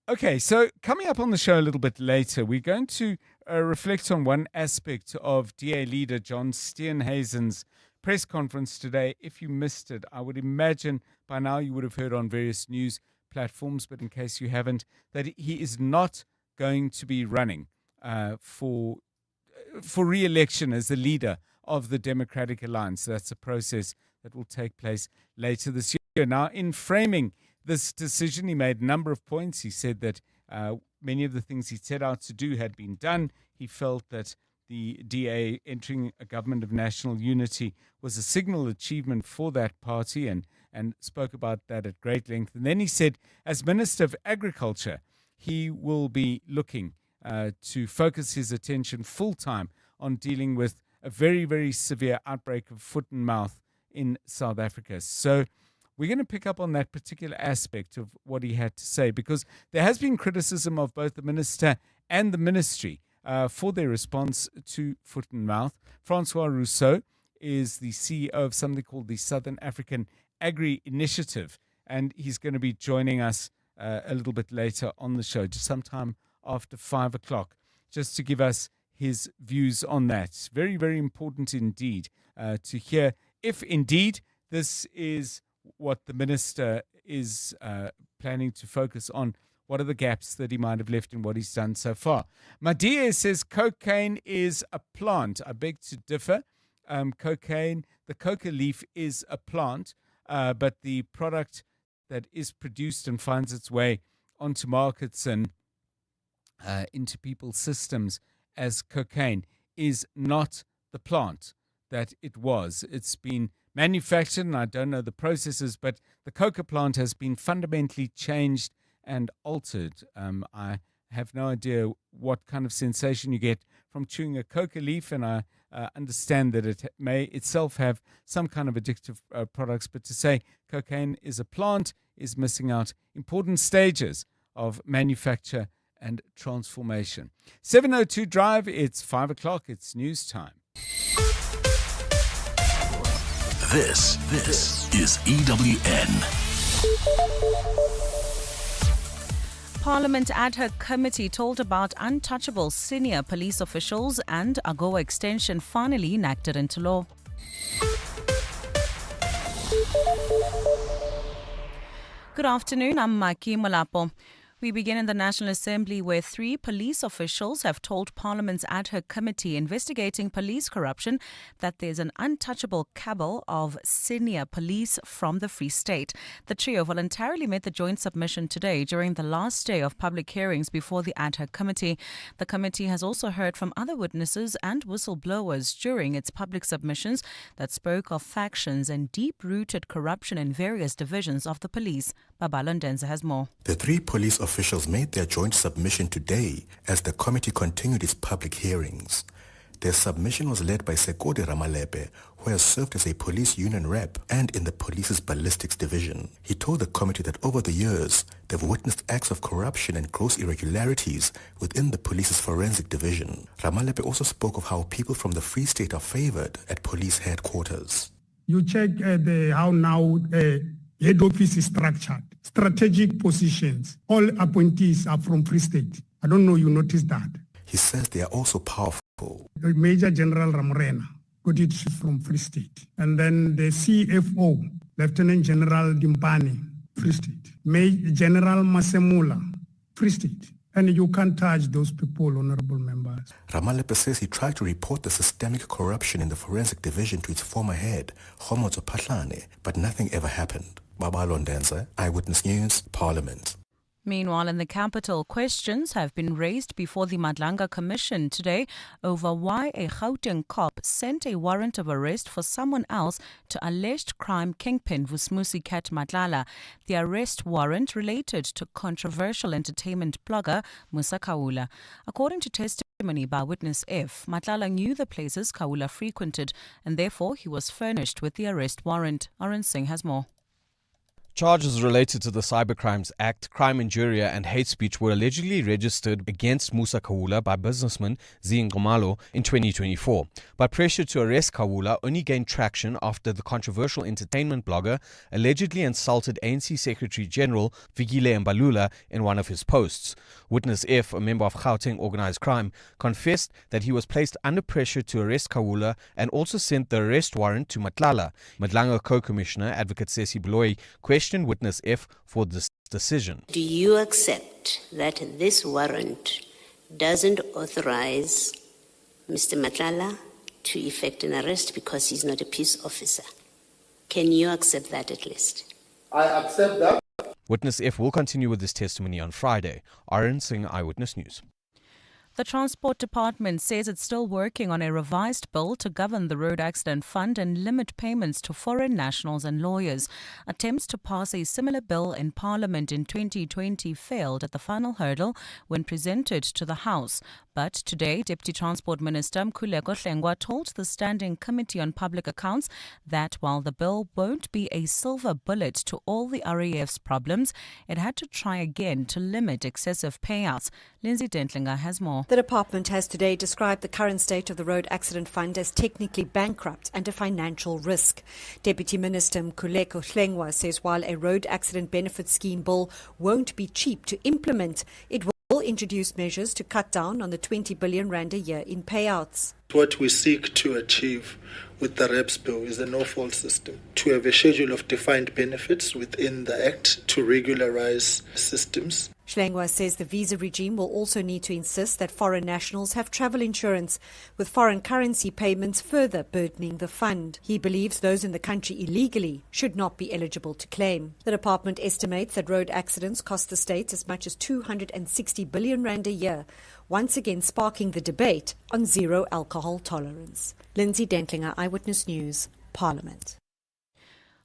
Okay, so coming up on the show a little bit later, we're going to reflect on one aspect of DA leader John Steenhuisen's press conference today. If you missed it, I would imagine by now you would have heard on various news platforms, but in case you haven't, that he is not going to be running for re-election as the leader of the Democratic Alliance. That's a process that will take place later this year. Now, in framing this decision, he made a number of points. He said that many of the things he set out to do had been done. He felt that the DA entering a government of national unity was a signal achievement for that party, and spoke about that at great length. And then he said, as Minister of Agriculture, he will be looking to focus his attention full-time on dealing with a very, very severe outbreak of foot and mouth in South Africa. So we're going to pick up on that particular aspect of what he had to say, because there has been criticism of both the minister and the ministry for their response to foot and mouth. Francois Rousseau is the CEO of something called the Southern African Agri Initiative, and he's going to be joining us a little bit later on the show, just sometime after 5 o'clock, just to give us his views on that. Very, very important indeed to hear if indeed this is what the minister is planning to focus on. What are the gaps that he might have left in what he's done so far? Madlanga says cocaine is a plant. I beg to differ. Cocaine, the coca leaf is a plant, but the product that is produced and finds its way onto markets and into people's systems as cocaine is not the plant that it was. It's been manufactured, and I don't know the processes, but the coca plant has been fundamentally changed and altered. I have no idea what kind of sensation you get from chewing a coca leaf, and I understand that it may itself have some kind of addictive products, but to say cocaine is a plant is missing out important stages of manufacture and transformation. 702 Drive, it's 5 o'clock, it's news time. This is EWN. Parliament Ad Hoc Committee told about untouchable senior police officials and AGOA extension finally enacted into law. Good afternoon, I'm Maki Malapo. We begin in the National Assembly where 3 police officials have told Parliament's Ad Hoc Committee investigating police corruption that there's an untouchable cabal of senior police from the Free State. The trio voluntarily made the joint submission today during the last day of public hearings before the Ad Hoc Committee. The committee has also heard from other witnesses and whistleblowers during its public submissions that spoke of factions and deep-rooted corruption in various divisions of the police. Babalo Ndenza has more. The 3 police officials made their joint submission today as the committee continued its public hearings. Their submission was led by Sekode Ramalepe, who has served as a police union rep and in the police's ballistics division. He told the committee that over the years, they've witnessed acts of corruption and gross irregularities within the police's forensic division. Ramalepe also spoke of how people from the Free State are favored at police headquarters. You check how now head office is structured, strategic positions. All appointees are from Free State. I don't know you noticed that. He says they are also powerful. Major General Ramorena got it from Free State. And then the CFO, Lieutenant General Dimpani, Free State. Major General Masemula, Free State. And you can't touch those people, honorable members. Ramalepe says he tried to report the systemic corruption in the forensic division to its former head, Homoto Pahlane, but nothing ever happened. Babalo Ndenza, Eyewitness News, Parliament. Meanwhile, in the capital, questions have been raised before the Madlanga Commission today over why a Gauteng cop sent a warrant of arrest for someone else to alleged crime kingpin Vusmusi Kat Matlala. The arrest warrant related to controversial entertainment blogger Musa Kaula. According to testimony by Witness F, Matlala knew the places Kaula frequented and therefore he was furnished with the arrest warrant. Arun Singh has more. Charges related to the Cybercrimes Act, crime injuria and hate speech were allegedly registered against Musa Kaula by businessman Ngomalo in 2024. But pressure to arrest Kaula only gained traction after the controversial entertainment blogger allegedly insulted ANC Secretary General Vikile Mbalula in one of his posts. Witness F, a member of Gauteng Organised Crime, confessed that he was placed under pressure to arrest Kaula and also sent the arrest warrant to Matlala. Madlanga Co-Commissioner Advocate Sesi Bloy questioned Witness F for this decision. Do you accept that this warrant doesn't authorize Mr. Matlala to effect an arrest because he's not a peace officer? Can you accept that at least? I accept that. Witness F will continue with this testimony on Friday. Arun Singh, Eyewitness News. The Transport Department says it's still working on a revised bill to govern the Road Accident Fund and limit payments to foreign nationals and lawyers. Attempts to pass a similar bill in Parliament in 2020 failed at the final hurdle when presented to the House. But today, Deputy Transport Minister Mkhuleko Hlengwa told the Standing Committee on Public Accounts that while the bill won't be a silver bullet to all the RAF's problems, it had to try again to limit excessive payouts. Lindsay Dentlinger has more. The department has today described the current state of the Road Accident Fund as technically bankrupt and a financial risk. Deputy Minister Mkhuleko Hlengwa says while a road accident benefit scheme bill won't be cheap to implement, it will introduce measures to cut down on the 20 billion rand a year in payouts. What we seek to achieve with the REPS bill is a no-fault system, to have a schedule of defined benefits within the Act to regularize systems. Hlengwa says the visa regime will also need to insist that foreign nationals have travel insurance, with foreign currency payments further burdening the fund. He believes those in the country illegally should not be eligible to claim. The department estimates that road accidents cost the state as much as 260 billion rand a year, once again sparking the debate on zero alcohol tolerance. Lindsay Dentlinger, Eyewitness News, Parliament.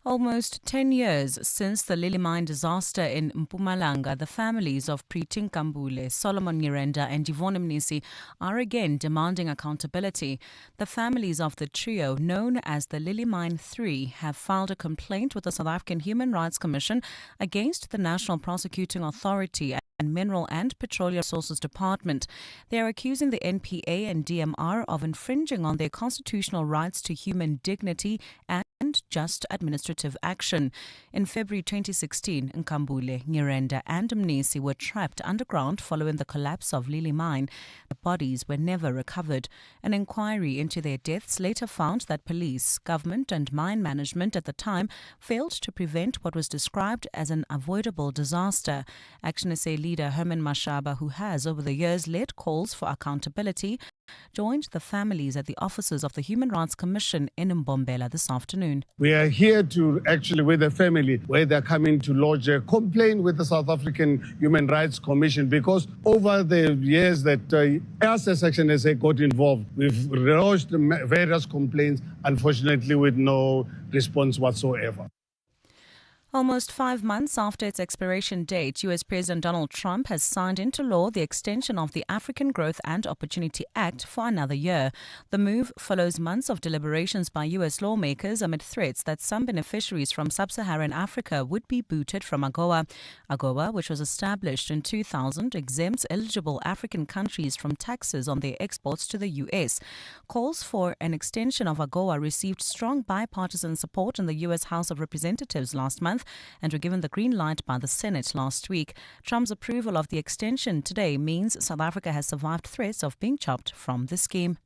Almost 10 years since the Lily Mine disaster in Mpumalanga, the families of Preeti Nkambule, Solomon Nyirenda and Yvonne Mnisi are again demanding accountability. The families of the trio, known as the Lily Mine 3, have filed a complaint with the South African Human Rights Commission against the National Prosecuting Authority and Mineral and Petroleum Resources Department. They are accusing the NPA and DMR of infringing on their constitutional rights to human dignity and just administrative action. In February 2016, Nkambule, Nyirenda and Mnisi were trapped underground following the collapse of Lily Mine. The bodies were never recovered. An inquiry into their deaths later found that police, government and mine management at the time failed to prevent what was described as an avoidable disaster. Action SA leader Herman Mashaba, who has over the years led calls for accountability, joined the families at the offices of the Human Rights Commission in Mbombela this afternoon. We are here to actually, with the family, where they're coming to lodge a complaint with the South African Human Rights Commission, because over the years that us as Action SA got involved, we've lodged various complaints, unfortunately with no response whatsoever. Almost 5 months after its expiration date, U.S. President Donald Trump has signed into law the extension of the African Growth and Opportunity Act for another year. The move follows months of deliberations by U.S. lawmakers amid threats that some beneficiaries from sub-Saharan Africa would be booted from AGOA. AGOA, which was established in 2000, exempts eligible African countries from taxes on their exports to the U.S. Calls for an extension of AGOA received strong bipartisan support in the U.S. House of Representatives last month, and were given the green light by the Senate last week. Trump's approval of the extension today means South Africa has survived threats of being chopped from the scheme.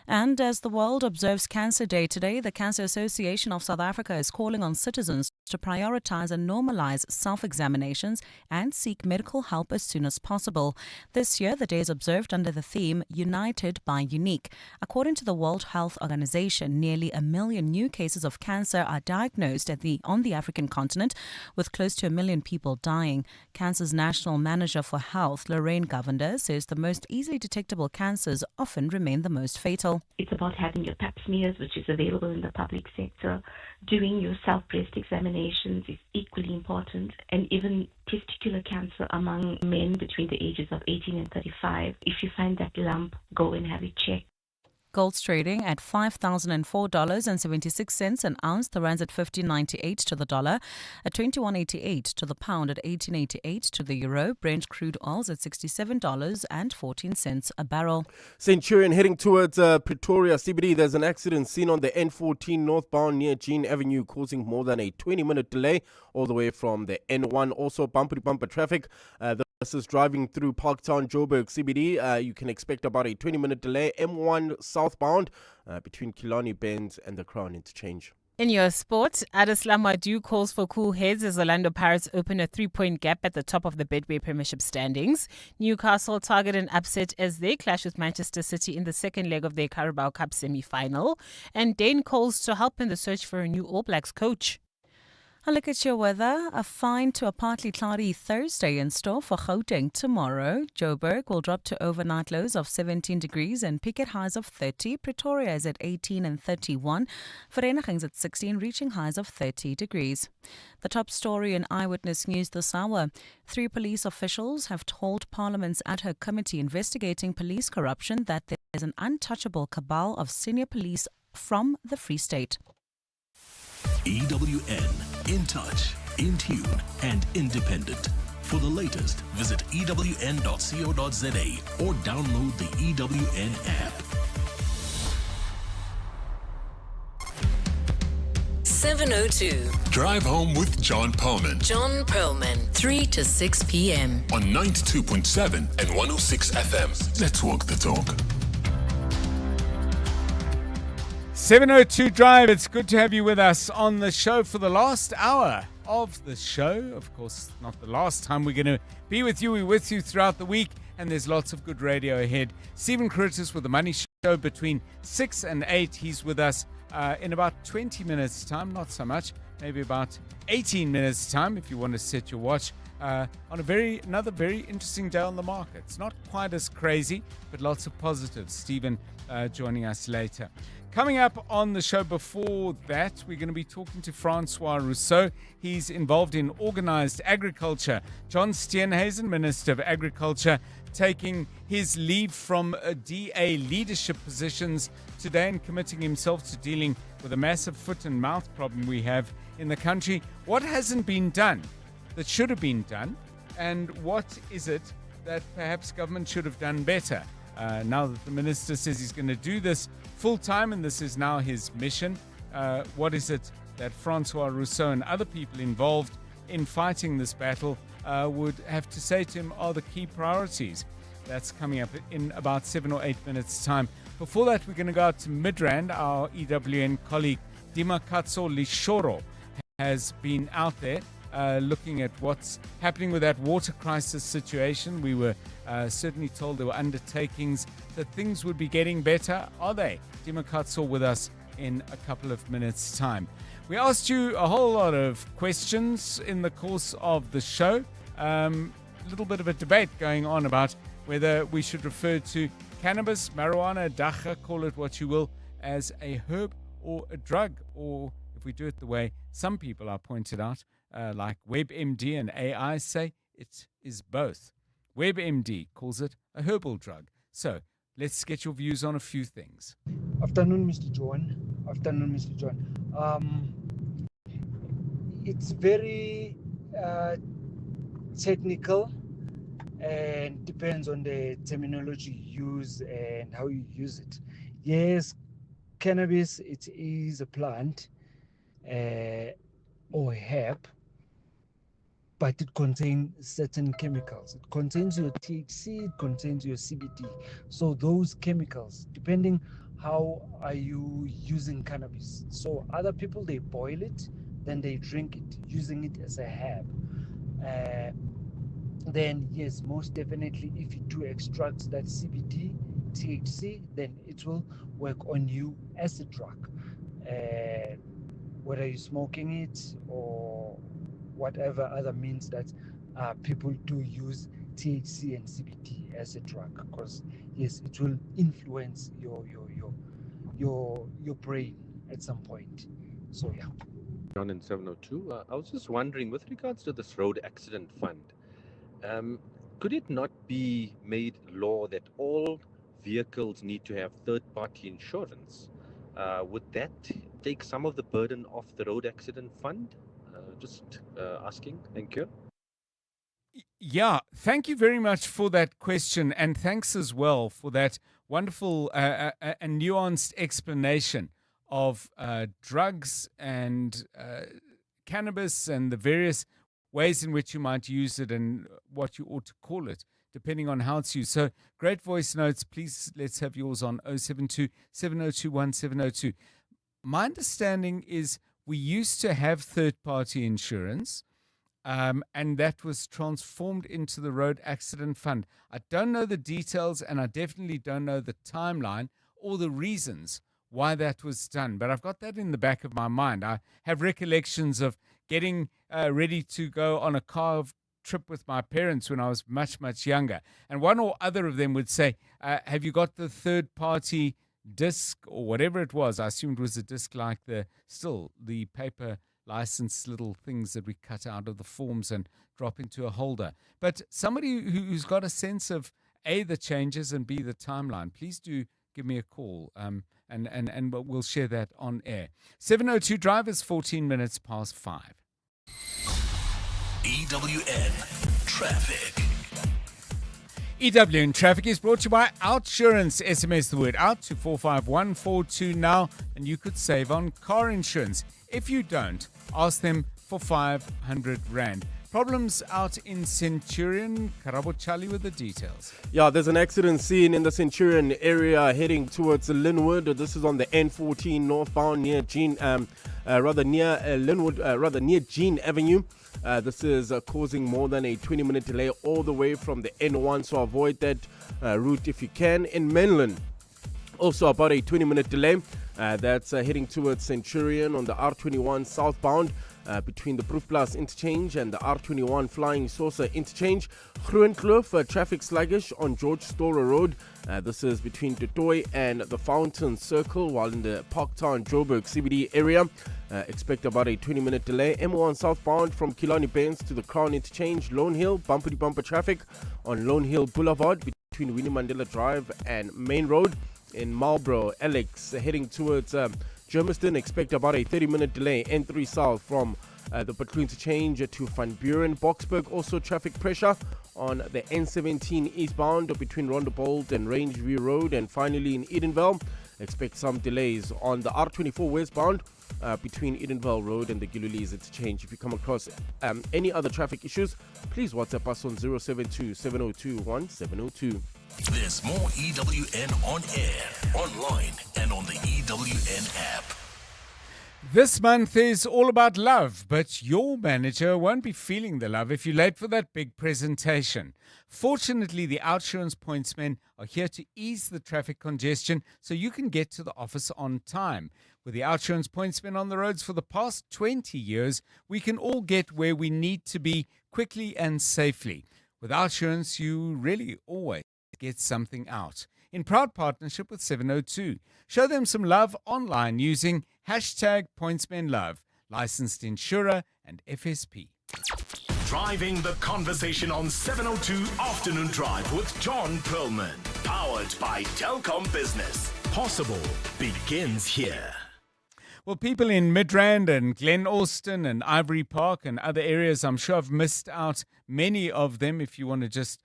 And as the world observes Cancer Day today, the Cancer Association of South Africa is calling on citizens to prioritize and normalize self-examinations and seek medical help as soon as possible. This year, the day is observed under the theme United by Unique. According to the World Health Organization, nearly 1 million new cases of cancer are diagnosed on the African continent, with close to 1 million people dying. Cancer's National Manager for Health, Lorraine Govender, says the most easily detectable cancers often remain the most fatal. It's about having your pap smears, which is available in the public sector. Doing your self-breast examinations is equally important. And even testicular cancer among men between the ages of 18 and 35. If you find that lump, go and have it checked. Gold's trading at $5,004.76 an ounce. The rand's at 15.98 to the dollar, at 21.88 to the pound, at 18.88 to the euro. Brent crude oil's at $67.14 a barrel. Centurion heading towards Pretoria CBD. There's an accident seen on the N14 northbound near Jean Avenue, causing more than a 20-minute delay all the way from the N1. Also bumper-to-bumper traffic. This is driving through Parktown, Joburg CBD. You can expect about a 20-minute delay. M1 southbound between Killarney Bends and the Crown Interchange. In your sport, Adeslam Wadu calls for cool heads as Orlando Pirates open a 3-point gap at the top of the Midday Premiership standings. Newcastle target an upset as they clash with Manchester City in the second leg of their Carabao Cup semi-final. And Dane calls to help in the search for a new All Blacks coach. A look at your weather. A fine to a partly cloudy Thursday in store for Gauteng tomorrow. Joburg will drop to overnight lows of 17 degrees and peak at highs of 30. Pretoria is at 18 and 31. Vereniging's at 16, reaching highs of 30 degrees. The top story in Eyewitness News this hour. 3 police officials have told Parliament's ad hoc committee investigating police corruption that there is an untouchable cabal of senior police from the Free State. EWN, in touch, in tune, and independent. For the latest, visit ewn.co.za or download the EWN app. 7:02. Drive home with John Perlman. John Perlman, 3 to 6 p.m. On 92.7 and 106 FM. Let's walk the talk. 7:02 Drive. It's good to have you with us on the show for the last hour of the show. Of course, not the last time we're going to be with you. We're with you throughout the week, and there's lots of good radio ahead. Stephen Curtis with the Money Show between 6 and 8. He's with us in about 20 minutes' time. Not so much. Maybe about 18 minutes' time if you want to set your watch. On another very interesting day on the market. It's not quite as crazy, but lots of positives. Stephen joining us later. Coming up on the show before that, we're going to be talking to Francois Rousseau. He's involved in organized agriculture. John Steenhuisen, Minister of Agriculture, taking his leave from DA leadership positions today and committing himself to dealing with a massive foot and mouth problem we have in the country. What hasn't been done that should have been done, and what is it that perhaps government should have done better? Now that the minister says he's going to do this full time and this is now his mission, what is it that Francois Rousseau and other people involved in fighting this battle would have to say to him are the key priorities. That's coming up in about 7 or 8 minutes' time. Before that, we're going to go out to Midrand. Our EWN colleague Dimakatso Lishoro has been out there looking at what's happening with that water crisis situation. We were certainly told there were undertakings that things would be getting better. Are they? Dimakatso with us in a couple of minutes' time. We asked you a whole lot of questions in the course of the show. A little bit of a debate going on about whether we should refer to cannabis, marijuana, dacha, call it what you will, as a herb or a drug, or if we do it the way some people are pointed out, like WebMD and AI say, it is both. WebMD calls it a herbal drug. So let's get your views on a few things. Afternoon, Mr. John. Afternoon, Mr. John. It's very technical and depends on the terminology you use and how you use it. Yes, cannabis, it is a plant or a herb, but it contains certain chemicals. It contains your THC, it contains your CBD. So those chemicals, depending how are you using cannabis. So other people, they boil it, then they drink it, using it as a herb. Then yes, most definitely, if you do extract that CBD, THC, then it will work on you as a drug. Whether you're smoking it or whatever other means that people do use THC and CBD as a drug, because yes, it will influence your brain at some point. So yeah. John in 702. I was just wondering, with regards to this road accident fund, could it not be made law that all vehicles need to have third-party insurance? Would that take some of the burden off the road accident fund? Just asking. Thank you. Yeah, thank you very much for that question, and thanks as well for that wonderful and nuanced explanation of drugs and cannabis and the various ways in which you might use it and what you ought to call it, depending on how it's used. So great voice notes. Please, let's have yours on 072 702 1702. My understanding is we used to have third-party insurance, and that was transformed into the Road Accident Fund. I don't know the details, and I definitely don't know the timeline or the reasons why that was done, but I've got that in the back of my mind. I have recollections of getting ready to go on a car trip with my parents when I was much, much younger, and one or other of them would say, have you got the third-party disc or whatever it was? I assumed it was a disc like the paper license little things that we cut out of the forms and drop into a holder. But somebody who's got a sense of A, the changes, and B, the timeline, please do give me a call, and we'll share that on air. 702 drivers, 14 minutes past 5. EWN Traffic. EWN Traffic is brought to you by Outsurance. SMS the word out to 45142 now, and you could save on car insurance. If you don't, ask them for 500 Rand. Problems out in Centurion. Karabo Charlie with the details. Yeah, there's an accident scene in the Centurion area heading towards Linwood. This is on the N14 northbound near Jean Avenue. This is causing more than a 20-minute delay all the way from the N1, so avoid that route if you can. In Mainland, also about a 20-minute delay. That's heading towards Centurion on the R21 southbound between the Proof Plus interchange and the R21 Flying Saucer interchange. Groenkloof, traffic sluggish on George Storer Road. This is between Tutoy and the Fountain Circle, while in the Parktown Joburg CBD area, expect about a 20-minute delay. M1 southbound from Killarney Benz to the Crown interchange. Lone Hill, bumper traffic on Lone Hill Boulevard between Winnie Mandela Drive and Main Road. In Marlborough, Alex heading towards Germiston, expect about a 30-minute delay. N3 south from the Patroon interchange to Van Buren. Boksburg, also traffic pressure on the N17 eastbound between Rondebold and Rangeview Road. And finally in Edenvale, Expect some delays on the R24 westbound between Edenvale Road and the Giluli's interchange. If you come across any other traffic issues, please WhatsApp us on 072 702 1702. There's more EWN on air, online, and on the EWN app. This month is all about love, but your manager won't be feeling the love if you're late for that big presentation. Fortunately, the Outsurance Pointsmen are here to ease the traffic congestion so you can get to the office on time. With the Outsurance Pointsmen on the roads for the past 20 years, we can all get where we need to be quickly and safely. With Outsurance, you really always get something out. In proud partnership with 702. Show them some love online using hashtag PointsmenLove, licensed insurer and FSP. Driving the conversation on 702 Afternoon Drive with John Perlman. Powered by Telkom Business. Possible begins here. Well, people in Midrand and Glen Austin and Ivory Park and other areas, I'm sure I've missed out many of them. If you want to just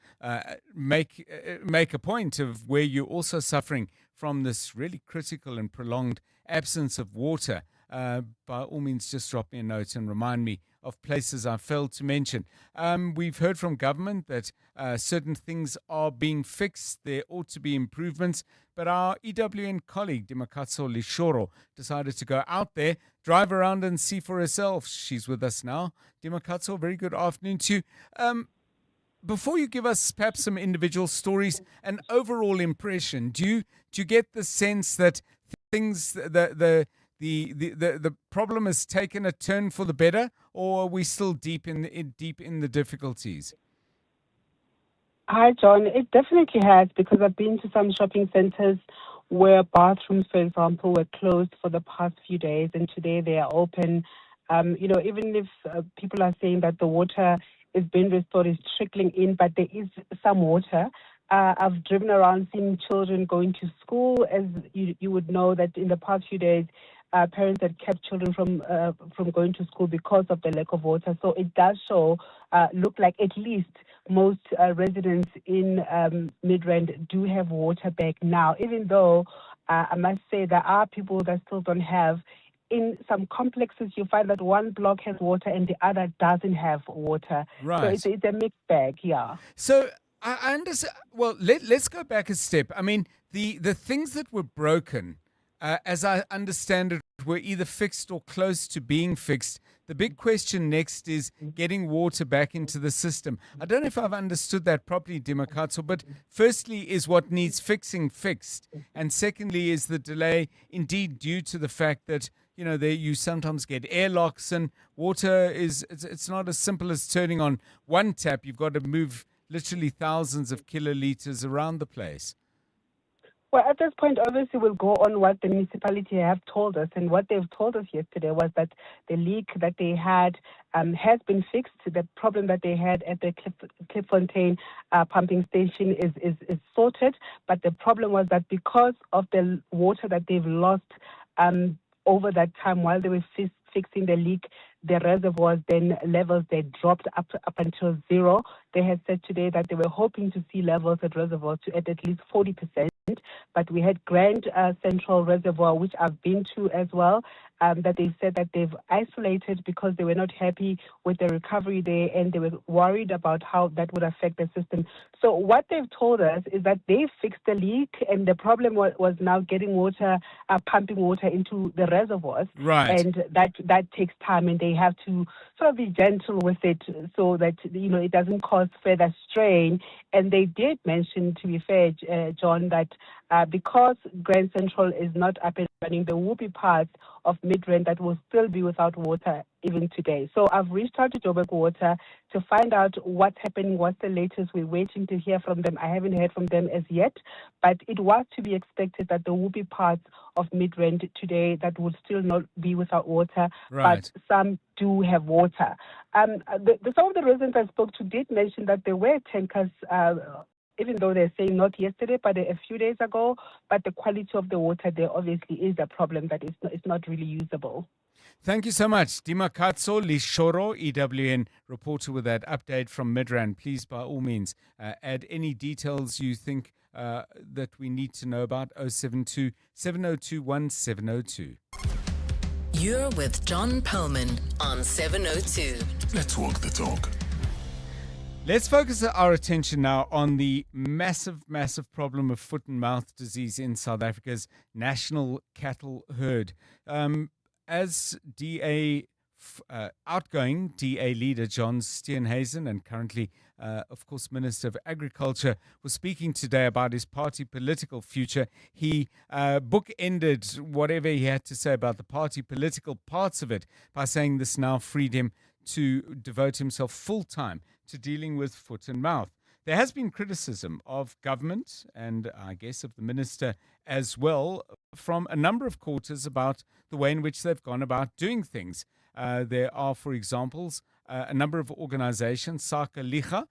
make a point of where you're also suffering from this really critical and prolonged absence of water, by all means, just drop me a note and remind me of places I failed to mention. We've heard from government that certain things are being fixed. There ought to be improvements. But our EWN colleague, Dimakatso Lishoro, decided to go out there, drive around and see for herself. She's with us now. Dimakatso, very good afternoon to you. Before you give us perhaps some individual stories, an overall impression, do you get the sense that things, the problem has taken a turn for the better, or are we still deep in the difficulties? Hi, John. It definitely has, because I've been to some shopping centers where bathrooms, for example, were closed for the past few days, and today they are open. Even if people are saying that the water is being restored, is trickling in, but there is some water. I've driven around seeing children going to school. As you would know, that in the past few days, parents had kept children from going to school because of the lack of water. So it does look like at least most residents in Midrand do have water back now, even though I must say there are people that still don't have. In some complexes, you find that one block has water and the other doesn't have water. Right. So it's a mixed bag, yeah. So I understand. Well, let's go back a step. I mean, the things that were broken, as I understand it, were either fixed or close to being fixed. The big question next is getting water back into the system. I don't know if I've understood that properly, Dimakatso, but firstly is what needs fixing fixed, and secondly is the delay indeed due to the fact that you sometimes get airlocks, and water it's not as simple as turning on one tap. You've got to move literally thousands of kiloliters around the place. Well, at this point, obviously, we'll go on what the municipality have told us. And what they've told us yesterday was that the leak that they had has been fixed. The problem that they had at the Klipfontein pumping station is sorted. But the problem was that because of the water that they've lost over that time while they were fixing the leak, the reservoirs then levels, they dropped up until zero. They had said today that they were hoping to see levels at reservoirs to at least 40%. But we had Grand Central Reservoir, which I've been to as well, that they said that they've isolated because they were not happy with the recovery there, and they were worried about how that would affect the system. So what they've told us is that they fixed the leak, and the problem was now getting water, pumping water into the reservoirs. Right. And that takes time, and they have to sort of be gentle with it so that, it doesn't cause further strain. And they did mention, to be fair, John, that because Grand Central is not up and running, there will be parts of Midrand that will still be without water even today. So I've reached out to Joburg Water to find out what's happening, what's the latest. We're waiting to hear from them. I haven't heard from them as yet, but it was to be expected that there will be parts of Midrand today that would still not be without water, right. But some do have water. Some of the residents I spoke to did mention that there were tankers, even though they're saying not yesterday, but a few days ago, but the quality of the water there obviously is a problem, that it's not really usable. Thank you so much. Dimakatso Lishoro, EWN reporter, with that update from Midrand. Please, by all means, add any details you think that we need to know about? 072 702 1702. You're with John Perlman on 702. Let's walk the talk. Let's focus our attention now on the massive problem of foot and mouth disease in South Africa's national cattle herd. As outgoing DA leader John Steenhuisen and currently, of course, Minister of Agriculture, was speaking today about his party political future. He bookended whatever he had to say about the party political parts of it by saying this now freed him to devote himself full-time to dealing with foot and mouth. There has been criticism of government and I guess of the minister as well from a number of quarters about the way in which they've gone about doing things. There are, for examples, a number of organizations, Saka Liga,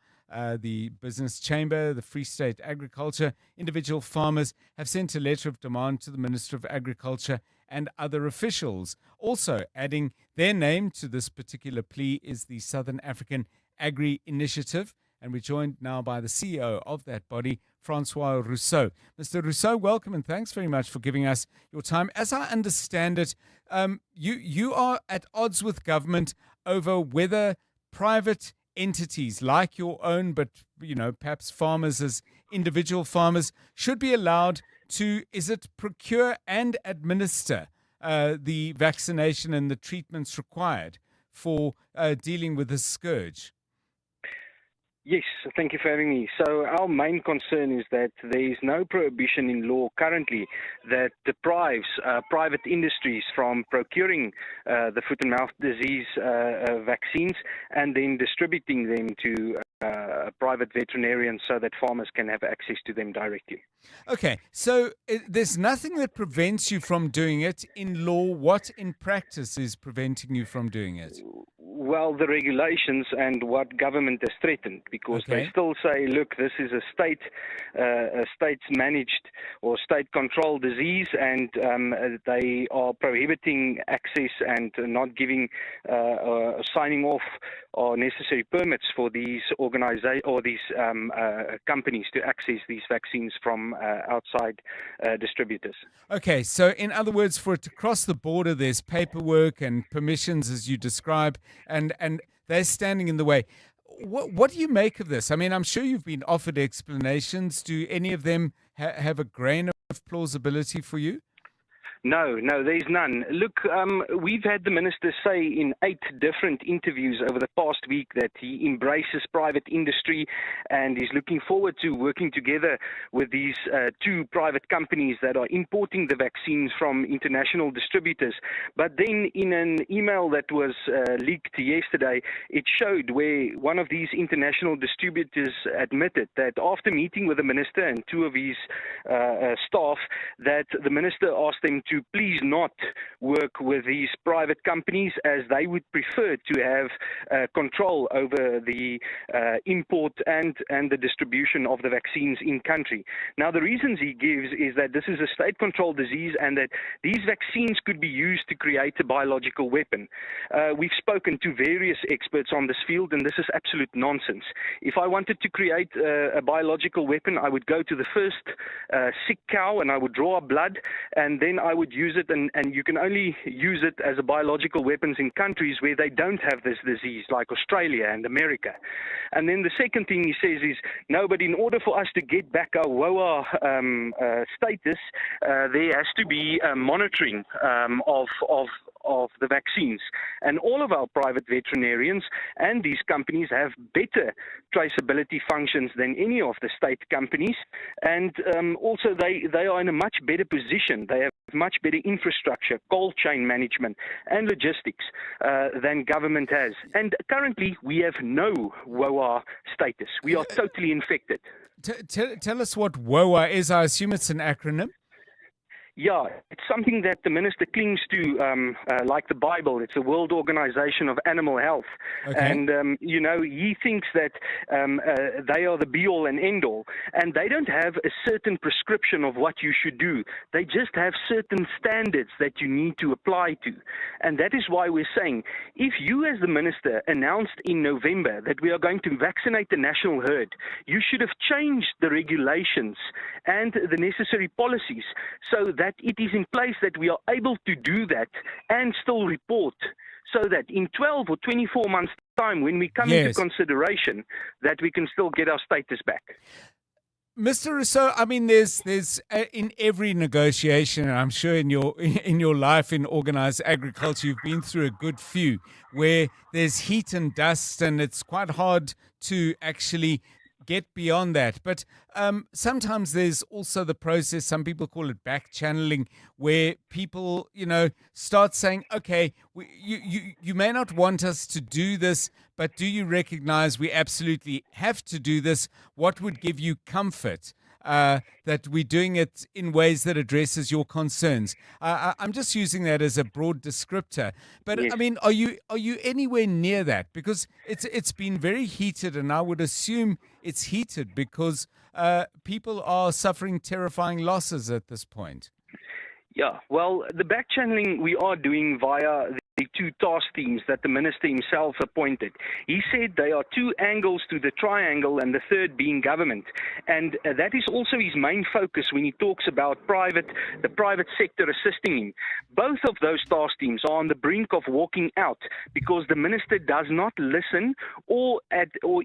the Business Chamber, the Free State Agriculture, individual farmers have sent a letter of demand to the Minister of Agriculture and other officials. Also adding their name to this particular plea is the Southern African Agri Initiative. And we're joined now by the CEO of that body, Francois Rousseau. Mr. Rousseau, welcome and thanks very much for giving us your time. As I understand it, you are at odds with government over whether private entities like your own, but perhaps farmers as individual farmers, should be allowed to, is it procure and administer the vaccination and the treatments required for dealing with this scourge? Yes, thank you for having me. So our main concern is that there is no prohibition in law currently that deprives private industries from procuring the foot and mouth disease vaccines and then distributing them to private veterinarians so that farmers can have access to them directly. Okay, so there's nothing that prevents you from doing it in law. What in practice is preventing you from doing it? Well, the regulations and what government has threatened, because they still say, look, this is a state-managed or state-controlled disease, and they are prohibiting access and not giving signing off or necessary permits for these companies to access these vaccines from outside distributors. Okay, so in other words, for it to cross the border, there's paperwork and permissions, as you describe, and they're standing in the way. What do you make of this? I mean, I'm sure you've been offered explanations. Do any of them have a grain of plausibility for you? No, there's none. Look, we've had the minister say in 8 different interviews over the past week that he embraces private industry and is looking forward to working together with these 2 private companies that are importing the vaccines from international distributors. But then in an email that was leaked yesterday, it showed where one of these international distributors admitted that after meeting with the minister and 2 of his staff, that the minister asked them to please not work with these private companies, as they would prefer to have control over the import and the distribution of the vaccines in country. Now, the reasons he gives is that this is a state-controlled disease and that these vaccines could be used to create a biological weapon. We've spoken to various experts on this field, and this is absolute nonsense. If I wanted to create a biological weapon, I would go to the first sick cow and I would draw blood, and then I would use it, and you can only use it as a biological weapons in countries where they don't have this disease, like Australia and America. And then the second thing he says is, no, but in order for us to get back our WOA status, there has to be monitoring of the vaccines. And all of our private veterinarians and these companies have better traceability functions than any of the state companies. And also they are in a much better position. They have much better infrastructure, cold chain management and logistics than government has. And currently we have no WOA status. We are totally infected. Tell us what WOA is. I assume it's an acronym. Yeah, it's something that the minister clings to, like the Bible. It's the World Organization of Animal Health. Okay. And, he thinks that they are the be-all and end-all. And they don't have a certain prescription of what you should do. They just have certain standards that you need to apply to. And that is why we're saying, if you as the minister announced in November that we are going to vaccinate the national herd, you should have changed the regulations and the necessary policies so that it is in place that we are able to do that and still report, so that in 12 or 24 months' time, when we come into consideration, that we can still get our status back. Mr. Rousseau, I mean, there's in every negotiation, and I'm sure in your life in organized agriculture, you've been through a good few, where there's heat and dust, and it's quite hard to actually get beyond that. But sometimes there's also the process, some people call it back channeling, where people, start saying, okay, you may not want us to do this, but do you recognize we absolutely have to do this? What would give you comfort that we're doing it in ways that addresses your concerns? I'm just using that as a broad descriptor. But yes. I mean, are you anywhere near that? Because it's been very heated, and I would assume it's heated because people are suffering terrifying losses at this point. Yeah, well, the back channeling we are doing via the two task teams that the minister himself appointed. He said there are two angles to the triangle, and the third being government. And that is also his main focus when he talks about the private sector assisting him. Both of those task teams are on the brink of walking out because the minister does not listen or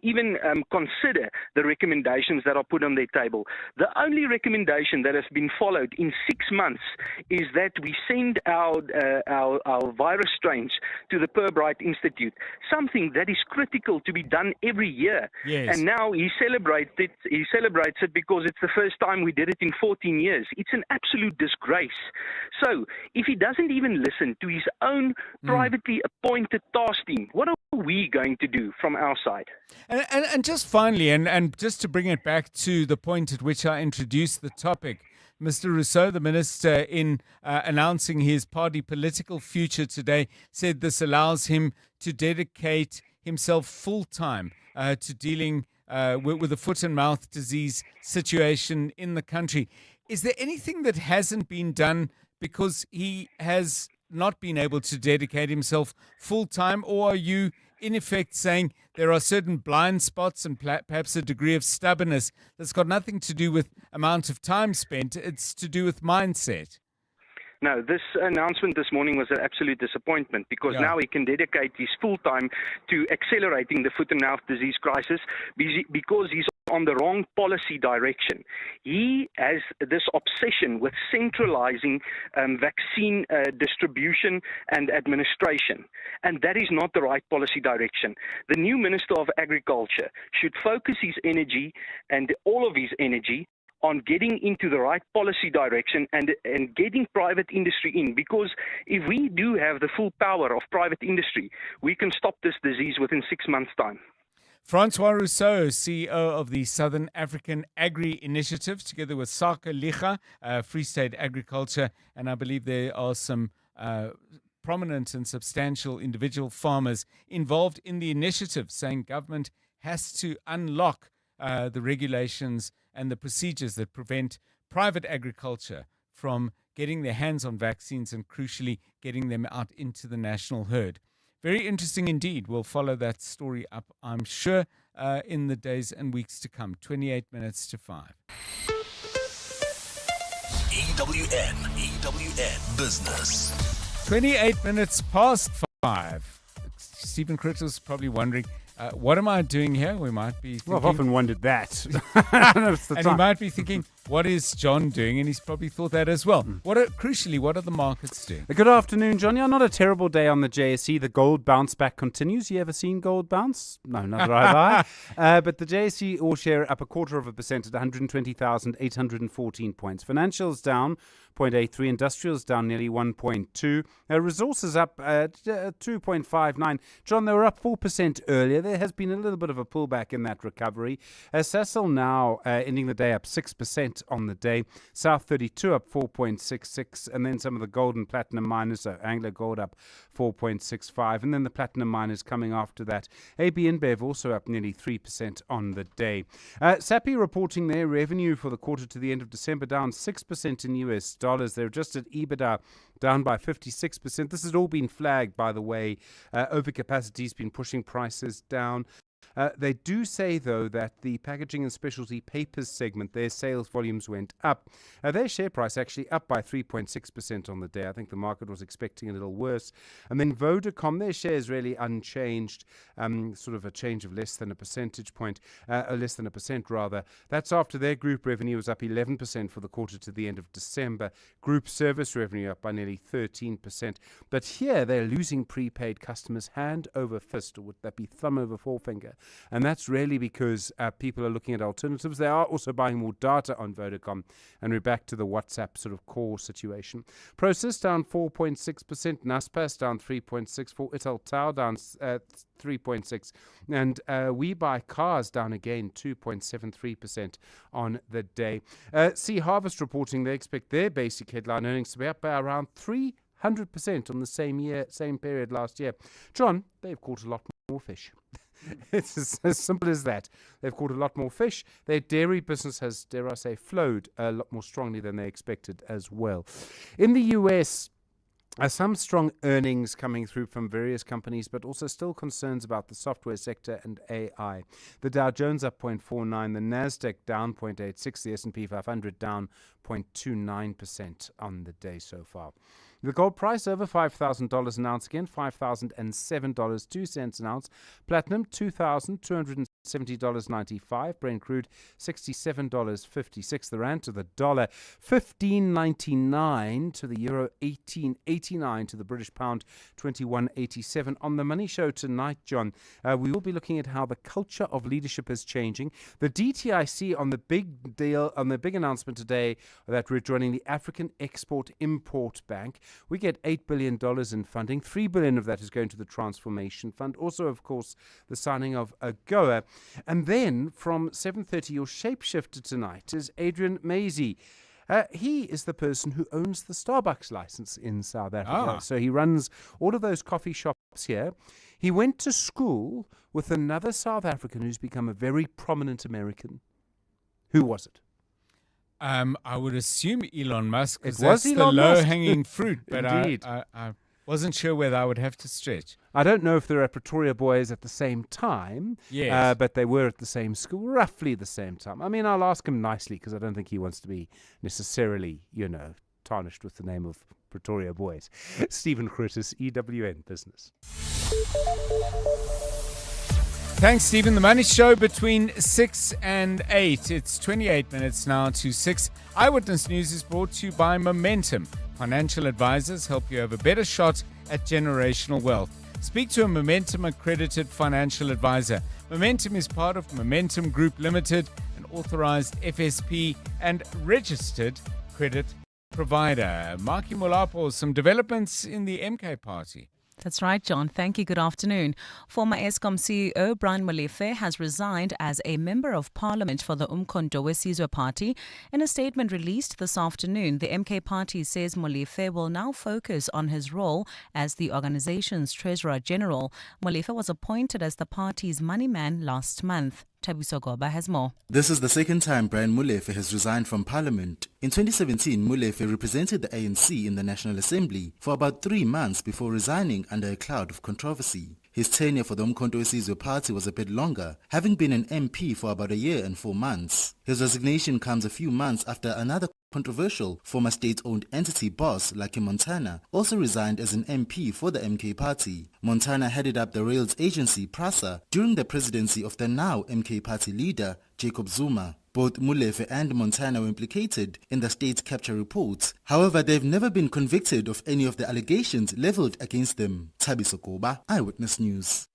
even consider the recommendations that are put on their table. The only recommendation that has been followed in 6 months is that we send our virus strains to the Pirbright Institute, something that is critical to be done every year. Yes. And now he celebrates it because it's the first time we did it in 14 years. It's an absolute disgrace. So if he doesn't even listen to his own privately appointed task team, what are we going to do from our side? And just finally, and just to bring it back to the point at which I introduced the topic, Mr. Rousseau, the minister, in announcing his party political future today, said this allows him to dedicate himself full-time to dealing with the foot and mouth disease situation in the country. Is there anything that hasn't been done because he has not been able to dedicate himself full-time, or are you in effect saying there are certain blind spots and perhaps a degree of stubbornness that's got nothing to do with amount of time spent, it's to do with mindset? No, this announcement this morning was an absolute disappointment because now he can dedicate his full time to accelerating the foot and mouth disease crisis because he's on the wrong policy direction. He has this obsession with centralizing vaccine distribution and administration, and that is not the right policy direction. The new Minister of Agriculture should focus his energy and all of his energy on getting into the right policy direction and getting private industry in, because if we do have the full power of private industry, we can stop this disease within 6 months' time. Francois Rousseau, CEO of the Southern African Agri Initiative, together with Saka Licha, Free State Agriculture, and I believe there are some prominent and substantial individual farmers involved in the initiative, saying government has to unlock the regulations and the procedures that prevent private agriculture from getting their hands on vaccines and, crucially, getting them out into the national herd. Very interesting indeed. We'll follow that story up, I'm sure, in the days and weeks to come. 28 minutes to 5. EWN Business. 28 minutes past 5. Stephen Crittle's probably wondering, what am I doing here? We might be thinking, well, I've often wondered that. And he might be thinking, what is John doing? And he's probably thought that as well. Crucially, what are the markets doing? Good afternoon, John. Yeah, not a terrible day on the JSE. The gold bounce back continues. You ever seen gold bounce? No, neither have I. But the JSE all share up 0.25% at 120,814 points. Financials down 0.83, industrials down nearly 1.2, resources up 2.59. John, they were up 4% earlier. There has been a little bit of a pullback in that recovery. Sasol now ending the day up 6%. on the day. South 32 up 4.66, and then some of the gold and platinum miners, so Anglo Gold up 4.65, and then the platinum miners coming after that. AB InBev also up nearly 3% on the day. SAPI reporting their revenue for the quarter to the end of December down 6% in US dollars. Their adjusted EBITDA down by 56%. This has all been flagged, by the way. Overcapacity has been pushing prices down. They do say, though, that the packaging and specialty papers segment, their sales volumes went up. Their share price actually up by 3.6% on the day. I think the market was expecting a little worse. And then Vodacom, their shares really unchanged, sort of a change of less than a percentage point, less than 1% rather. That's after their group revenue was up 11% for the quarter to the end of December. Group service revenue up by nearly 13%. But here they're losing prepaid customers hand over fist, or would that be thumb over forefinger? And that's really because people are looking at alternatives. They are also buying more data on Vodacom, and we're back to the WhatsApp sort of core situation. Prosus down 4.6%, Naspers down 3.64%, Italtau down 3.6%, and We Buy Cars down again 2.73% on the day. Sea Harvest reporting they expect their basic headline earnings to be up by around 300% on the same period last year. John, they've caught a lot more fish. It's as simple as that. They've caught a lot more fish. Their dairy business has, dare I say, flowed a lot more strongly than they expected as well. In the US, some strong earnings coming through from various companies, but also still concerns about the software sector and AI. The Dow Jones up 0.49%, the Nasdaq down 0.86%, the S&P 500 down 0.29% on the day so far. The gold price over $5,000 an ounce again, $5,007, 2 cents an ounce. Platinum, $2,270.95. Brent crude, $67.56. The rand to the dollar, $15.99 to the euro, $18.89 to the British pound, $21.87. On the Money Show tonight, John, we will be looking at how the culture of leadership is changing. The DTIC on the big deal, on the big announcement today that we're joining the African Export-Import Bank. We get $8 billion in funding. $3 billion of that is going to the Transformation Fund. Also, of course, the signing of AGOA. And then from 7:30, your shapeshifter tonight is Adrian Maisie. He is the person who owns the Starbucks license in South Africa. So he runs all of those coffee shops here. He went to school with another South African who's become a very prominent American. Who was it? I would assume Elon Musk. It was that's Elon the Musk. low-hanging fruit, but Indeed. I wasn't sure whether I would have to stretch. I don't know if they're at Pretoria Boys at the same time, Yes. but they were at the same school, roughly the same time. I mean, I'll ask him nicely because I don't think he wants to be necessarily, tarnished with the name of Pretoria Boys. Stephen Curtis, EWN Business. Thanks, Stephen. The Money Show between 6 and 8. It's 28 minutes now to 6. Eyewitness News is brought to you by Momentum. Financial advisors help you have a better shot at generational wealth. Speak to a Momentum accredited financial advisor. Momentum is part of Momentum Group Limited, an authorized FSP and registered credit provider. Marky Molapo, some developments in the MK party. That's right, John. Thank you. Good afternoon. Former Eskom CEO Brian Molefe has resigned as a Member of Parliament for the Umkhonto weSizwe Party. In a statement released this afternoon, the MK Party says Molefe will now focus on his role as the organization's Treasurer General. Molefe was appointed as the party's money man last month. Tabiso Goba has more. This is the second time Brian Molefe has resigned from Parliament. In 2017, Molefe represented the ANC in the National Assembly for about 3 months before resigning under a cloud of controversy. His tenure for the Umkhonto weSizwe Party was a bit longer, having been an MP for about a year and 4 months. His resignation comes a few months after another controversial former state-owned entity boss, Lucky Montana, also resigned as an MP for the MK Party. Montana headed up the rails agency PRASA during the presidency of the now MK Party leader, Jacob Zuma. Both Molefe and Montana were implicated in the state capture reports. However, they've never been convicted of any of the allegations leveled against them. Tabiso Goba, Eyewitness News.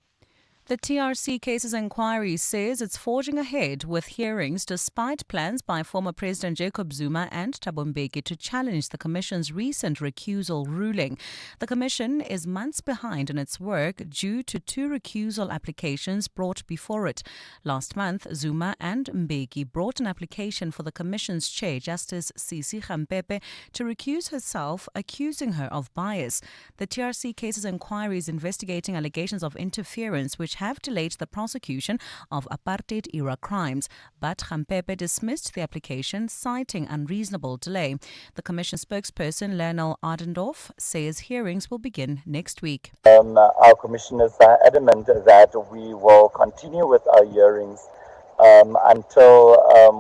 The TRC Cases Inquiry says it's forging ahead with hearings despite plans by former President Jacob Zuma and Thabo Mbeki to challenge the Commission's recent recusal ruling. The Commission is months behind in its work due to 2 recusal applications brought before it. Last month, Zuma and Mbeki brought an application for the Commission's chair, Justice Sisi Gampepe, to recuse herself, accusing her of bias. The TRC Cases Inquiry is investigating allegations of interference which have delayed the prosecution of apartheid-era crimes, but Gampepe dismissed the application, citing unreasonable delay. The Commission spokesperson, Lionel Ardendorf, says hearings will begin next week. Our commissioners are adamant that we will continue with our hearings until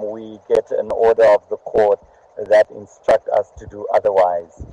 we get an order of the court that instruct us to do otherwise.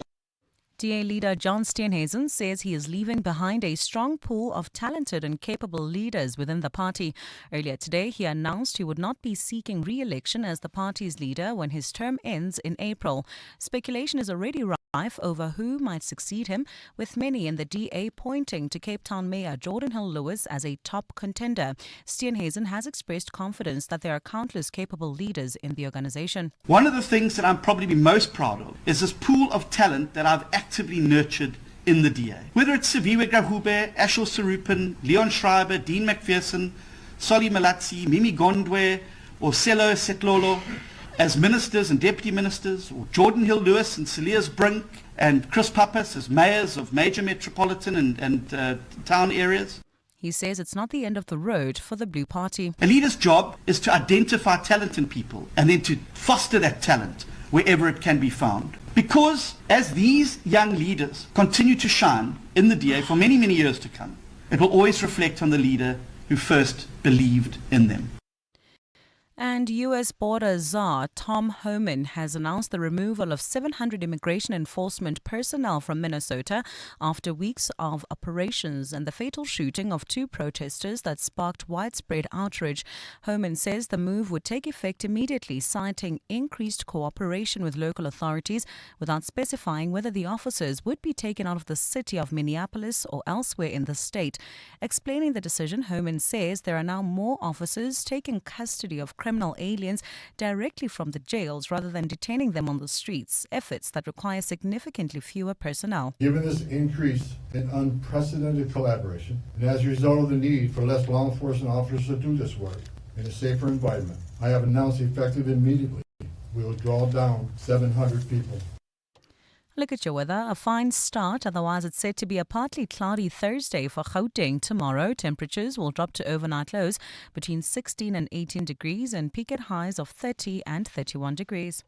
DA leader John Steenhuisen says he is leaving behind a strong pool of talented and capable leaders within the party. Earlier today, he announced he would not be seeking re-election as the party's leader when his term ends in April. Speculation is already rife over who might succeed him, with many in the DA pointing to Cape Town Mayor Jordan Hill-Lewis as a top contender. Steenhuisen has expressed confidence that there are countless capable leaders in the organisation. One of the things that I'm probably most proud of is this pool of talent that I've actively nurtured in the DA. Whether it's Siviwe Grahube, Ashel Sarupin, Leon Schreiber, Dean McPherson, Soli Malatsi, Mimi Gondwe, or Selo Setlolo, as ministers and deputy ministers, or Jordan Hill-Lewis and Celia's Brink, and Chris Pappas as mayors of major metropolitan and town areas. He says it's not the end of the road for the Blue Party. A leader's job is to identify talent in people and then to foster that talent wherever it can be found. Because as these young leaders continue to shine in the DA for many, many years to come, it will always reflect on the leader who first believed in them. And U.S. border czar Tom Homan has announced the removal of 700 immigration enforcement personnel from Minnesota after weeks of operations and the fatal shooting of 2 protesters that sparked widespread outrage. Homan says the move would take effect immediately, citing increased cooperation with local authorities without specifying whether the officers would be taken out of the city of Minneapolis or elsewhere in the state. Explaining the decision, Homan says there are now more officers taking custody of criminal aliens directly from the jails rather than detaining them on the streets, efforts that require significantly fewer personnel. Given this increase in unprecedented collaboration, and as a result of the need for less law enforcement officers to do this work in a safer environment, I have announced effective immediately we will draw down 700 people. Look at your weather. A fine start. Otherwise, it's said to be a partly cloudy Thursday for Gauteng tomorrow. Temperatures will drop to overnight lows between 16 and 18 degrees and peak at highs of 30 and 31 degrees.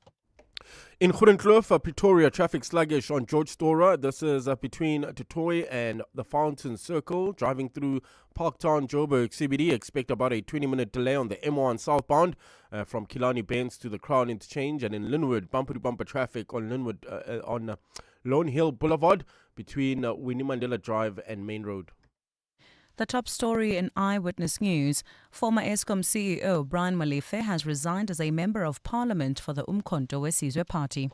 In Groenkloof, Pretoria, traffic sluggish on George Storer. This is between Tutoy and the Fountain Circle. Driving through Parktown, Joburg CBD, expect about a 20-minute delay on the M1 southbound from Killarney Bends to the Crown Interchange. And in Linwood, bumper-to-bumper traffic on Linwood on Lone Hill Boulevard between Winnie Mandela Drive and Main Road. The top story in Eyewitness News. Former Eskom CEO Brian Molefe has resigned as a member of parliament for the Umkhonto weSizwe Party.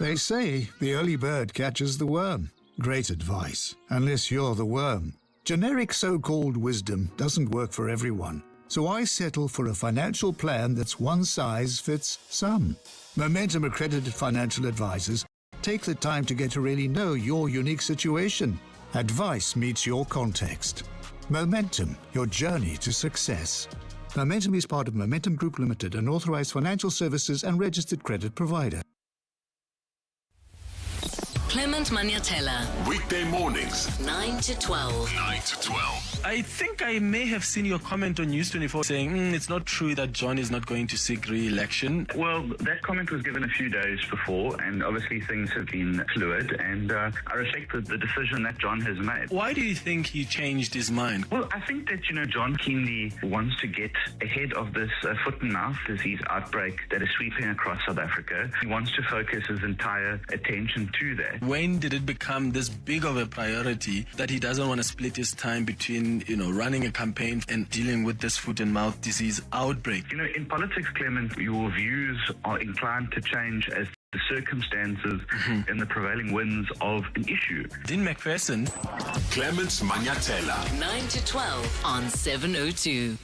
They say the early bird catches the worm. Great advice, unless you're the worm. Generic so-called wisdom doesn't work for everyone, so I settle for a financial plan that's one size fits some. Momentum accredited financial advisors take the time to get to really know your unique situation. Advice meets your context. Momentum, your journey to success. Momentum is part of Momentum Group Limited, an authorized financial services and registered credit provider. Clement Maniatella. Weekday mornings, 9 to 12. 9 to 12. I think I may have seen your comment on News 24 saying it's not true that John is not going to seek re-election. Well, that comment was given a few days before, and obviously things have been fluid, and I respect the decision that John has made. Why do you think he changed his mind? Well, I think that, John keenly wants to get ahead of this foot and mouth disease outbreak that is sweeping across South Africa. He wants to focus his entire attention to that. When did it become this big of a priority that he doesn't want to split his time between, running a campaign and dealing with this foot and mouth disease outbreak? In politics, Clement, your views are inclined to change as the circumstances and the prevailing winds of an issue. Dean McPherson. Clement Manyatela. 9 to 12 on 702.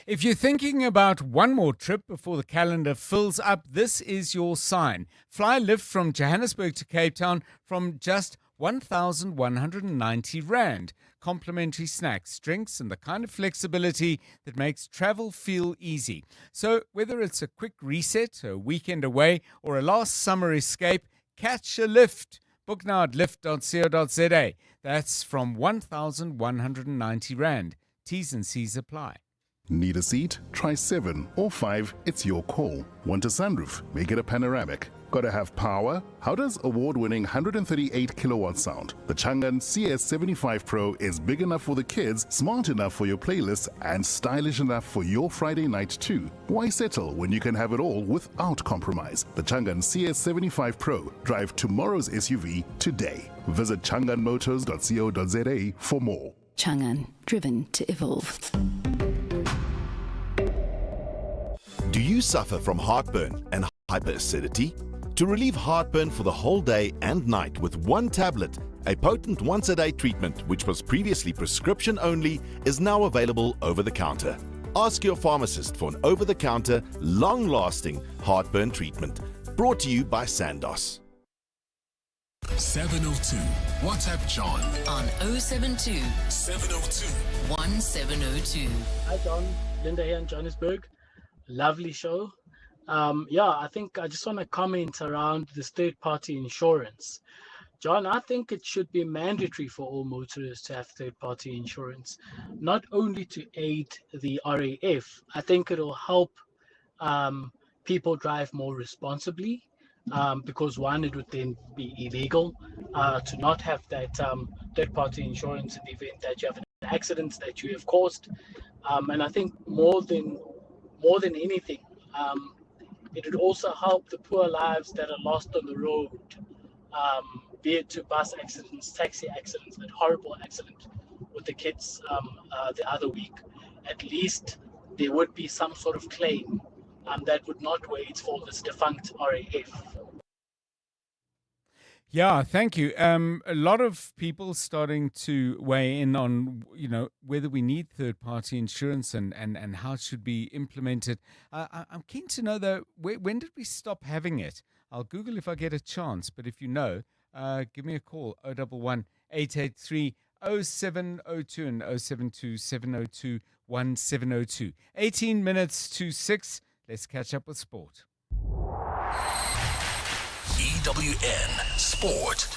If you're thinking about one more trip before the calendar fills up, this is your sign. Fly lift from Johannesburg to Cape Town from just 1,190 Rand. Complimentary snacks, drinks, and the kind of flexibility that makes travel feel easy. So whether it's a quick reset, a weekend away, or a last summer escape, catch a lift. Book now at lift.co.za. That's from 1,190 Rand. T's and C's apply. Need a seat? Try 7 or 5, it's your call. Want a sunroof? Make it a panoramic. Gotta have power? How does award-winning 138 kilowatt sound? The Changan CS75 Pro is big enough for the kids, smart enough for your playlist, and stylish enough for your Friday night too. Why settle when you can have it all without compromise? The Changan CS75 Pro. Drive tomorrow's SUV today. Visit changanmotors.co.za for more. Changan, driven to evolve. Do you suffer from heartburn and hyperacidity? To relieve heartburn for the whole day and night with one tablet, a potent once-a-day treatment which was previously prescription only is now available over the counter. Ask your pharmacist for an over-the-counter, long-lasting heartburn treatment. Brought to you by Sandoz. 702. WhatsApp John on 072 702 1702. Hi John, Linda here in Johannesburg. Lovely show. I think I just want to comment around this third-party insurance. John, I think it should be mandatory for all motorists to have third-party insurance, not only to aid the RAF. I think it'll help people drive more responsibly, because one, it would then be illegal to not have that third-party insurance in the event that you have an accident that you have caused. And I think more than anything, it would also help the poor lives that are lost on the road, be it to bus accidents, taxi accidents, that horrible accident with the kids the other week. At least there would be some sort of claim that would not wait for this defunct RAF. Yeah, thank you. A lot of people starting to weigh in on, whether we need third-party insurance and how it should be implemented. I'm keen to know, though, when did we stop having it? I'll Google if I get a chance, but if you know, give me a call, 011 883 0702 and 072 702 1702. 18 minutes to 6. Let's catch up with sport. EWN Sport.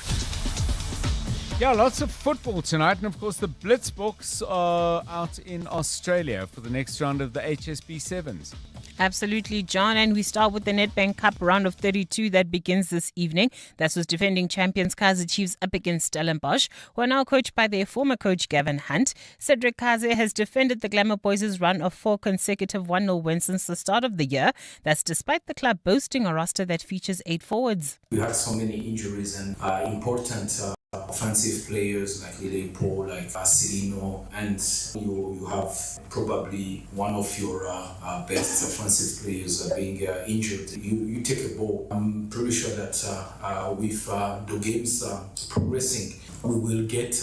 Yeah, lots of football tonight, and of course the Blitzboks are out in Australia for the next round of the HSB Sevens. Absolutely, John. And we start with the Nedbank Cup round of 32 that begins this evening. That was defending champions Kaizer Chiefs up against Stellenbosch, who are now coached by their former coach Gavin Hunt. Cedric Kaze has defended the Glamour Boys' run of 4 consecutive 1-0 wins since the start of the year. That's despite the club boasting a roster that features 8 forwards. We had so many injuries and important offensive players like Lily Paul, like Cirino, and you have probably one of your best offensive players being injured. You take a ball. I'm pretty sure that with the games progressing, we will get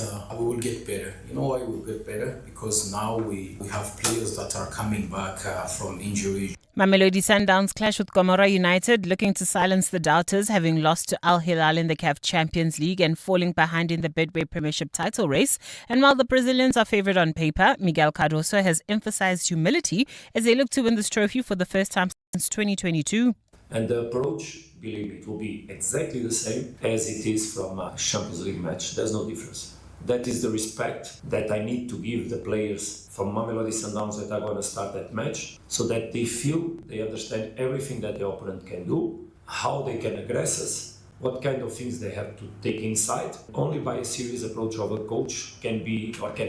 better. You know why we'll get better? Because now we have players that are coming back from injury. Mamelodi Sundowns clash with Gomora United, looking to silence the doubters, having lost to Al Hilal in the CAF Champions League and falling behind in the Betway Premiership title race. And while the Brazilians are favoured on paper, Miguel Cardoso has emphasised humility as they look to win this trophy for the first time since 2022. And the approach, believe me, it will be exactly the same as it is from a Champions League match. There's no difference. That is the respect that I need to give the players from Mamelodi Sundowns that are going to start that match, so that they feel, they understand everything that the opponent can do, how they can aggress us, what kind of things they have to take inside. Only by a serious approach of a coach can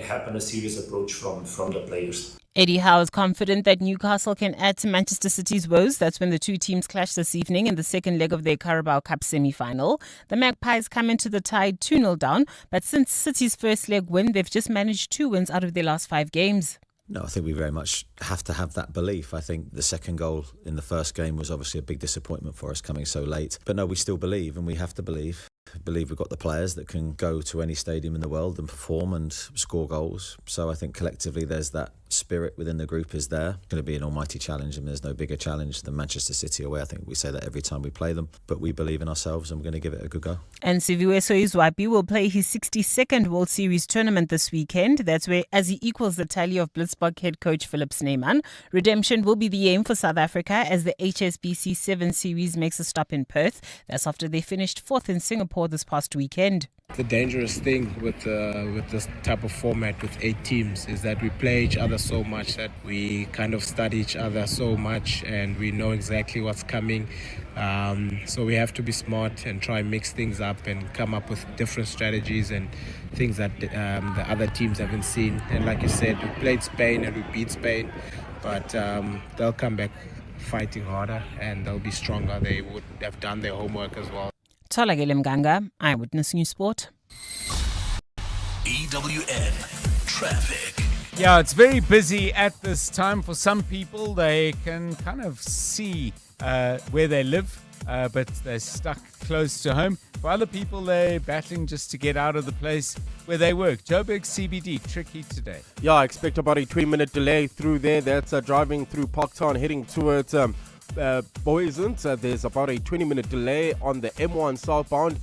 happen a serious approach from the players. Eddie Howe is confident that Newcastle can add to Manchester City's woes. That's when the two teams clash this evening in the second leg of their Carabao Cup semi-final. The Magpies come into the tie 2-0 down, but since City's first leg win, they've just managed 2 wins out of their last 5 games. No, I think we very much have to have that belief. I think the second goal in the first game was obviously a big disappointment for us coming so late. But no, we still believe, and we have to believe we've got the players that can go to any stadium in the world and perform and score goals. So I think collectively there's that spirit within the group is there. It's going to be an almighty challenge, and there's no bigger challenge than Manchester City away. I think we say that every time we play them, but we believe in ourselves and we're going to give it a good go. And Siviweso Izwapi will play his 62nd World Series tournament this weekend. That's where, as he equals the tally of Blitzbok head coach Philip Snyman. Redemption will be the aim for South Africa as the HSBC 7 Series makes a stop in Perth. That's after they finished 4th in Singapore this past weekend. The dangerous thing with this type of format with 8 teams is that we play each other so much that we kind of study each other so much and we know exactly what's coming. So we have to be smart and try and mix things up and come up with different strategies and things that the other teams haven't seen. And like you said, we played Spain and we beat Spain, but they'll come back fighting harder and they'll be stronger. They would have done their homework as well. Tolagele Mganga, Eyewitness News Sport. EWN Traffic. Yeah, it's very busy at this time. For some people, they can kind of see where they live, but they're stuck close to home. For other people, they're battling just to get out of the place where they work. Joburg CBD, tricky today. Yeah, I expect about a 20-minute delay through there. That's driving through Parktown, heading towards Boisent. There's about a 20-minute delay on the M1 southbound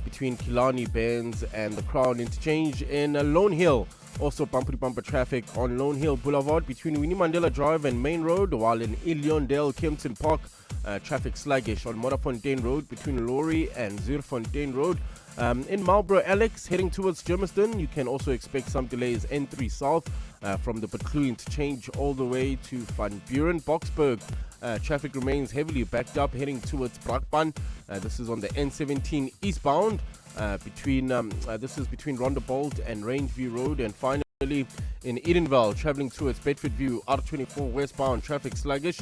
between Killarney Benz and the Crown Interchange in Lone Hill. Also bumper-to-bumper traffic on Lone Hill Boulevard between Winnie Mandela Drive and Main Road, while in Illiondale Kempton Park, traffic sluggish on Modderfontein Road between Laurie and Zuurfontein Road. In Marlborough Alex, heading towards Germiston, you can also expect some delays N3 South from the Butlu Interchange all the way to Van Buren. Boksburg, traffic remains heavily backed up heading towards Brakpan. This is on the N17 eastbound. This is between Rondebolt and Rangeview Road. And finally, in Edenvale, traveling towards Bedfordview, R24 westbound, traffic sluggish.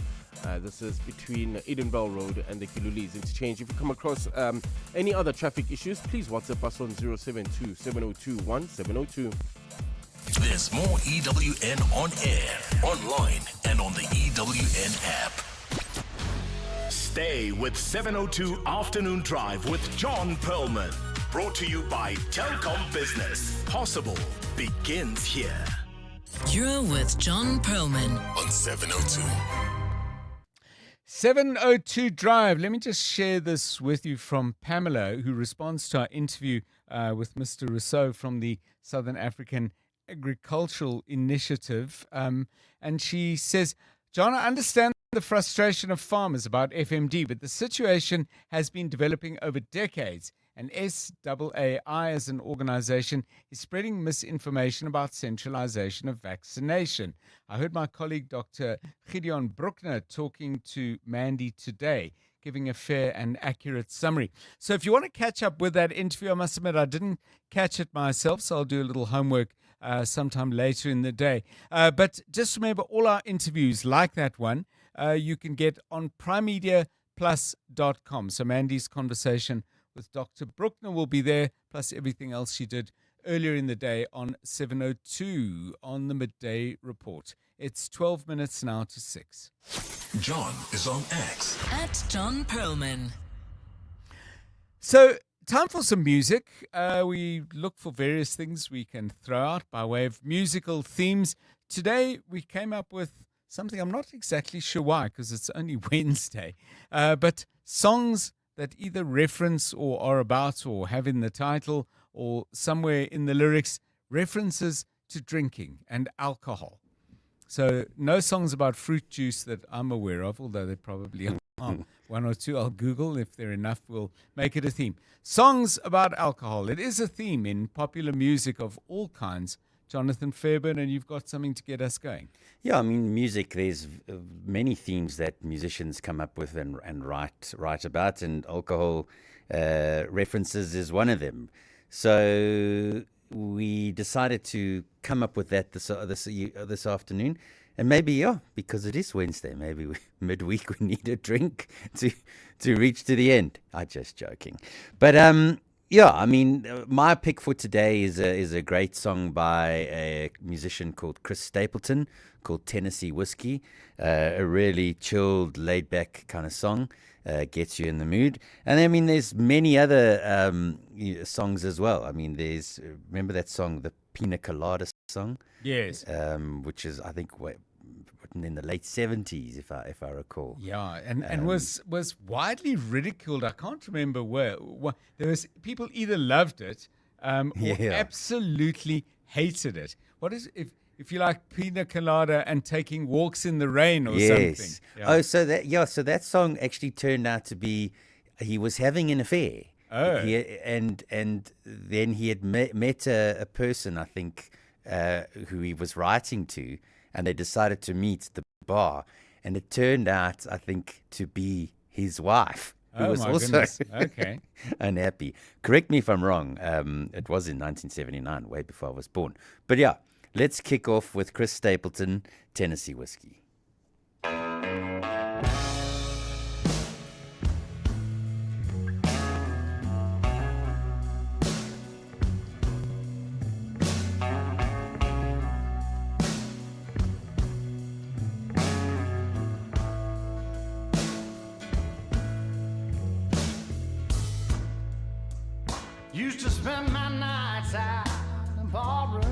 This is between Edenvale Road and the Kilulis Interchange. If you come across any other traffic issues, please WhatsApp us on 072 702 1702. There's more EWN on air, online, and on the EWN app. Stay with 702 Afternoon Drive with John Perlman. Brought to you by Telkom Business. Possible begins here. You're with John Perlman on 702. 702 Drive. Let me just share this with you from Pamela, who responds to our interview with Mr. Rousseau from the Southern African Agricultural Initiative. And she says, John, I understand the frustration of farmers about FMD, but the situation has been developing over decades. And SAAI as an organization is spreading misinformation about centralization of vaccination. I heard my colleague Dr. Gideon Bruckner talking to Mandy today, giving a fair and accurate summary. So if you want to catch up with that interview, I must admit I didn't catch it myself, so I'll do a little homework sometime later in the day. But just remember, all our interviews like that one, you can get on primemediaplus.com. So Mandy's conversation with Dr. Bruckner will be there, plus everything else she did earlier in the day on 702 on the Midday Report. It's 12 minutes now to 6. John is on X. At John Perlman. So, time for some music. We look for various things we can throw out by way of musical themes. Today, we came up with something I'm not exactly sure why, because it's only Wednesday, but songs that either reference or are about or have in the title or somewhere in the lyrics references to drinking and alcohol. So no songs about fruit juice that I'm aware of, although there probably are one or two. I'll Google. If there are enough, we'll make it a theme. Songs about alcohol. It is a theme in popular music of all kinds. Jonathan Fairburn, and you've got something to get us going. Yeah, I mean, music, there's many themes that musicians come up with and write about, and alcohol references is one of them. So we decided to come up with that this afternoon. And maybe, because it is Wednesday, maybe midweek we need a drink to reach to the end. I'm just joking. But Yeah, I mean, my pick for today is a great song by a musician called Chris Stapleton called Tennessee Whiskey. A really chilled, laid-back kind of song. Gets you in the mood. And I mean, there's many other songs as well. I mean, remember that song, the Pina Colada song? Yes. Which is, I think, written in the late 70s, if I recall. Yeah, and was widely ridiculed. I can't remember where. There was people either loved it or absolutely hated it. What is if you like Pina Colada and taking walks in the rain or something? Yeah. Oh, so that song actually turned out to be he was having an affair. Oh, and then he had met a person, I think, who he was writing to. And they decided to meet at the bar. And it turned out, I think, to be his wife, who was also unhappy. Correct me if I'm wrong. It was in 1979, way before I was born. But yeah, let's kick off with Chris Stapleton, Tennessee Whiskey. Used to spend my nights out in the barroom.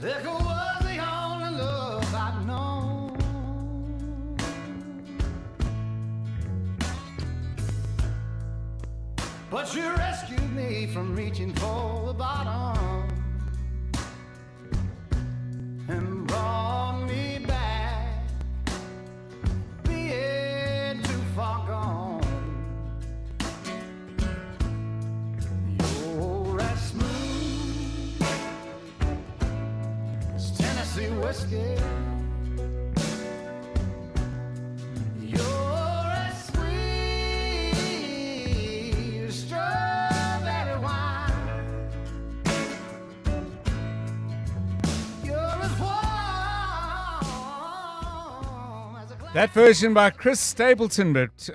Liquor was the only love I'd known. But you rescued me from reaching for the bottom and brought me back. Far gone. You're as smooth as Tennessee whiskey. You're as sweet as strawberry wine. You're as warm as a glass. That version by Chris Stapleton, but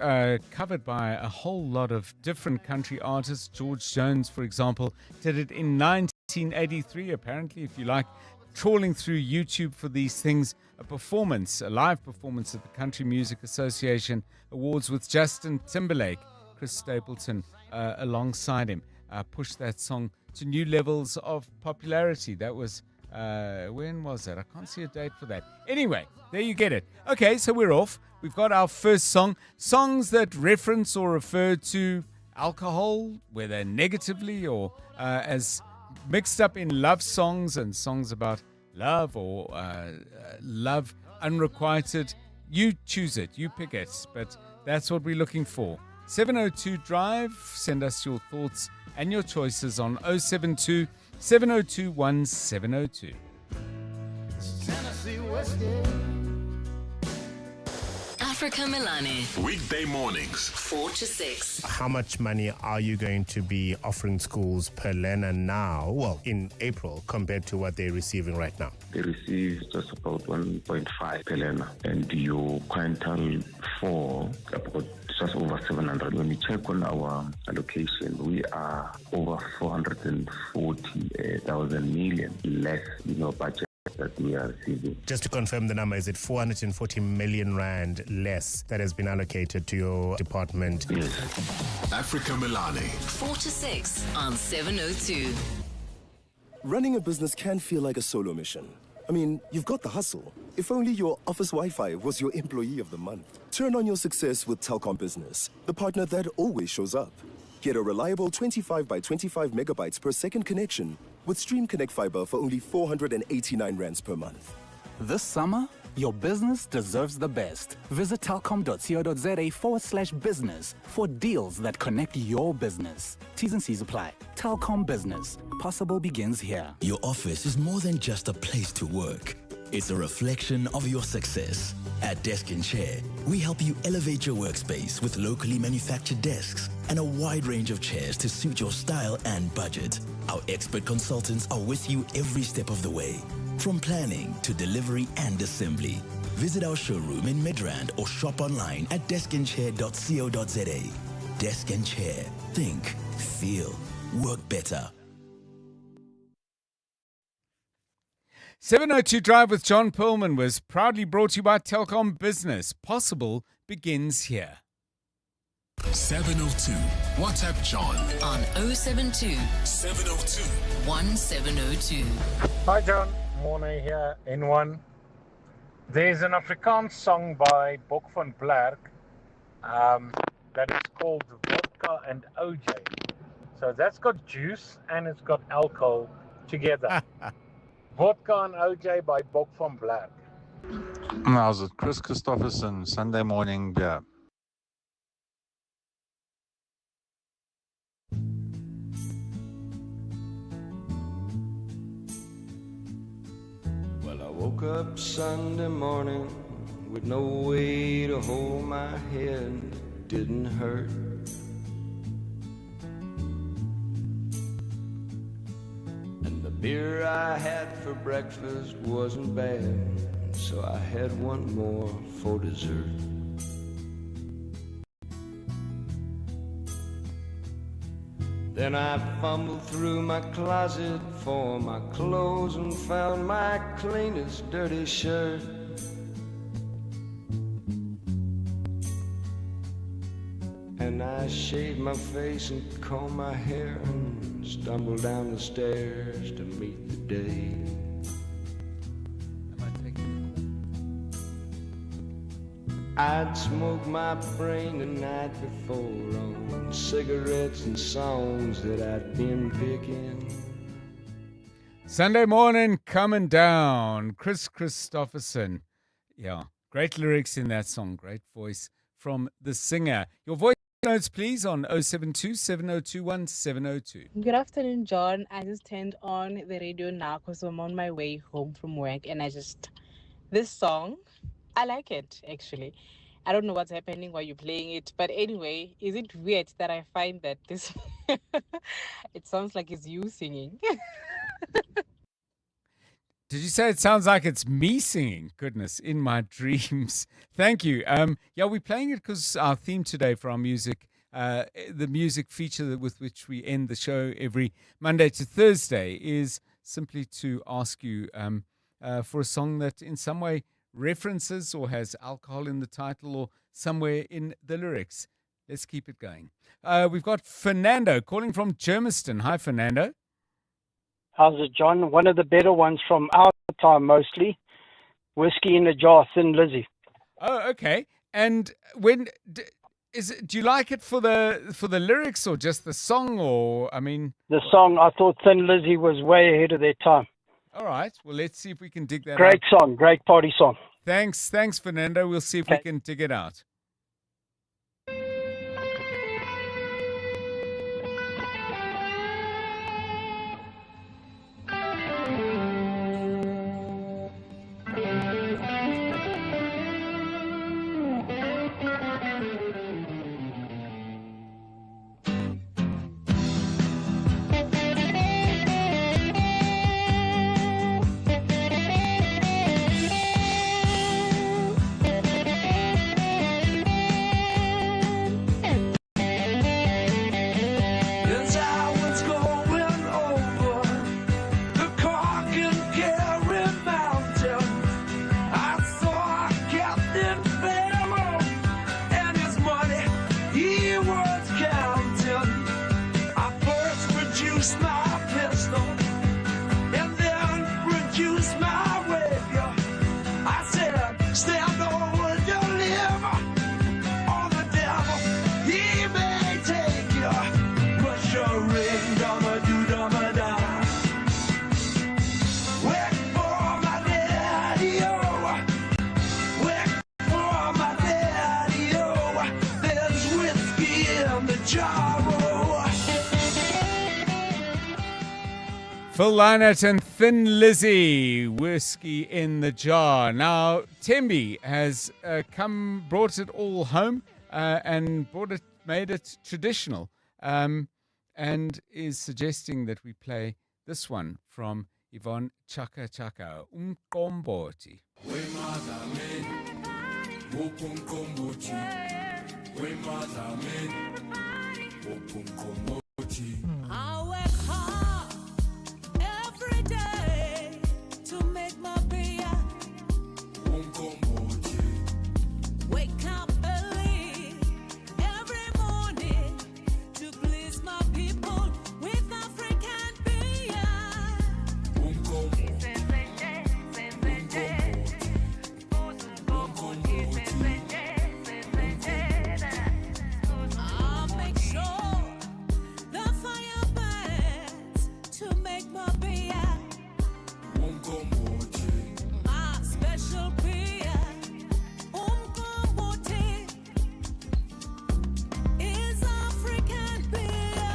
covered by a whole lot of different country artists. George Jones, for example, did it in 1983. Apparently, if you like trawling through YouTube for these things, a live performance at the Country Music Association Awards with Justin Timberlake. Chris Stapleton, alongside him, pushed that song to new levels of popularity. That was when was that? I can't see a date for that. Anyway, there you get it. Okay, so we're off. We've got our first song. Songs that reference or refer to alcohol, whether negatively or as mixed up in love songs and songs about love or love unrequited. You choose it. You pick it. But that's what we're looking for. 702 Drive. Send us your thoughts and your choices on 072 702 1702. Tennessee whiskey. Africa Milani. Weekday mornings, 4 to 6. How much money are you going to be offering schools per learner now, well, in April, compared to what they're receiving right now? They receive just about 1.5 per learner, and your quintile 4 about just over 700. When we check on our allocation, we are over 440,000 million less in our budget that we are receiving. Just to confirm the number, is it 440 million rand less that has been allocated to your department? Yes. Africa Milani. 4 to 6 on 702. Running a business can feel like a solo mission. I mean, you've got the hustle. If only your office Wi-Fi was your employee of the month. Turn on your success with Telkom Business, the partner that always shows up. Get a reliable 25 by 25 megabytes per second connection with Stream Connect Fiber for only 489 rands per month. This summer, your business deserves the best. Visit telkom.co.za/business for deals that connect your business. T's and C's apply. Telkom Business. Possible begins here. Your office is more than just a place to work. It's a reflection of your success. At Desk and Chair, we help you elevate your workspace with locally manufactured desks and a wide range of chairs to suit your style and budget. Our expert consultants are with you every step of the way, from planning to delivery and assembly. Visit our showroom in Midrand or shop online at deskandchair.co.za. Desk and Chair. Think, feel, work better. 702 Drive with John Perlman was proudly brought to you by Telkom Business. Possible begins here. 702. WhatsApp John on 072 702 1702. Hi John, Morne here, N1. There's an Afrikaans song by Bok van Blerk that is called Vodka and OJ. So that's got juice and it's got alcohol together. Vodka and OJ by Bok van Blerk. How's it? Chris Christopherson, Sunday morning beer. Well, I woke up Sunday morning with no way to hold my head. It didn't hurt. And the beer I had for breakfast wasn't bad, so I had one more for dessert. Then I fumbled through my closet for my clothes and found my cleanest dirty shirt. And I shaved my face and combed my hair and stumbled down the stairs to meet the day. I'd smoked my brain the night before on cigarettes and songs that I'd been picking. Sunday morning coming down. Chris Christopherson. Yeah, great lyrics in that song. Great voice from the singer. Your voice notes, please, on 072 702 1702. Good afternoon, John. I just turned on the radio now because I'm on my way home from work, and this song, I like it, actually. I don't know what's happening while you're playing it, but anyway, is it weird that I find that this, it sounds like it's you singing? Did you say it sounds like it's me singing? Goodness, in my dreams. Thank you. Yeah, we're playing it because our theme today for our music, the music feature with which we end the show every Monday to Thursday, is simply to ask you for a song that in some way references or has alcohol in the title or somewhere in the lyrics. Let's keep it going. We've got Fernando calling from Germiston. Hi, Fernando. How's it, John? One of the better ones from our time, mostly. Whiskey in a Jar, Thin Lizzy. Oh, okay. And when do you like it for the lyrics or just the song? Or the song. I thought Thin Lizzy was way ahead of their time. All right. Well, let's see if we can dig that out. Great song, great party song. Thanks, Fernando. We'll see if we can dig it out. Phil Lynott and Thin Lizzy, Whiskey in the Jar. Now, Tembi has brought it all home and made it traditional, and is suggesting that we play this one from Yvonne Chaka Chaka, Umqombothi. I work hard every day to make my beer. Wake up early every morning to please my people with African beer. I'll make sure the fire burns to make my beer. My special beer, Umqombothi, is African beer.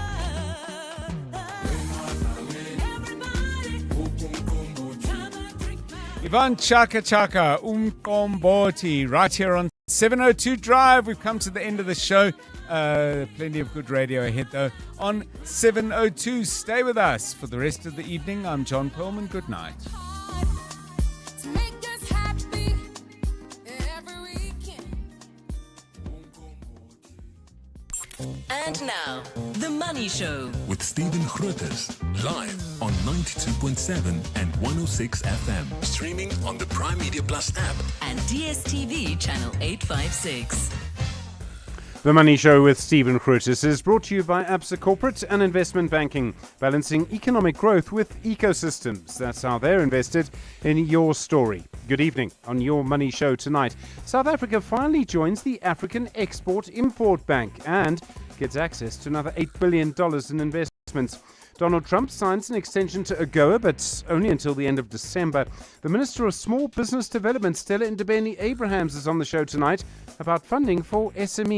Everybody, come and drink my Yvonne Chaka Chaka, Umqombothi, right here on 702 Drive. We've come to the end of the show. Plenty of good radio ahead, though, on 702. Stay with us for the rest of the evening. I'm John Perlman. Good night. to make us happy every weekend. And now, The Money Show. With Stephen Grootes, live on 92.7 and 106 FM. Streaming on the Prime Media Plus app. And DSTV channel 856. The Money Show with Stephen Grootes is brought to you by Absa Corporate and Investment Banking, balancing economic growth with ecosystems. That's how they're invested in your story. Good evening. On your Money Show tonight, South Africa finally joins the African Export-Import Bank and gets access to another $8 billion in investments. Donald Trump signs an extension to AGOA, but only until the end of December. The Minister of Small Business Development, Stella Ndabeni Abrahams, is on the show tonight about funding for SMEs.